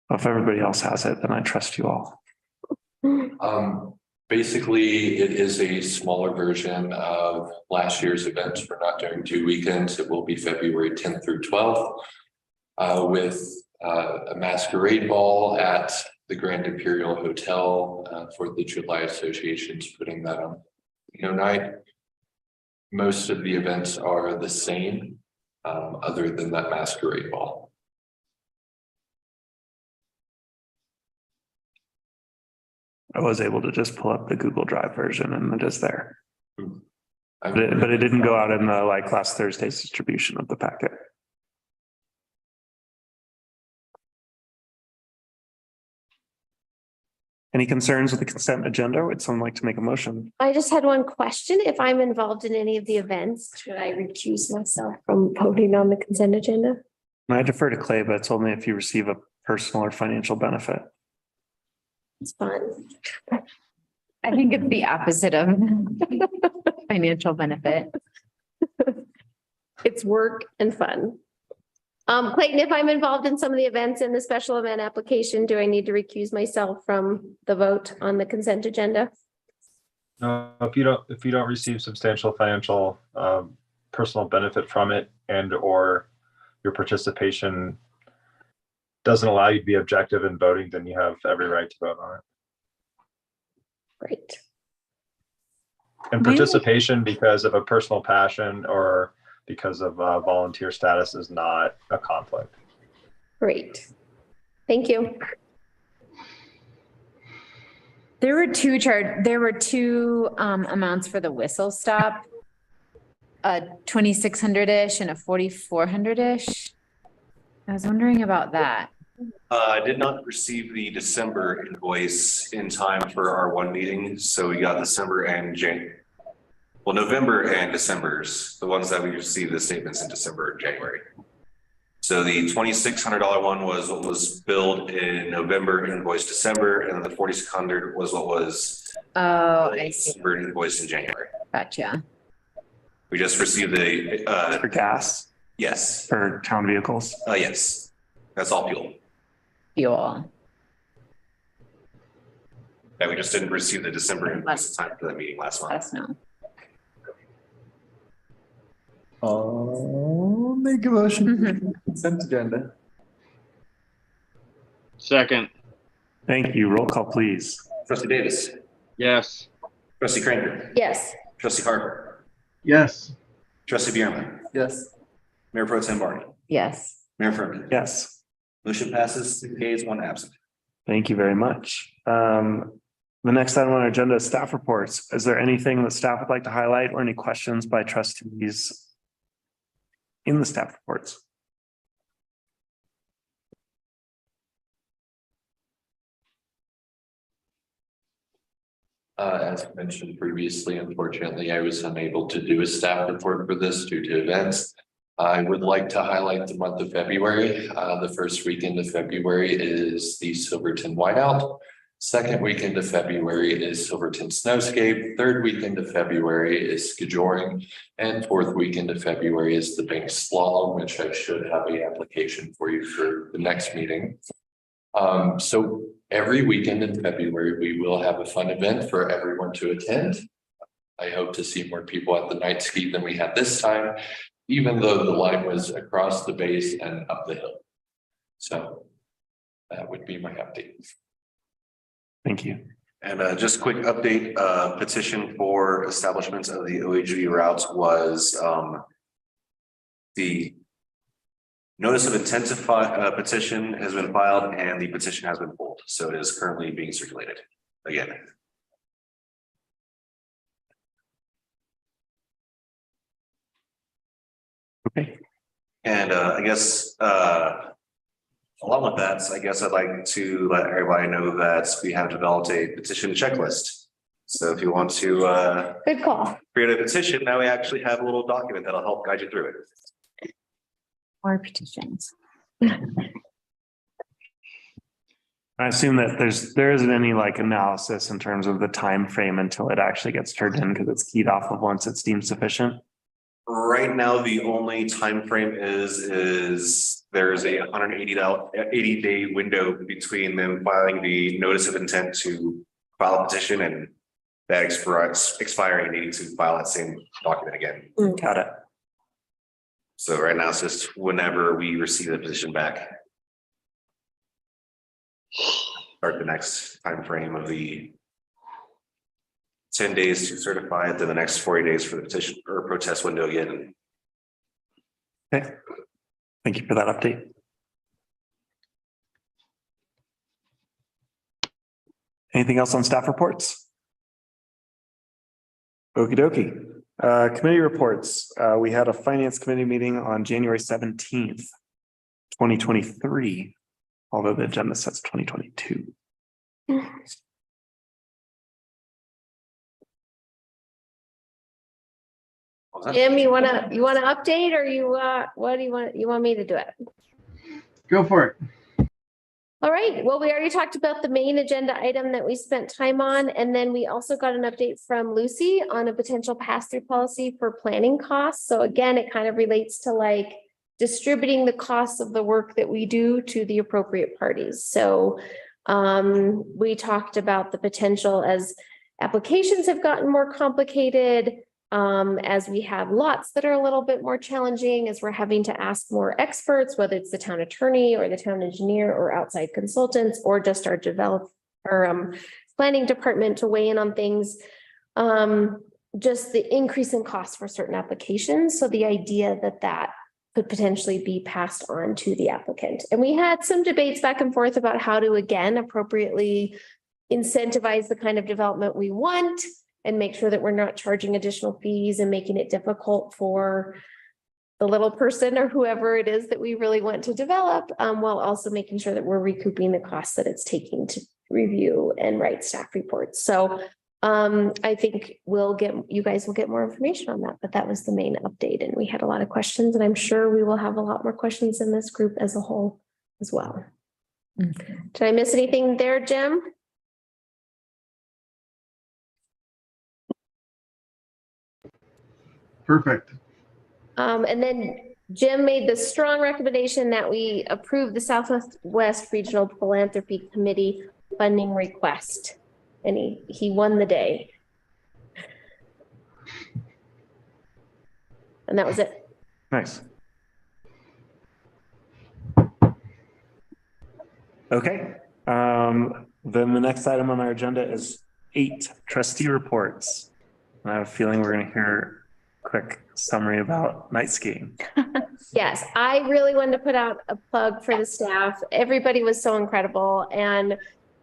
Well, if everybody else has it, then I trust you all. Basically, it is a smaller version of last year's events. We're not doing 2 weekends. It will be February 10th through 12th with a masquerade ball at the Grand Imperial Hotel, Fourth of July Association's putting that on, night. Most of the events are the same, other than that masquerade ball. I was able to just pull up the Google Drive version and it is there. I'm- But it didn't go out in the like last Thursday's distribution of the packet. Any concerns with the consent agenda? Would someone like to make a motion? I just had one question. If I'm involved in any of the events, should I recuse myself from voting on the consent agenda? And I defer to Clay, but it's only if you receive a personal or financial benefit. It's fun. I think it's the opposite of financial benefit. It's work and fun. Clayton, if I'm involved in some of the events in the special event application, do I need to recuse myself from the vote on the consent agenda? No, if you don't receive substantial financial personal benefit from it, and or your participation doesn't allow you to be objective in voting, then you have every right to vote on it. Great. And participation because of a personal passion or because of volunteer status is not a conflict. Great. Thank you. There were two amounts for the whistle stop. A 2,600-ish and a 4,400-ish. I was wondering about that. I did not receive the December invoice in time for our one meeting, so we got December and November and December's, the ones that we received the statements in December and January. So the $2,600 one was what was billed in November, invoiced December, and then the 4,600 was what was I see. December invoiced in January. Gotcha. We just received the For gas? Yes. For town vehicles? Yes. That's all fuel. Fuel. Yeah, we just didn't receive the December invoice in time for that meeting last month. That's no. I'll make a motion for the consent agenda. Second. Thank you. Roll call, please. Trustee Davis. Yes. Trustee Cranker. Yes. Trustee Harper. Yes. Trustee Bierman. Yes. Mayor Pro Tem Barney. Yes. Mayor Ferguson. Yes. Motion passes 6 yeas, 1 absent. Thank you very much. The next item on our agenda is staff reports. Is there anything that staff would like to highlight or any questions by trustees in the staff reports? As mentioned previously, unfortunately, I was unable to do a staff report for this due to events. I would like to highlight the month of February. The first weekend of February is the Silverton Whiteout. Second weekend of February is Silverton Snowscape. Third weekend of February is Skijoring. And fourth weekend of February is the Bank Slalom, which I should have an application for you for the next meeting. So every weekend in February, we will have a fun event for everyone to attend. I hope to see more people at the night ski than we had this time, even though the line was across the base and up the hill. So that would be my update. Thank you. And just a quick update, petition for establishments of the OHV routes was the notice of intent to petition has been filed and the petition has been pulled. So it is currently being circulated again. Okay. And I guess along with that, I guess I'd like to let everybody know that we have developed a petition checklist. So if you want to Good call. create a petition, now we actually have a little document that'll help guide you through it. More petitions. I assume that there isn't any like analysis in terms of the time frame until it actually gets turned in because it's keyed off of once it's deemed sufficient. Right now, the only time frame is there's a 80-day window between them filing the notice of intent to file a petition and that expiring needing to file that same document again. Got it. So right now it's just whenever we receive the petition back. start the next time frame of the 10 days to certify it, then the next 40 days for the petition or protest window again. Okay. Thank you for that update. Anything else on staff reports? Okie dokie. Committee reports. We had a finance committee meeting on January 17th, 2023, although the agenda says 2022. Jim, you wanna update or what do you want me to do it? Go for it. All right, well, we already talked about the main agenda item that we spent time on, and then we also got an update from Lucy on a potential pass-through policy for planning costs. So again, it kind of relates to like distributing the costs of the work that we do to the appropriate parties. So we talked about the potential as applications have gotten more complicated, as we have lots that are a little bit more challenging, as we're having to ask more experts, whether it's the town attorney or the town engineer or outside consultants, or just our planning department to weigh in on things. Just the increase in costs for certain applications. So the idea that could potentially be passed on to the applicant. And we had some debates back and forth about how to, again, appropriately incentivize the kind of development we want and make sure that we're not charging additional fees and making it difficult for the little person or whoever it is that we really want to develop, while also making sure that we're recouping the costs that it's taking to review and write staff reports. So I think you guys will get more information on that, but that was the main update. And we had a lot of questions, and I'm sure we will have a lot more questions in this group as a whole as well. Okay. Did I miss anything there, Jim? Perfect. And then Jim made the strong recommendation that we approve the Southwest Regional Philanthropy Committee funding request. And he won the day. And that was it. Nice. Okay. Then the next item on our agenda is 8 trustee reports. And I have a feeling we're going to hear a quick summary about night skiing. Yes, I really wanted to put out a plug for the staff. Everybody was so incredible. And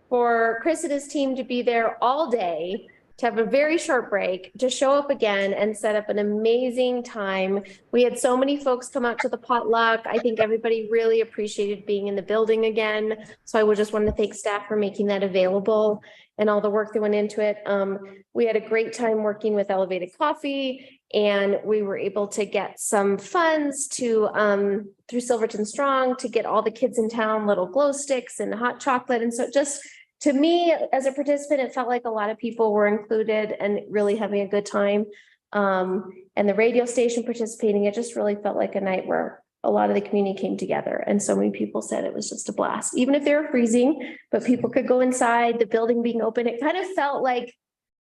for Chris and his team to be there all day, to have a very short break, to show up again and set up an amazing time. We had so many folks come out to the potluck. I think everybody really appreciated being in the building again. So I would just want to thank staff for making that available and all the work that went into it. We had a great time working with Elevated Coffee, and we were able to get some funds to through Silverton Strong to get all the kids in town little glow sticks and hot chocolate. And so just to me, as a participant, it felt like a lot of people were included and really having a good time. And the radio station participating, it just really felt like a night where a lot of the community came together. And so many people said it was just a blast, even if they were freezing, but people could go inside, the building being open. It kind of felt like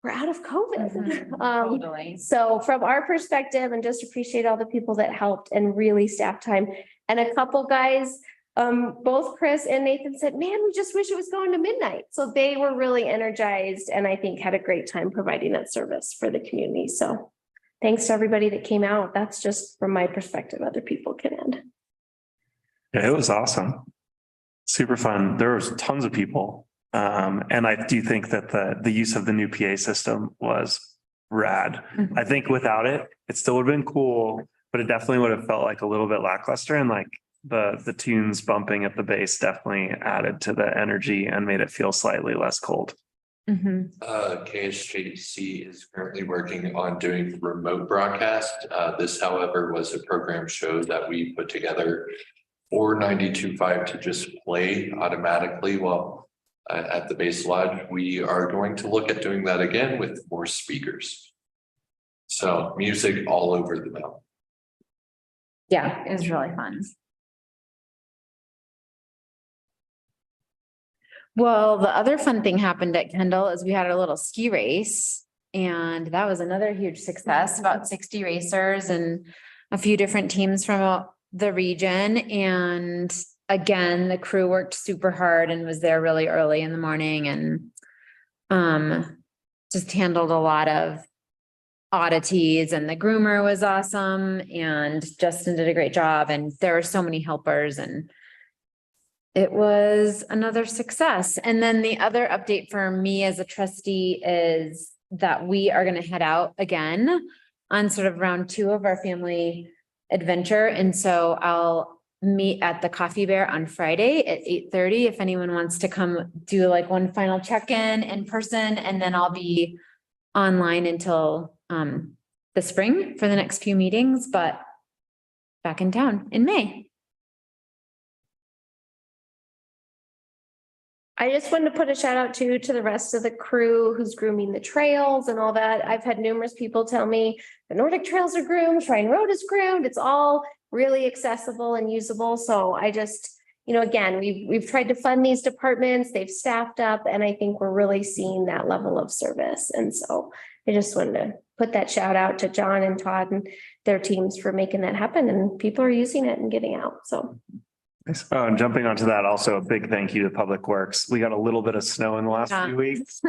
we're out of COVID. Totally. So from our perspective, and just appreciate all the people that helped and really staff time. And a couple guys, both Chris and Nathan said, man, we just wish it was going to midnight. So they were really energized and I think had a great time providing that service for the community. So thanks to everybody that came out. That's just from my perspective. Other people can add. Yeah, it was awesome. Super fun. There was tons of people. And I do think that the use of the new PA system was rad. I think without it, it still would have been cool, but it definitely would have felt like a little bit lackluster, and like the tunes bumping at the bass definitely added to the energy and made it feel slightly less cold. KSJC is currently working on doing remote broadcast. This, however, was a program show that we put together for 92.5 to just play automatically while at the base lodge. We are going to look at doing that again with more speakers. So music all over the mountain. Yeah, it was really fun. Well, the other fun thing happened at Kendall is we had a little ski race, and that was another huge success. About 60 racers and a few different teams from the region, and again, the crew worked super hard and was there really early in the morning and just handled a lot of oddities, and the groomer was awesome and Justin did a great job, and there were so many helpers, and it was another success. And then the other update for me as a trustee is that we are going to head out again on sort of round 2 of our family adventure. And so I'll meet at the Coffee Bear on Friday at 8:30 if anyone wants to come do like one final check-in in person, and then I'll be online until the spring for the next few meetings, but back in town in May. I just wanted to put a shout out to the rest of the crew who's grooming the trails and all that. I've had numerous people tell me the Nordic trails are groomed, Shrine Road is groomed. It's all really accessible and usable. So I just, again, we've tried to fund these departments. They've staffed up, and I think we're really seeing that level of service. And so I just wanted to put that shout out to John and Todd and their teams for making that happen, and people are using it and getting out. So. Oh, and jumping onto that, also a big thank you to Public Works. We got a little bit of snow in the last few weeks,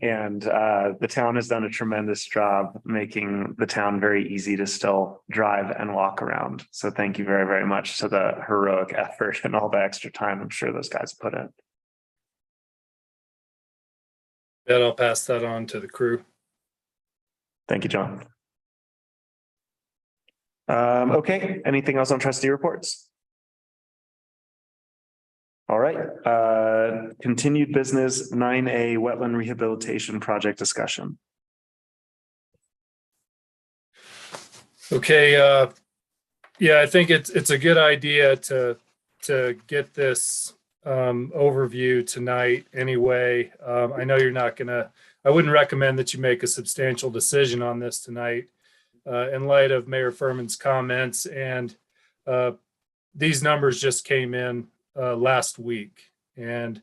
and the town has done a tremendous job making the town very easy to still drive and walk around. So thank you very, very much to the heroic effort and all the extra time I'm sure those guys put in. Then I'll pass that on to the crew. Thank you, John. Okay, anything else on trustee reports? All right, continued business 9A wetland rehabilitation project discussion. Okay, yeah, I think it's a good idea to get this overview tonight anyway. I know you're not gonna, I wouldn't recommend that you make a substantial decision on this tonight in light of Mayor Furman's comments, and these numbers just came in last week, and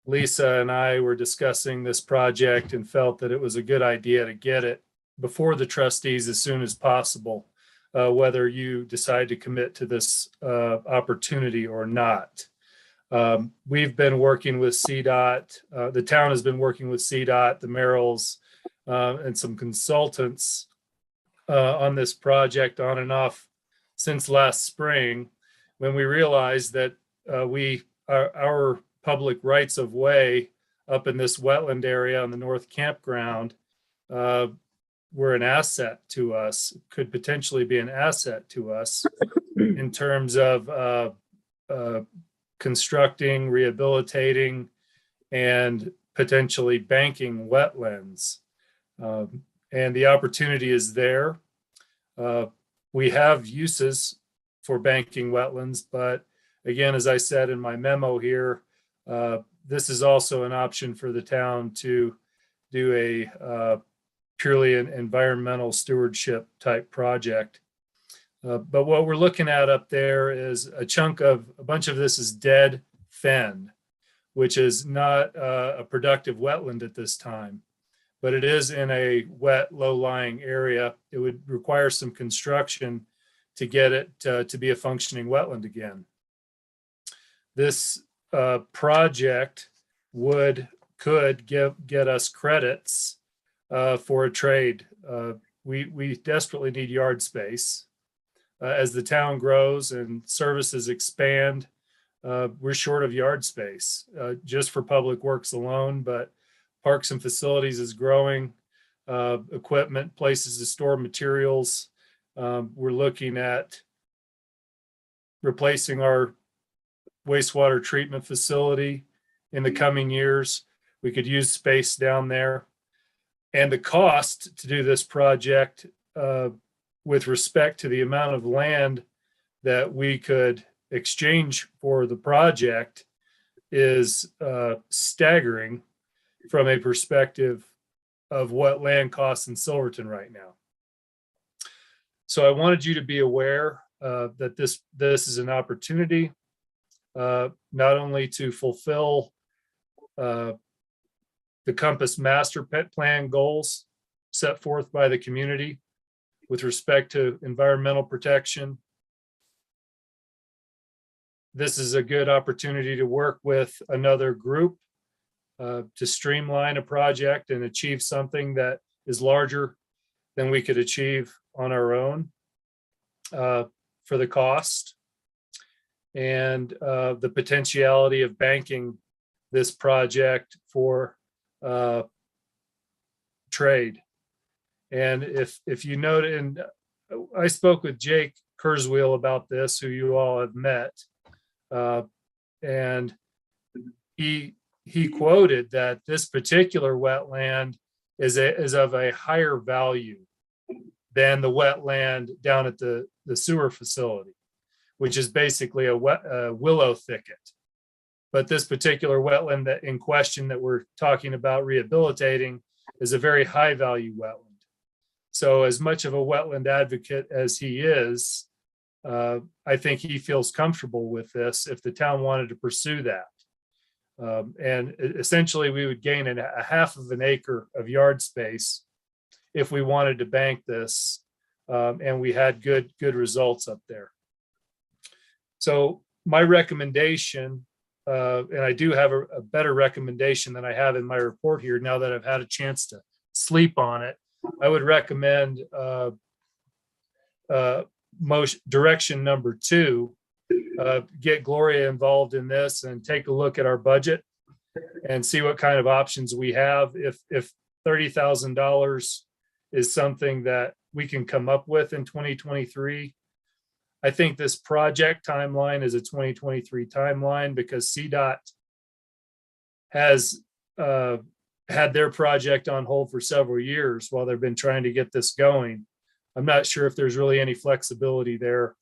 Lisa and I were discussing this project and felt that it was a good idea to get it before the trustees as soon as possible, whether you decide to commit to this opportunity or not. We've been working with CDOT. The town has been working with CDOT, the Merrills, and some consultants on this project on and off since last spring, when we realized that our public rights of way up in this wetland area on the North Campground were an asset to us, could potentially be an asset to us in terms of constructing, rehabilitating, and potentially banking wetlands. And the opportunity is there. We have uses for banking wetlands, but again, as I said in my memo here, this is also an option for the town to do a purely an environmental stewardship type project. But what we're looking at up there is a bunch of this is dead fen, which is not a productive wetland at this time, but it is in a wet, low-lying area. It would require some construction to get it to be a functioning wetland again. This project could get us credits for a trade. We desperately need yard space. As the town grows and services expand, we're short of yard space just for public works alone, but parks and facilities is growing, equipment, places to store materials. We're looking at replacing our wastewater treatment facility in the coming years. We could use space down there. And the cost to do this project with respect to the amount of land that we could exchange for the project is staggering from a perspective of what land costs in Silverton right now. So I wanted you to be aware that this is an opportunity not only to fulfill the Compass Master Plan goals set forth by the community with respect to environmental protection, this is a good opportunity to work with another group to streamline a project and achieve something that is larger than we could achieve on our own for the cost and the potentiality of banking this project for trade. And if you note, and I spoke with Jake Kurzweil about this, who you all have met, and he quoted that this particular wetland is of a higher value than the wetland down at the sewer facility, which is basically a willow thicket. But this particular wetland that in question that we're talking about rehabilitating is a very high value wetland. So as much of a wetland advocate as he is, I think he feels comfortable with this if the town wanted to pursue that. And essentially we would gain a half of an acre of yard space if we wanted to bank this, and we had good results up there. So my recommendation, and I do have a better recommendation than I have in my report here now that I've had a chance to sleep on it. I would recommend direction number 2, get Gloria involved in this and take a look at our budget and see what kind of options we have. If $30,000 is something that we can come up with in 2023, I think this project timeline is a 2023 timeline because CDOT has had their project on hold for several years while they've been trying to get this going. I'm not sure if there's really any flexibility there.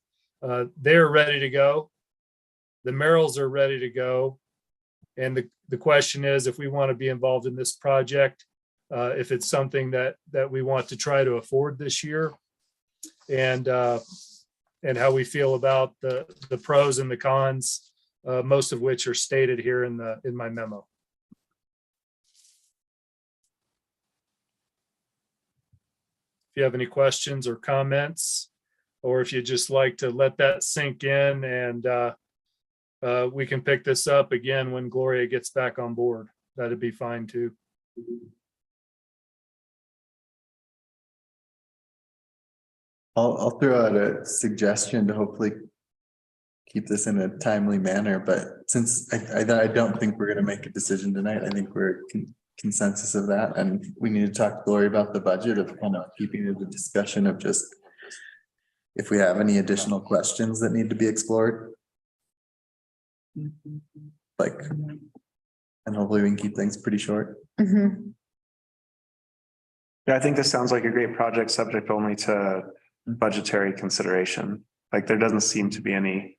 They're ready to go. The Merrills are ready to go. And the question is, if we want to be involved in this project, if it's something that we want to try to afford this year, and how we feel about the pros and the cons, most of which are stated here in my memo. If you have any questions or comments, or if you just like to let that sink in, and we can pick this up again when Gloria gets back on board, that'd be fine too. I'll throw out a suggestion to hopefully keep this in a timely manner, but since I don't think we're gonna make a decision tonight, I think we're consensus of that, and we need to talk to Gloria about the budget of kind of keeping the discussion of just if we have any additional questions that need to be explored. Like, and hopefully we can keep things pretty short. Mm-hmm. Yeah, I think this sounds like a great project subject only to budgetary consideration. Like there doesn't seem to be any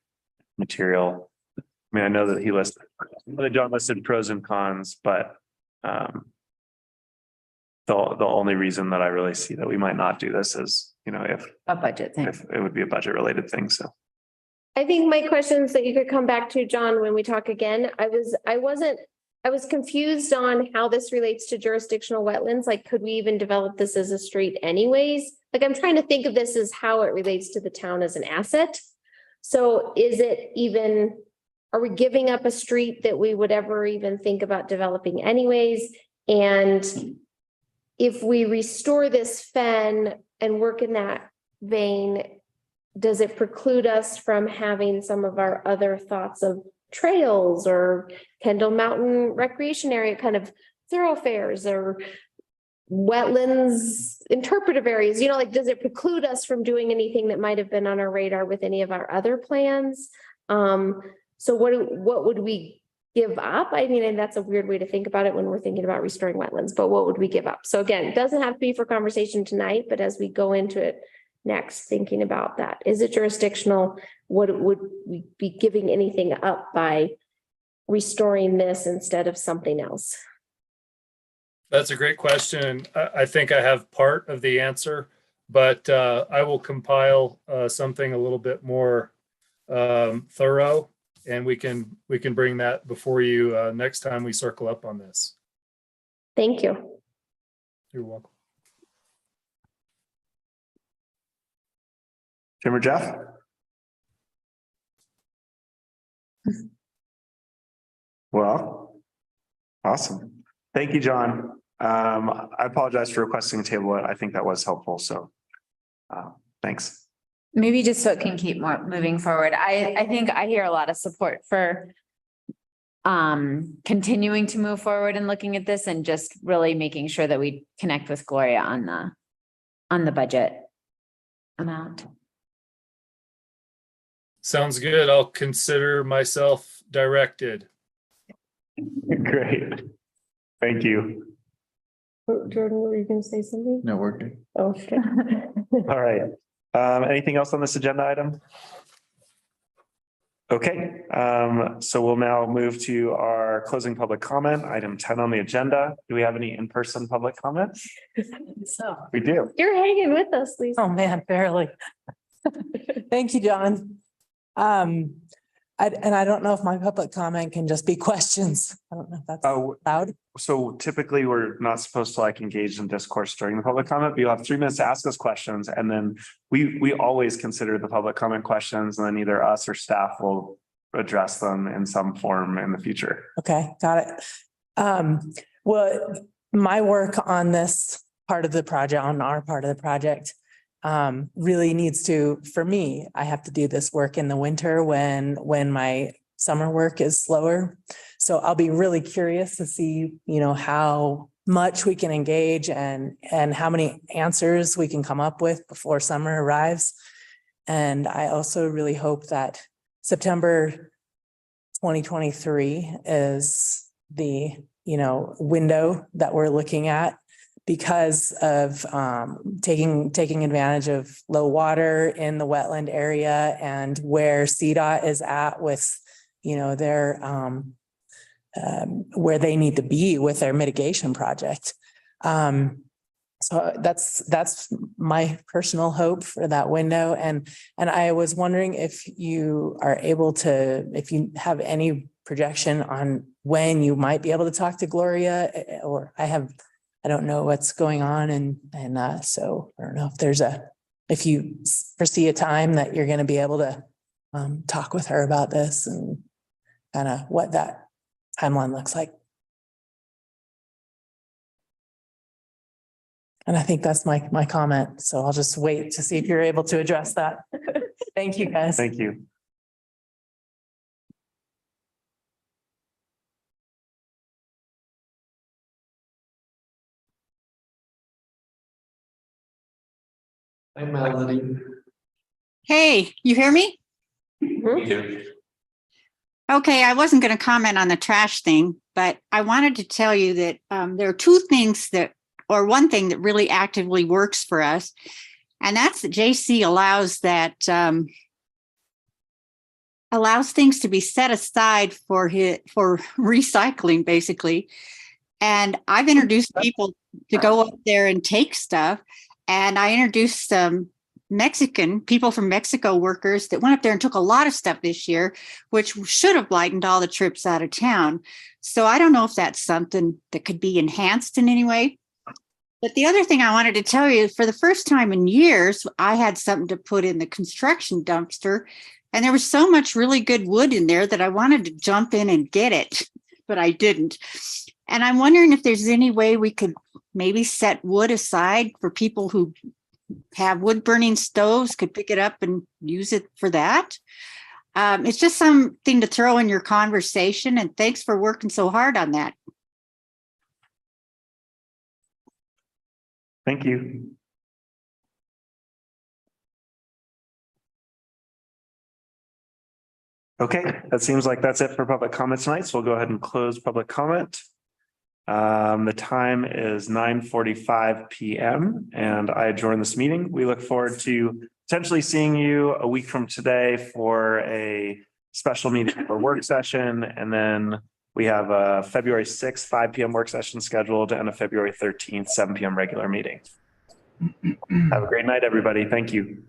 material. I mean, I know that John listed pros and cons, but the only reason that I really see that we might not do this is, if A budget thing. if it would be a budget related thing. So I think my questions that you could come back to, John, when we talk again, I was confused on how this relates to jurisdictional wetlands. Like, could we even develop this as a street anyways? Like, I'm trying to think of this as how it relates to the town as an asset. So is it even, are we giving up a street that we would ever even think about developing anyways? And if we restore this fen and work in that vein, does it preclude us from having some of our other thoughts of trails or Kendall Mountain Recreation Area kind of thoroughfares or wetlands interpretive areas? Like, does it preclude us from doing anything that might have been on our radar with any of our other plans? So what would we give up? I mean, and that's a weird way to think about it when we're thinking about restoring wetlands, but what would we give up? So again, it doesn't have to be for conversation tonight, but as we go into it next, thinking about that, is it jurisdictional? What would we be giving anything up by restoring this instead of something else? That's a great question. I think I have part of the answer, but I will compile something a little bit more thorough, and we can bring that before you next time we circle up on this. Thank you. You're welcome. Jim or Jeff? Well, awesome. Thank you, John. I apologize for requesting a table. I think that was helpful. So thanks. Maybe just so it can keep moving forward. I think I hear a lot of support for continuing to move forward and looking at this and just really making sure that we connect with Gloria on the budget amount. Sounds good. I'll consider myself directed. Great. Thank you. Jordan, were you going to say something? No, we're good. Oh, okay. All right. Anything else on this agenda item? Okay, so we'll now move to our closing public comment, item 10 on the agenda. Do we have any in-person public comments? So We do. You're hanging with us, Lisa. oh man, barely. Thank you, John. I don't know if my public comment can just be questions. I don't know if that's allowed. So typically we're not supposed to like engage in discourse during the public comment, but you'll have 3 minutes to ask us questions. And then we always consider the public comment questions, and then either us or staff will address them in some form in the future. Okay, got it. Well, my work on this part of the project, on our part of the project, really needs to, for me, I have to do this work in the winter when my summer work is slower. So I'll be really curious to see, how much we can engage and how many answers we can come up with before summer arrives. And I also really hope that September 2023 is the, window that we're looking at, because of taking advantage of low water in the wetland area and where CDOT is at with, their where they need to be with their mitigation project. So that's my personal hope for that window. And I was wondering if you are able to, if you have any projection on when you might be able to talk to Gloria, or I don't know what's going on. And so I don't know if you foresee a time that you're going to be able to talk with her about this and kind of what that timeline looks like. And I think that's my comment. So I'll just wait to see if you're able to address that. Thank you, guys. Thank you. Hi, Melody. Hey, you hear me? We do. Okay, I wasn't going to comment on the trash thing, but I wanted to tell you that there are 2 things one thing that really actively works for us, and that's that JC allows things to be set aside for recycling, basically. And I've introduced people to go up there and take stuff. And I introduced some people from Mexico workers that went up there and took a lot of stuff this year, which should have lightened all the trips out of town. So I don't know if that's something that could be enhanced in any way. But the other thing I wanted to tell you, for the first time in years, I had something to put in the construction dumpster. And there was so much really good wood in there that I wanted to jump in and get it, but I didn't. And I'm wondering if there's any way we could maybe set wood aside for people who have wood burning stoves, could pick it up and use it for that. It's just something to throw in your conversation, and thanks for working so hard on that. Thank you. Okay, that seems like that's it for public comment tonight. So we'll go ahead and close public comment. The time is 9:45 p.m. and I adjourn this meeting. We look forward to potentially seeing you a week from today for a special meeting for work session. And then we have a February 6th, 5 p.m. work session scheduled and a February 13th, 7 p.m. regular meeting. Have a great night, everybody. Thank you.